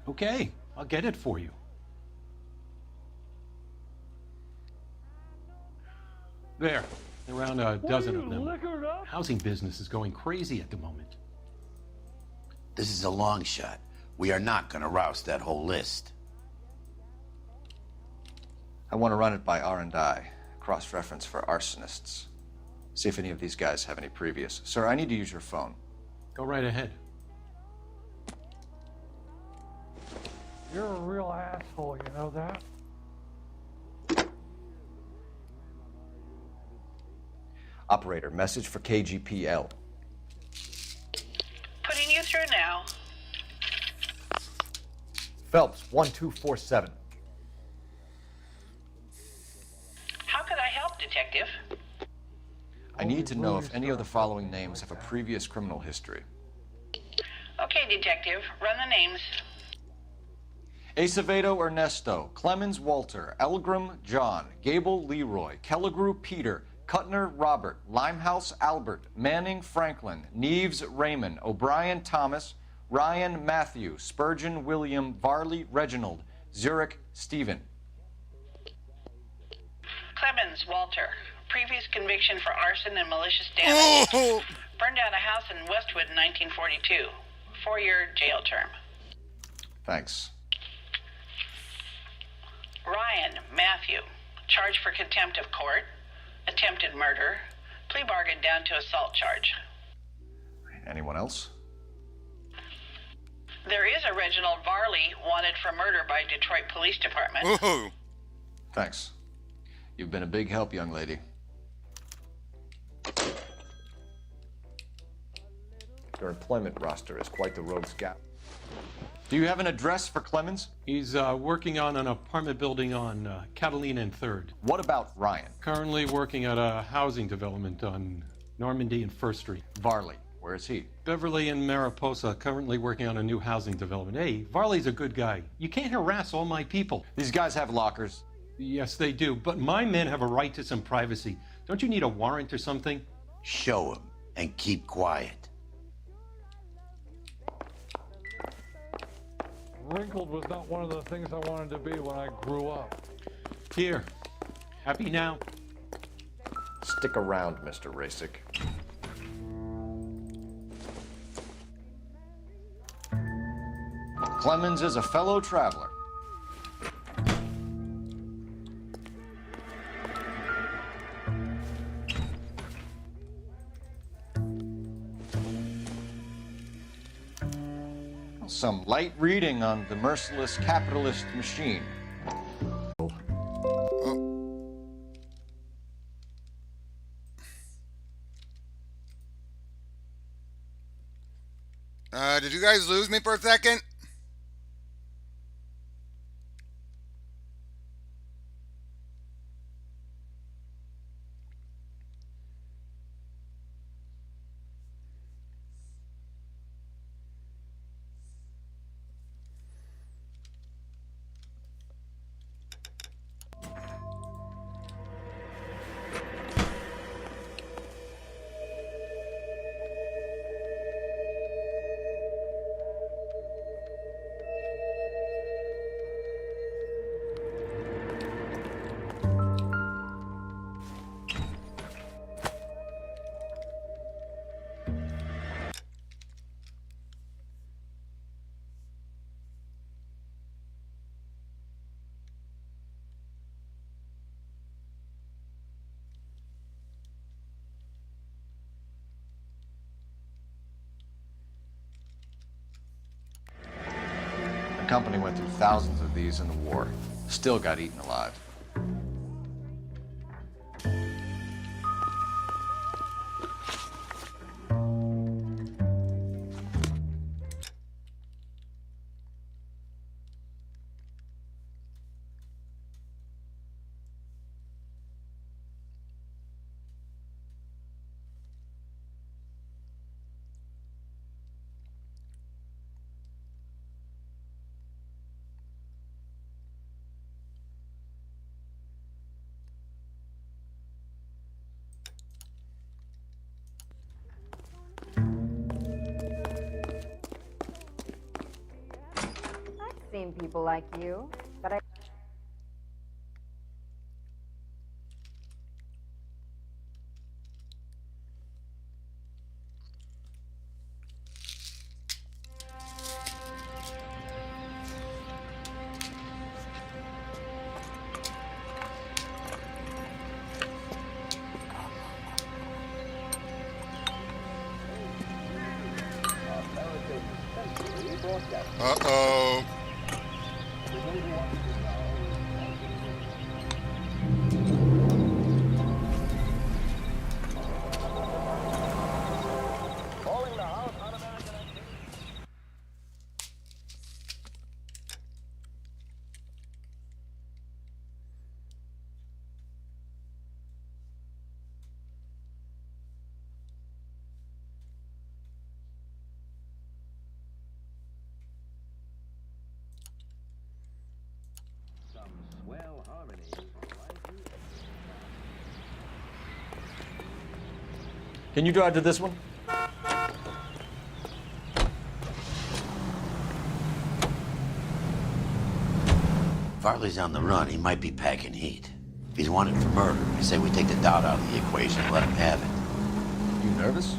Okay, I'll get it for you. There, around a dozen of them. Housing business is going crazy at the moment. This is a long shot. We are not going to roust that whole list. I want to run it by R&I, cross-reference for arsonists. See if any of these guys have any previous. Sir, I need to use your phone. Go right ahead. You're a real asshole, you know that? Operator, message for KGPL. Putting you through now. Phelps, 1247. How could I help, Detective? I need to know if any of the following names have a previous criminal history. Okay, Detective, run the names. Acevedo Ernesto, Clemens Walter, Elgram John, Gable Leroy, Kelligrew Peter, Cutner Robert, Limehouse Albert, Manning Franklin, Neves Raymond, O'Brien Thomas, Ryan Matthew, Spurgeon William, Varley Reginald, Zurich Stephen. Clemens Walter. Previous conviction for arson and malicious damage. Burned down a house in Westwood in 1942. 4-year jail term. Thanks. Ryan Matthew. Charged for contempt of court. Attempted murder. Plea bargain down to assault charge. Anyone else? There is a Reginald Varley wanted for murder by Detroit Police Department. Woohoo! Thanks. You've been a big help, young lady. Your employment roster is quite the rogues gap. Do you have an address for Clemens? He's working on an apartment building on Catalina and 3rd. What about Ryan? Currently working at a housing development on Normandy and 1st Street. Varley, where is he? Beverly and Mariposa, currently working on a new housing development. Hey, Varley's a good guy. You can't harass all my people. These guys have lockers. Yes, they do, but my men have a right to some privacy. Don't you need a warrant or something? Show him and keep quiet. wrinkled was not one of the things I wanted to be when I grew up. Here. Happy now? Stick around, Mr. Rasick. Clemens is a fellow traveler. Some light reading on the merciless capitalist machine. Did you guys lose me for a second? The company went through thousands of these in the war. Still got eaten alive. Seen people like you, but I... Uh-oh. Can you drive to this one? Farley's on the run. He might be packing heat. If he's wanted for murder, I say we take the doubt out of the equation and let him have it. You nervous?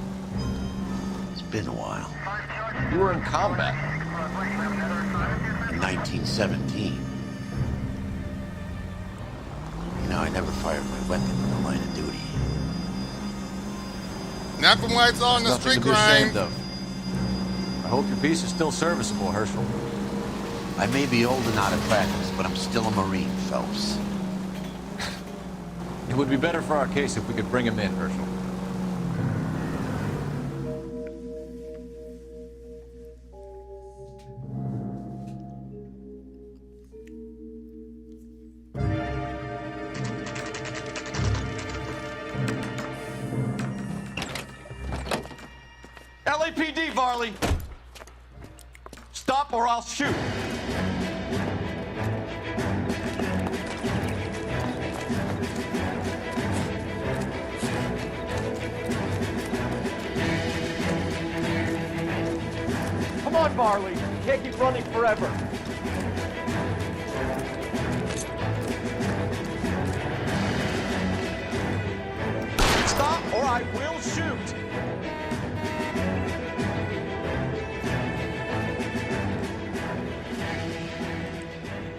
It's been a while. You were in combat. In 1917. You know, I never fired my weapon in the line of duty. Not from what I saw in the Nothing street to be ashamed crime. of. I hope your piece is still serviceable, Herschel. I may be old and out of practice, but I'm still a Marine, Phelps. It would be better for our case if we could bring him in, Herschel. LAPD, Varley! Stop or I'll shoot! Come on, Varley! can't keep running forever. Stop or I will shoot.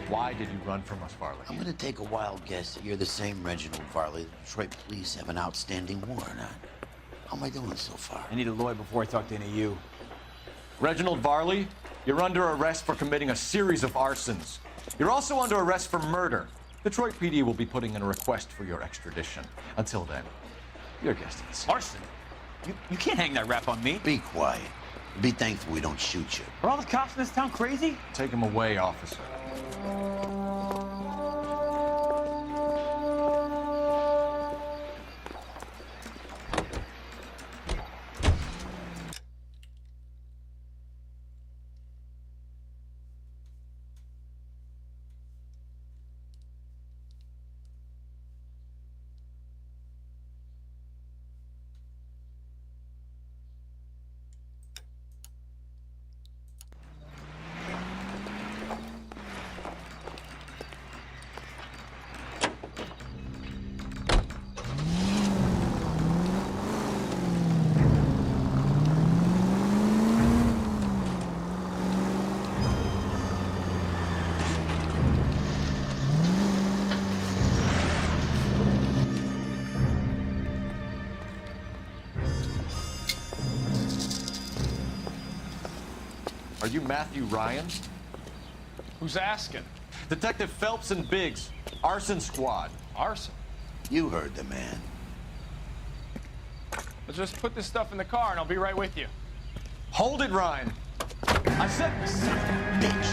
Why did you run from us, Farley? I'm gonna take a wild guess that you're the same Reginald Farley the Detroit police have an outstanding warrant on. How am I doing so far? I need a lawyer before I talk to any of you. Reginald Varley, you're under arrest for committing a series of arsons. You're also under arrest for murder. Detroit PD will be putting in a request for your extradition. Until then, your guest is. Arson? You can't hang that rap on me. Be quiet. Be thankful we don't shoot you. Are all the cops in this town crazy? Take him away, officer. Are you Matthew Ryan? Who's asking? Detective Phelps and Biggs, arson squad. Arson? You heard the man. Let's just put this stuff in the car and I'll be right with you. Hold it, Ryan. I said, bitch.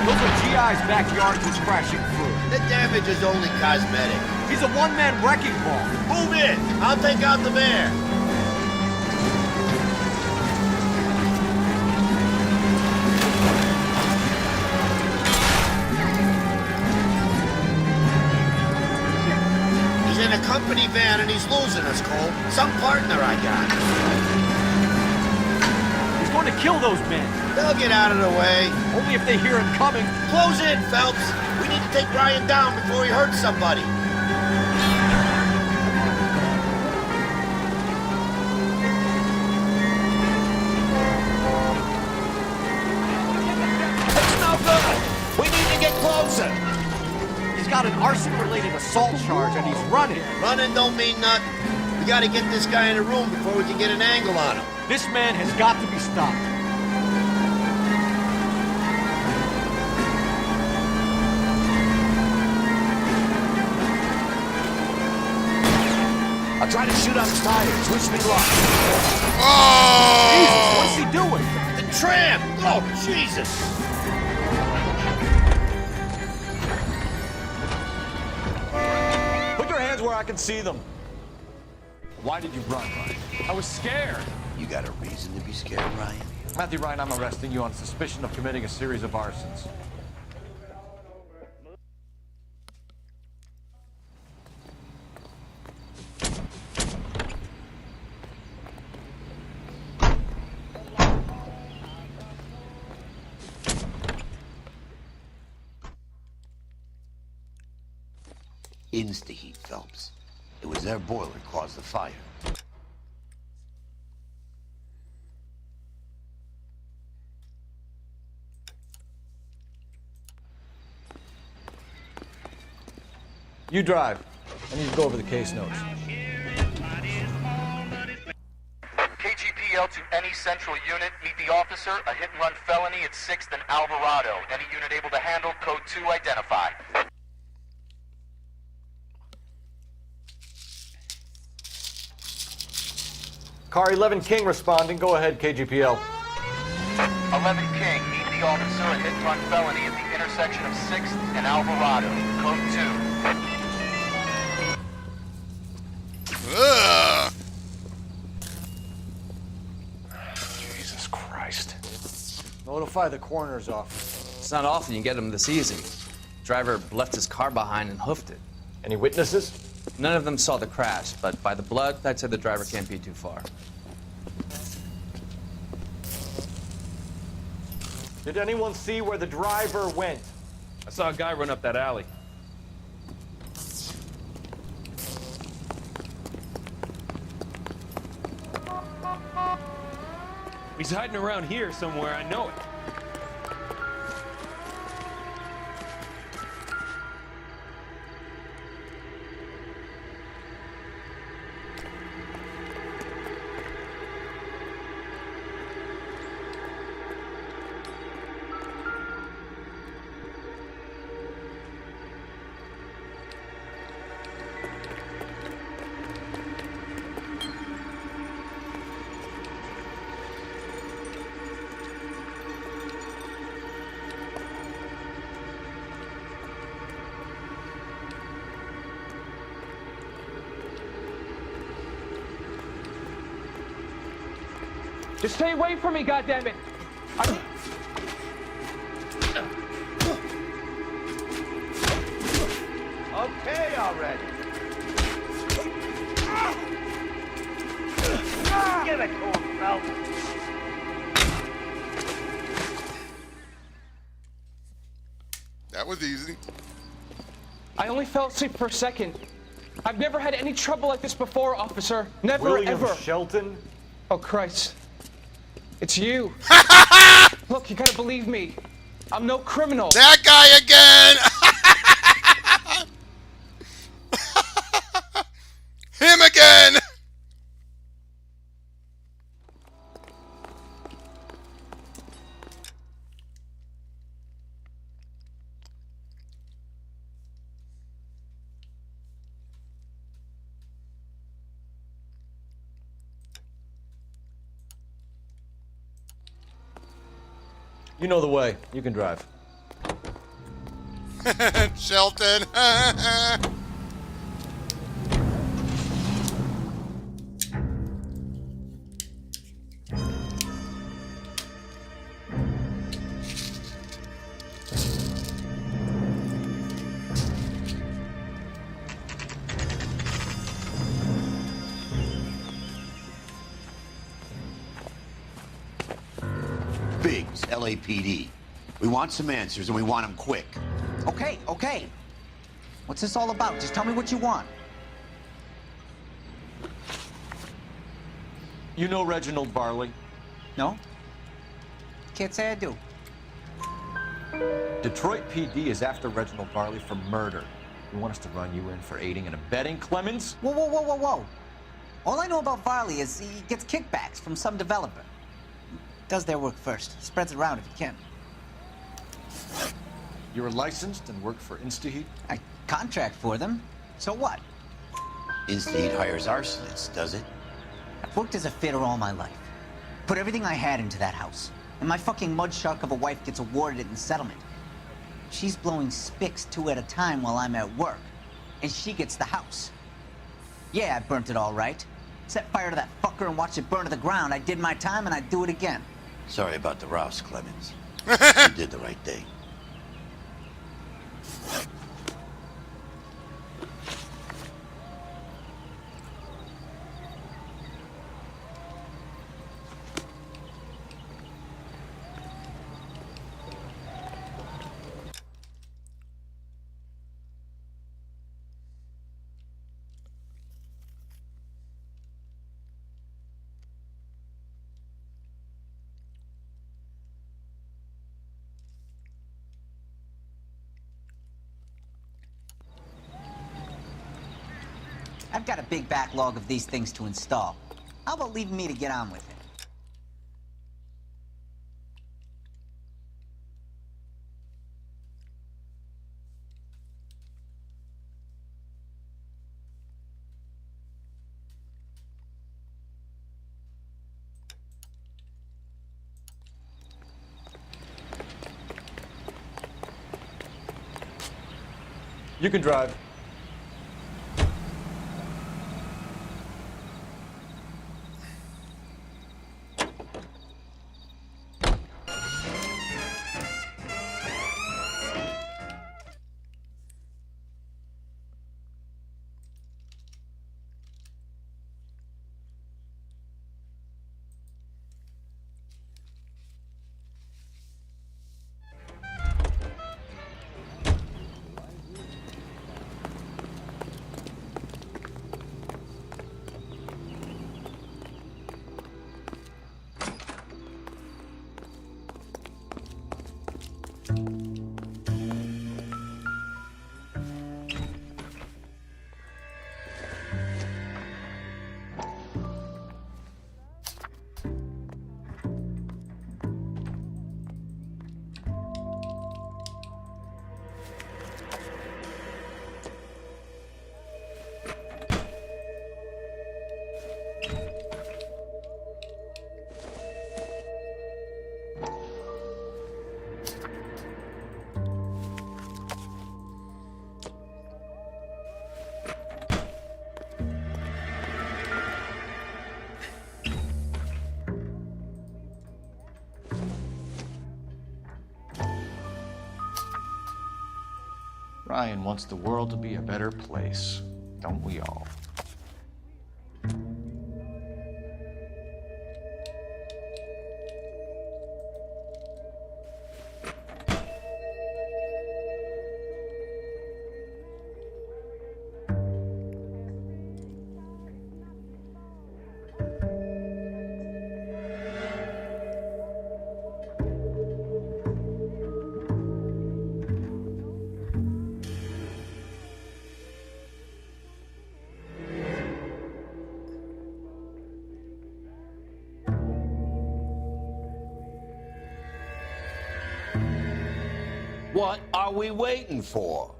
Those are GI's backyard he's crashing through. The damage is only cosmetic. He's a one-man wrecking ball. Move in. I'll take out the mayor. He's in a company van and he's losing us, Cole. Some partner I got. He's going to kill those men. They'll get out of the way. Only if they hear him coming. Close in, Phelps. We need to take Ryan down before he hurts somebody. It's no good. We need to get closer. He's got an arson-related assault charge and he's running. Running don't mean nothing. We gotta get this guy in a room before we can get an angle on him. This man has got to be stopped. I'll try to shoot out his tires. Wish me luck. Oh! Jesus, what's he doing? The tram! Oh, Jesus! Put your hands where I can see them. Why did you run, Ryan? I was scared. You got a reason to be scared, Ryan? Matthew Ryan, I'm arresting you on suspicion of committing a series of arsons. Insta-heat, Phelps. It was their boiler caused the fire. You drive. I need to go over the case notes. KGPL to any central unit. Meet the officer. A hit-and-run felony at 6th and Alvarado. Any unit able to handle. Code 2 identify. Car 11 King responding. Go ahead, KGPL. 11 King. Meet the officer. A hit-and-run felony at the intersection of 6th and Alvarado. Code 2. Ugh. Jesus Christ. Notify the coroner's office. It's not often you get them this easy. Driver left his car behind and hoofed it. Any witnesses? None of them saw the crash, but by the blood, I'd say the driver can't be too far. Did anyone see where the driver went? I saw a guy run up that alley. He's hiding around here somewhere, I know it. Just stay away from me, goddammit! Okay, already. Give it to him, Phelps. That was easy. I only fell asleep for a second. I've never had any trouble like this before, officer. Never, William ever. Shelton? Oh, Christ. It's you. Look, you gotta believe me. I'm no criminal. That guy again! Him again! You know the way. You can drive. Shelton. Biggs, LAPD. We want some answers, and we want them quick. Okay, okay. What's this all about? Just tell me what you want. You know Reginald Barley? No? Can't say I do. Detroit PD is after Reginald Barley for murder. You want us to run you in for aiding and abetting, Clemens? Whoa, whoa, whoa, whoa, whoa. All I know about Varley is he gets kickbacks from some developer. Does their work first. Spreads it around if he can. You're licensed and work for InstaHeat? I contract for them. So what? InstaHeat hires arsonists, does it? I've worked as a fitter all my life. Put everything I had into that house. And my fucking mud shark of a wife gets awarded it in settlement. She's blowing spics 2 at a time while I'm at work. And she gets the house. Yeah, I burnt it all right. Set fire to that fucker and watched it burn to the ground. I did my time and I'd do it again. Sorry about the rouse, Clemens. You did the right thing. I've got a big backlog of these things to install. How about leaving me to get on with it? You can drive. Ryan wants the world to be a better place, don't we all? What are we waiting for?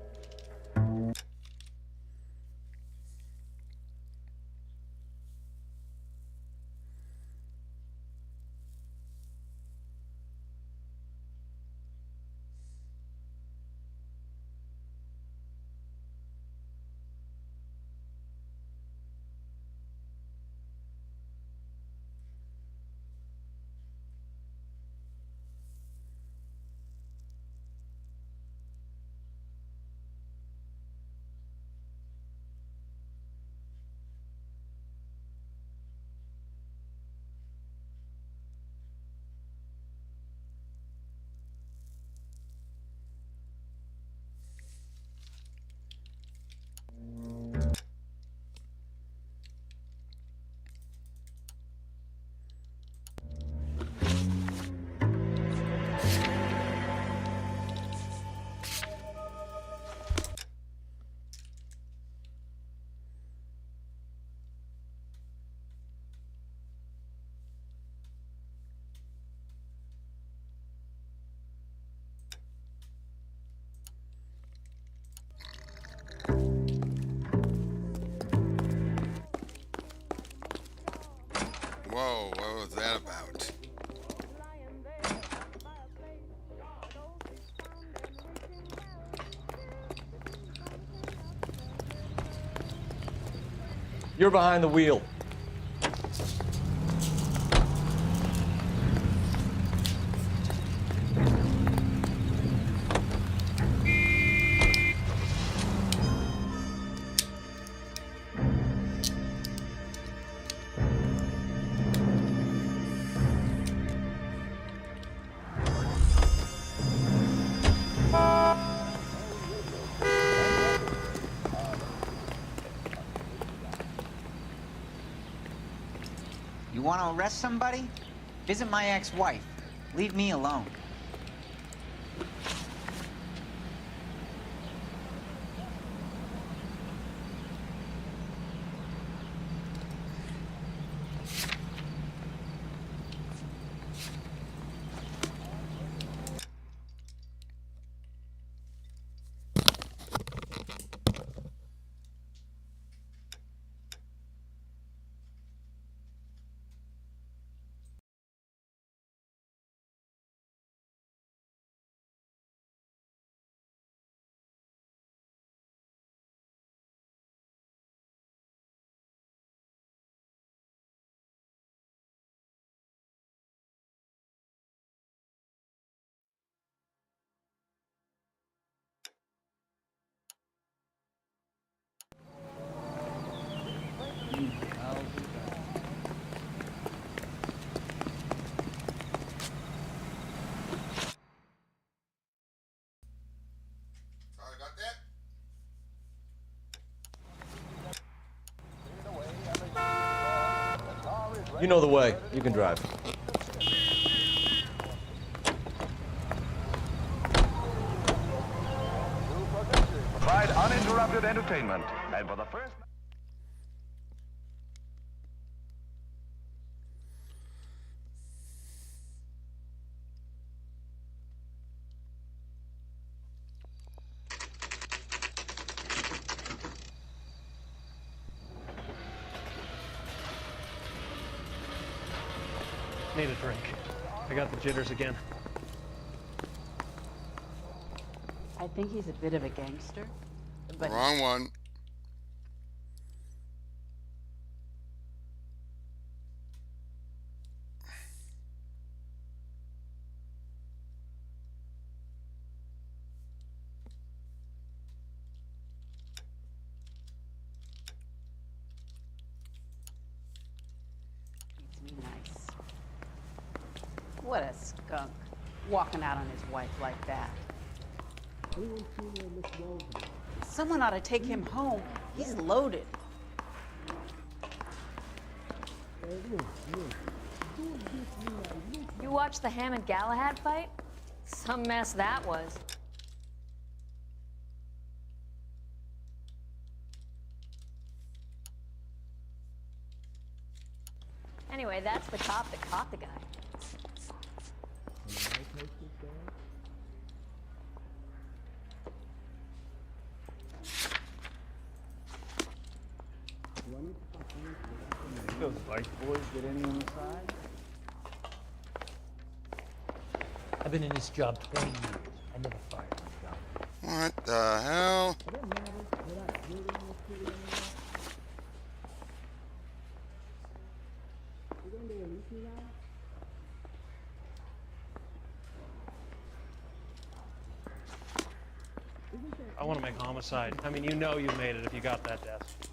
Whoa, what was that about? You're behind the wheel. You want to arrest somebody? Visit my ex-wife. Leave me alone. You know the way. You can drive. uninterrupted entertainment. And for the first... Need a drink. I got the jitters again. I think he's a bit of a gangster. But Wrong one. treats me nice. What a skunk. Walking out on his wife like that. Someone ought to take him home. He's loaded. You watched the Hammond-Galahad fight? Some mess that was. Anyway, that's the cop that caught the guy. Those bike boys get any on the side? I've been in this job 20 years. I never fired my job. What the hell? I want to make homicide. I mean, you know you made it if you got that desk.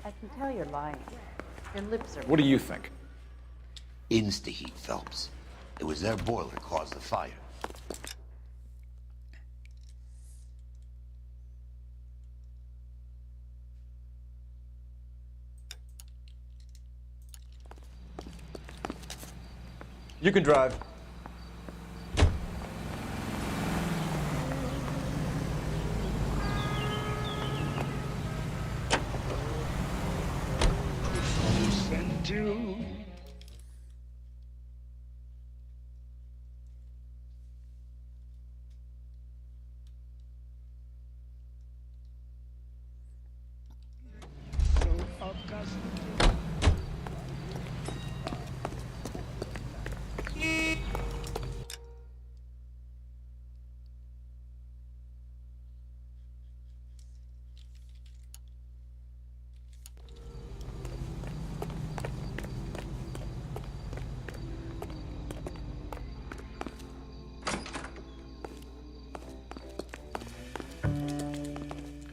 I can tell you're lying. Your lips are... What do you think? Insta-heat, Phelps. It was their boiler caused the fire. You can drive.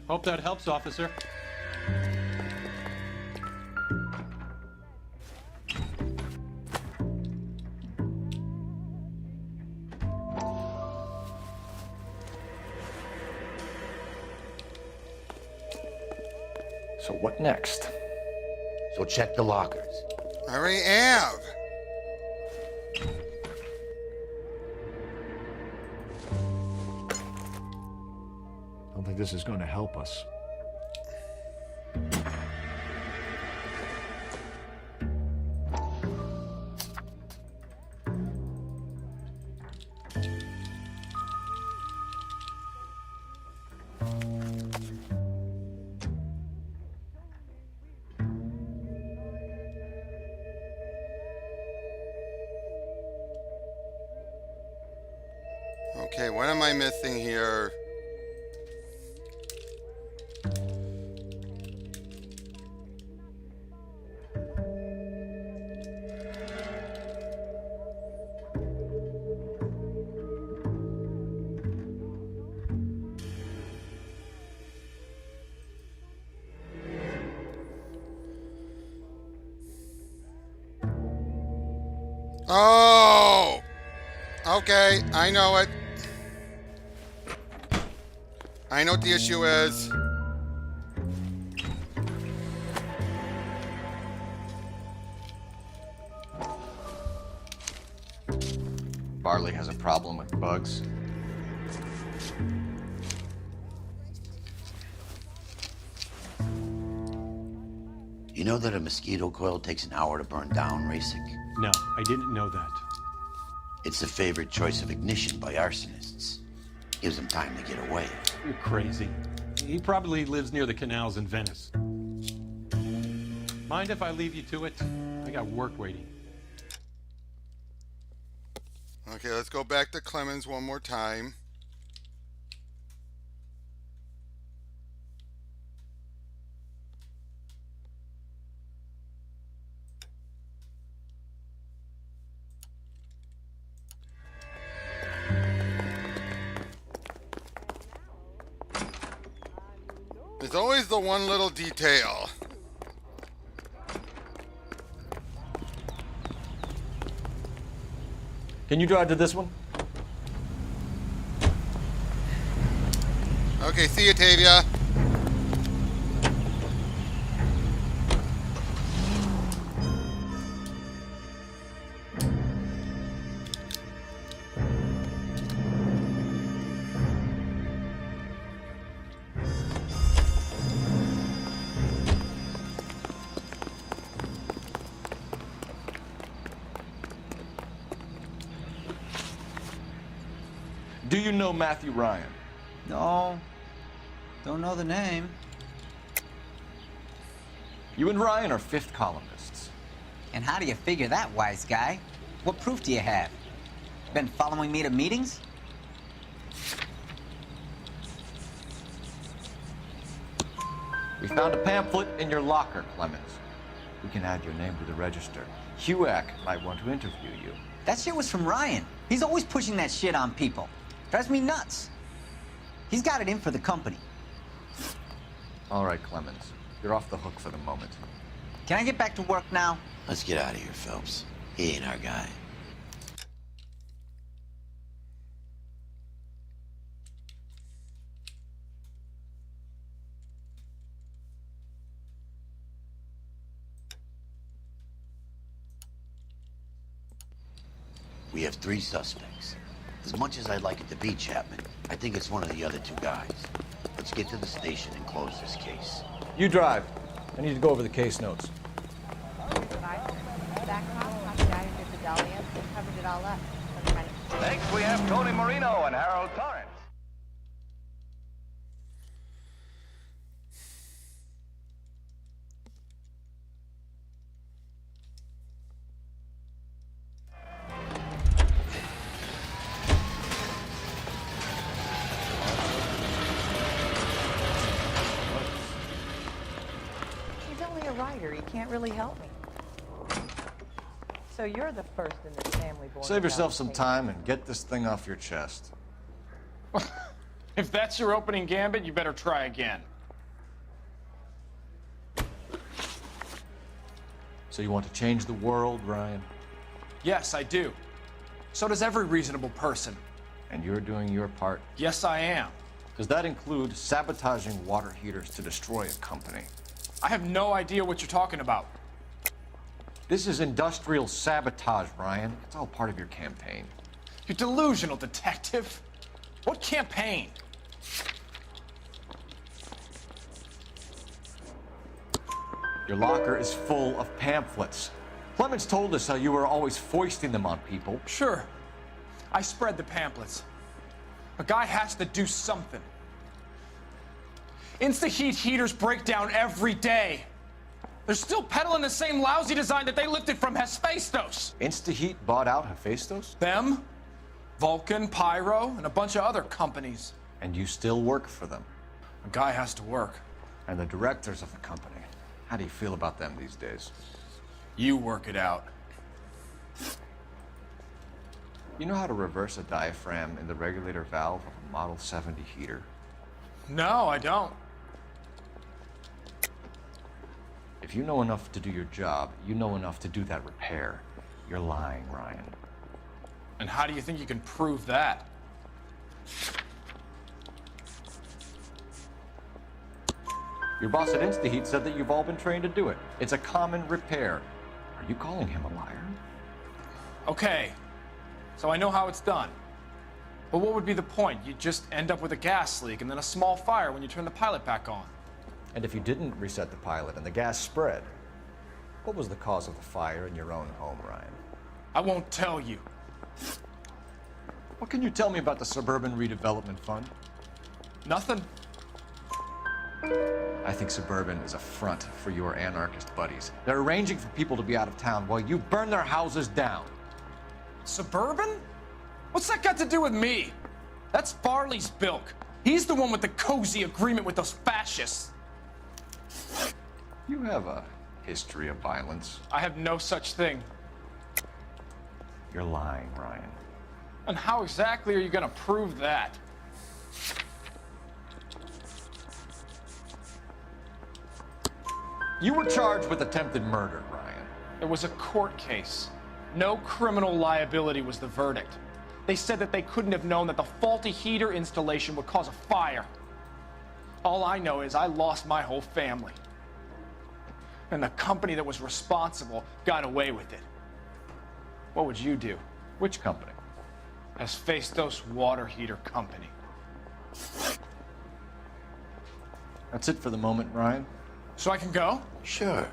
Hope that helps, officer. So what next? So check the lockers. I already have. I don't think this is going to help us. Okay, what am I missing here? Oh! Okay, I know it. I know what the issue is. Barley has a problem with bugs. You know that a mosquito coil takes an hour to burn down, Rasic? No, I didn't know that. It's the favorite choice of ignition by arsonists. Gives them time to get away. You're crazy. He probably lives near the canals in Venice. Mind if I leave you to it? I got work waiting. Okay, let's go back to Clemens one more time. There's always the one little detail. Can you drive to this one? Okay, see you, Tavia. Do you know Matthew Ryan? No. Don't know the name. You and Ryan are fifth columnists. And how do you figure that, wise guy? What proof do you have? Been following me to meetings? We found a pamphlet in your locker, Clemens. We can add your name to the register. HUAC might want to interview you. That shit was from Ryan. He's always pushing that shit on people. Drives me nuts. He's got it in for the company. All right, Clemens. You're off the hook for the moment. Can I get back to work now? Let's get out of here, Phelps. He ain't our guy. We have 3 suspects. As much as I'd like it to be Chapman, I think it's one of the other 2 guys. Let's get to the station and close this case. You drive. I need to go over the case notes. Next, we have Tony Marino and Harold Torrance. He's only a writer. He can't really help me. So you're the first in this family born. Save yourself some time and get this thing off your chest. If that's your opening gambit, you better try again. So you want to change the world, Ryan? Yes, I do. So does every reasonable person. And you're doing your part? Yes, I am. Does that include sabotaging water heaters to destroy a company? I have no idea what you're talking about. This is industrial sabotage, Ryan. It's all part of your campaign. You're delusional, detective. What campaign? Your locker is full of pamphlets. Clemens told us how you were always foisting them on people. Sure. I spread the pamphlets. A guy has to do something. Insta-heat heaters break down every day. They're still peddling the same lousy design that they lifted from Hephaestus. Insta-heat bought out Hephaestus? Them, Vulcan, Pyro, and a bunch of other companies. And you still work for them? A guy has to work. And the directors of the company. How do you feel about them these days? You work it out. You know how to reverse a diaphragm in the regulator valve of a Model 70 heater? No, I don't. If you know enough to do your job, you know enough to do that repair. You're lying, Ryan. And how do you think you can prove that? Your boss at InstaHeat said that you've all been trained to do it. It's a common repair. Are you calling him a liar? Okay, so I know how it's done. But what would be the point? You'd just end up with a gas leak and then a small fire when you turn the pilot back on. And if you didn't reset the pilot and the gas spread, what was the cause of the fire in your own home, Ryan? I won't tell you. What can you tell me about the Suburban Redevelopment Fund? Nothing. I think Suburban is a front for your anarchist buddies. They're arranging for people to be out of town while you burn their houses down. Suburban? What's that got to do with me? That's Farley's bilk. He's the one with the cozy agreement with those fascists. You have a history of violence. I have no such thing. You're lying, Ryan. And how exactly are you gonna prove that? You were charged with attempted murder, Ryan. It was a court case. No criminal liability was the verdict. They said that they couldn't have known that the faulty heater installation would cause a fire. All I know is I lost my whole family. And the company that was responsible got away with it. What would you do? Which company? Hephaestus Water Heater Company. That's it for the moment, Ryan. So I can go? Sure.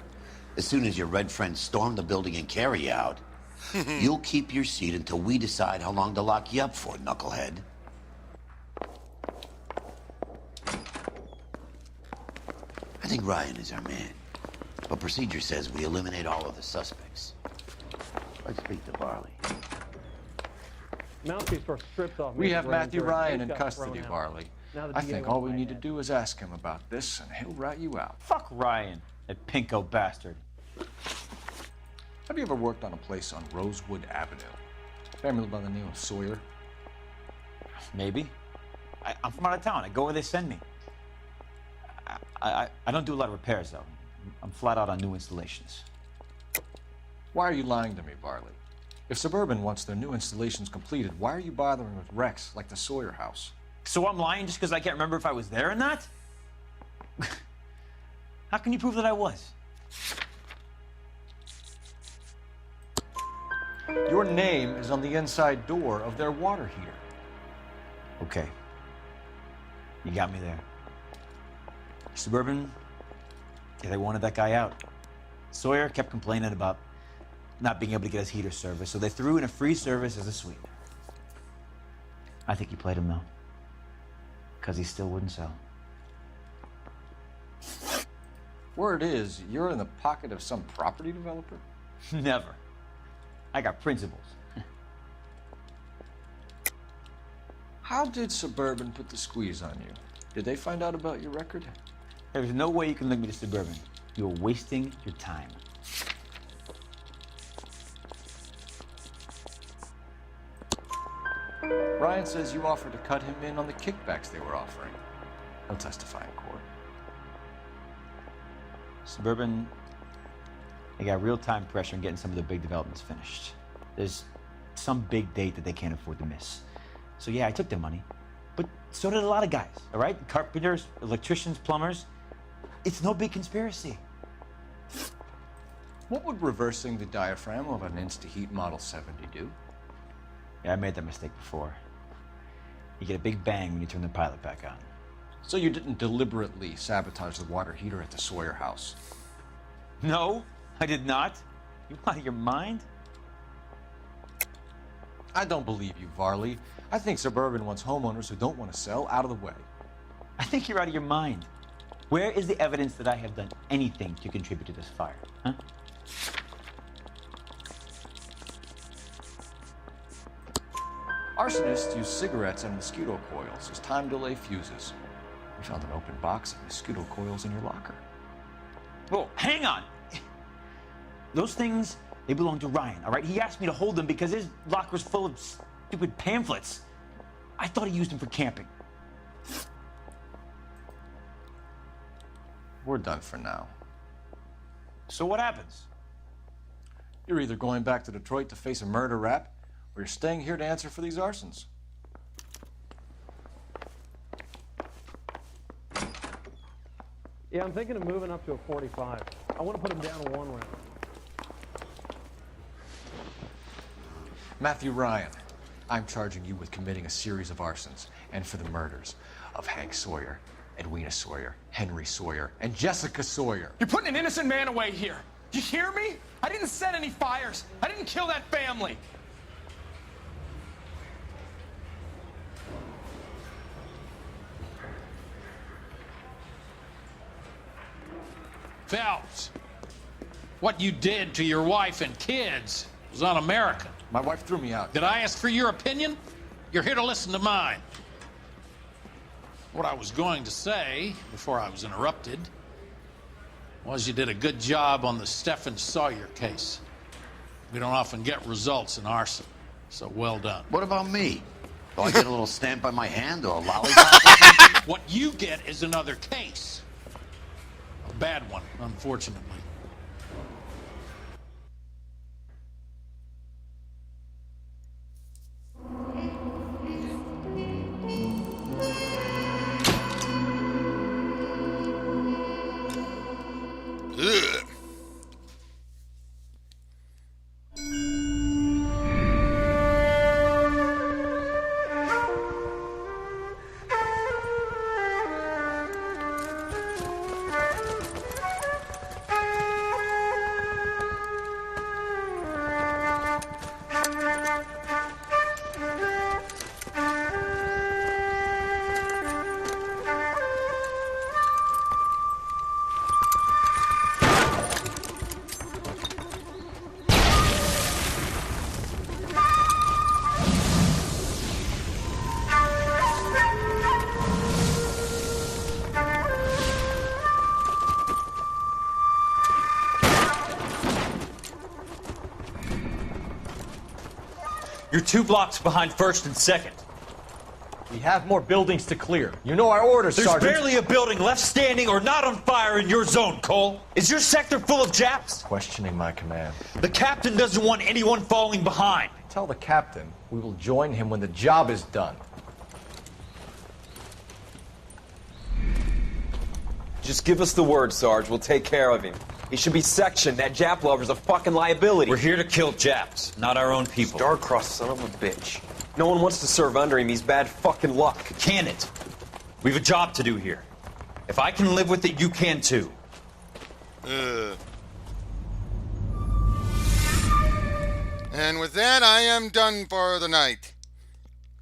As soon as your red friends storm the building and carry you out, you'll keep your seat until we decide how long to lock you up for, knucklehead. I think Ryan is our man. But procedure says we eliminate all of the suspects. Let's speak to Varley. Mouthpiece store stripped off. We have Matthew Ryan in Got custody, thrown out. Varley. Now the I DA think wants all we my need to head. do is ask him about this, and he'll rat you out. Fuck Ryan, that pinko bastard. Have you ever worked on a place on Rosewood Avenue? Family by the name of Sawyer? Maybe. I'm from out of town. I go where they send me. I don't do a lot of repairs, though. I'm flat out on new installations. Why are you lying to me, Varley? If Suburban wants their new installations completed, why are you bothering with wrecks like the Sawyer house? So I'm lying just because I can't remember if I was there or not? How can you prove that I was? Your name is on the inside door of their water heater. Okay. You got me there. Suburban, yeah, they wanted that guy out. Sawyer kept complaining about not being able to get his heater service, so they threw in a free service as a sweetener. I think he played him, though. Because he still wouldn't sell. Word is, you're in the pocket of some property developer? Never. I got principles. How did Suburban put the squeeze on you? Did they find out about your record? There's no way you can link me to Suburban. You're wasting your time. Ryan says you offered to cut him in on the kickbacks they were offering. He'll testify in court. Suburban, they got real-time pressure on getting some of their big developments finished. There's some big date that they can't afford to miss. So yeah, I took their money, but so did a lot of guys, all right? Carpenters, electricians, plumbers. It's no big conspiracy. What would reversing the diaphragm of an Insta-Heat Model 70 do? Yeah, I made that mistake before. You get a big bang when you turn the pilot back on. So you didn't deliberately sabotage the water heater at the Sawyer house? No, I did not. You out of your mind? I don't believe you, Varley. I think Suburban wants homeowners who don't want to sell out of the way. I think you're out of your mind. Where is the evidence that I have done anything to contribute to this fire, huh? Arsonists use cigarettes and mosquito coils as time delay fuses. We found an open box of mosquito coils in your locker. Whoa, hang on! Those things, they belong to Ryan, all right? He asked me to hold them because his locker's full of stupid pamphlets. I thought he used them for camping. We're done for now. So what happens? You're either going back to Detroit to face a murder rap, or you're staying here to answer for these arsons. Yeah, I'm thinking of moving up to a 45. I want to put him down to 1 round. Matthew Ryan, I'm charging you with committing a series of arsons and for the murders of Hank Sawyer, Edwina Sawyer, Henry Sawyer, and Jessica Sawyer. You're putting an innocent man away here. You hear me? I didn't set any fires. I didn't kill that family. Phelps, what you did to your wife and kids was un-American. My wife threw me out. Did I ask for your opinion? You're here to listen to mine. What I was going to say, before I was interrupted, was you did a good job on the Stephen Sawyer case. We don't often get results in arson, so well done. What about me? Do I get a little stamp by my hand or a lollipop or something? What you get is another case. A bad one, unfortunately. Ugh. You're 2 blocks behind 1st and 2nd. We have more buildings to clear. You know our orders, There's Sergeant. barely a building left standing or not on fire in your zone, Cole. Is your sector full of Japs? Questioning my command. The captain doesn't want anyone falling behind. Tell the captain we will join him when the job is done. Just give us the word, Sarge. We'll take care of him. He should be sectioned. That Jap lover's a fucking liability. We're here to kill Japs, not our own people. Star-crossed son of a bitch. No one wants to serve under him. He's bad fucking luck. Can it? We have a job to do here. If I can live with it, you can too. And with that, I am done for the night.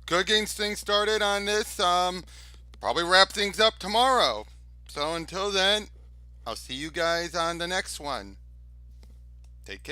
Good getting things started on this. Probably wrap things up tomorrow. So until then, I'll see you guys on the next one. Take care.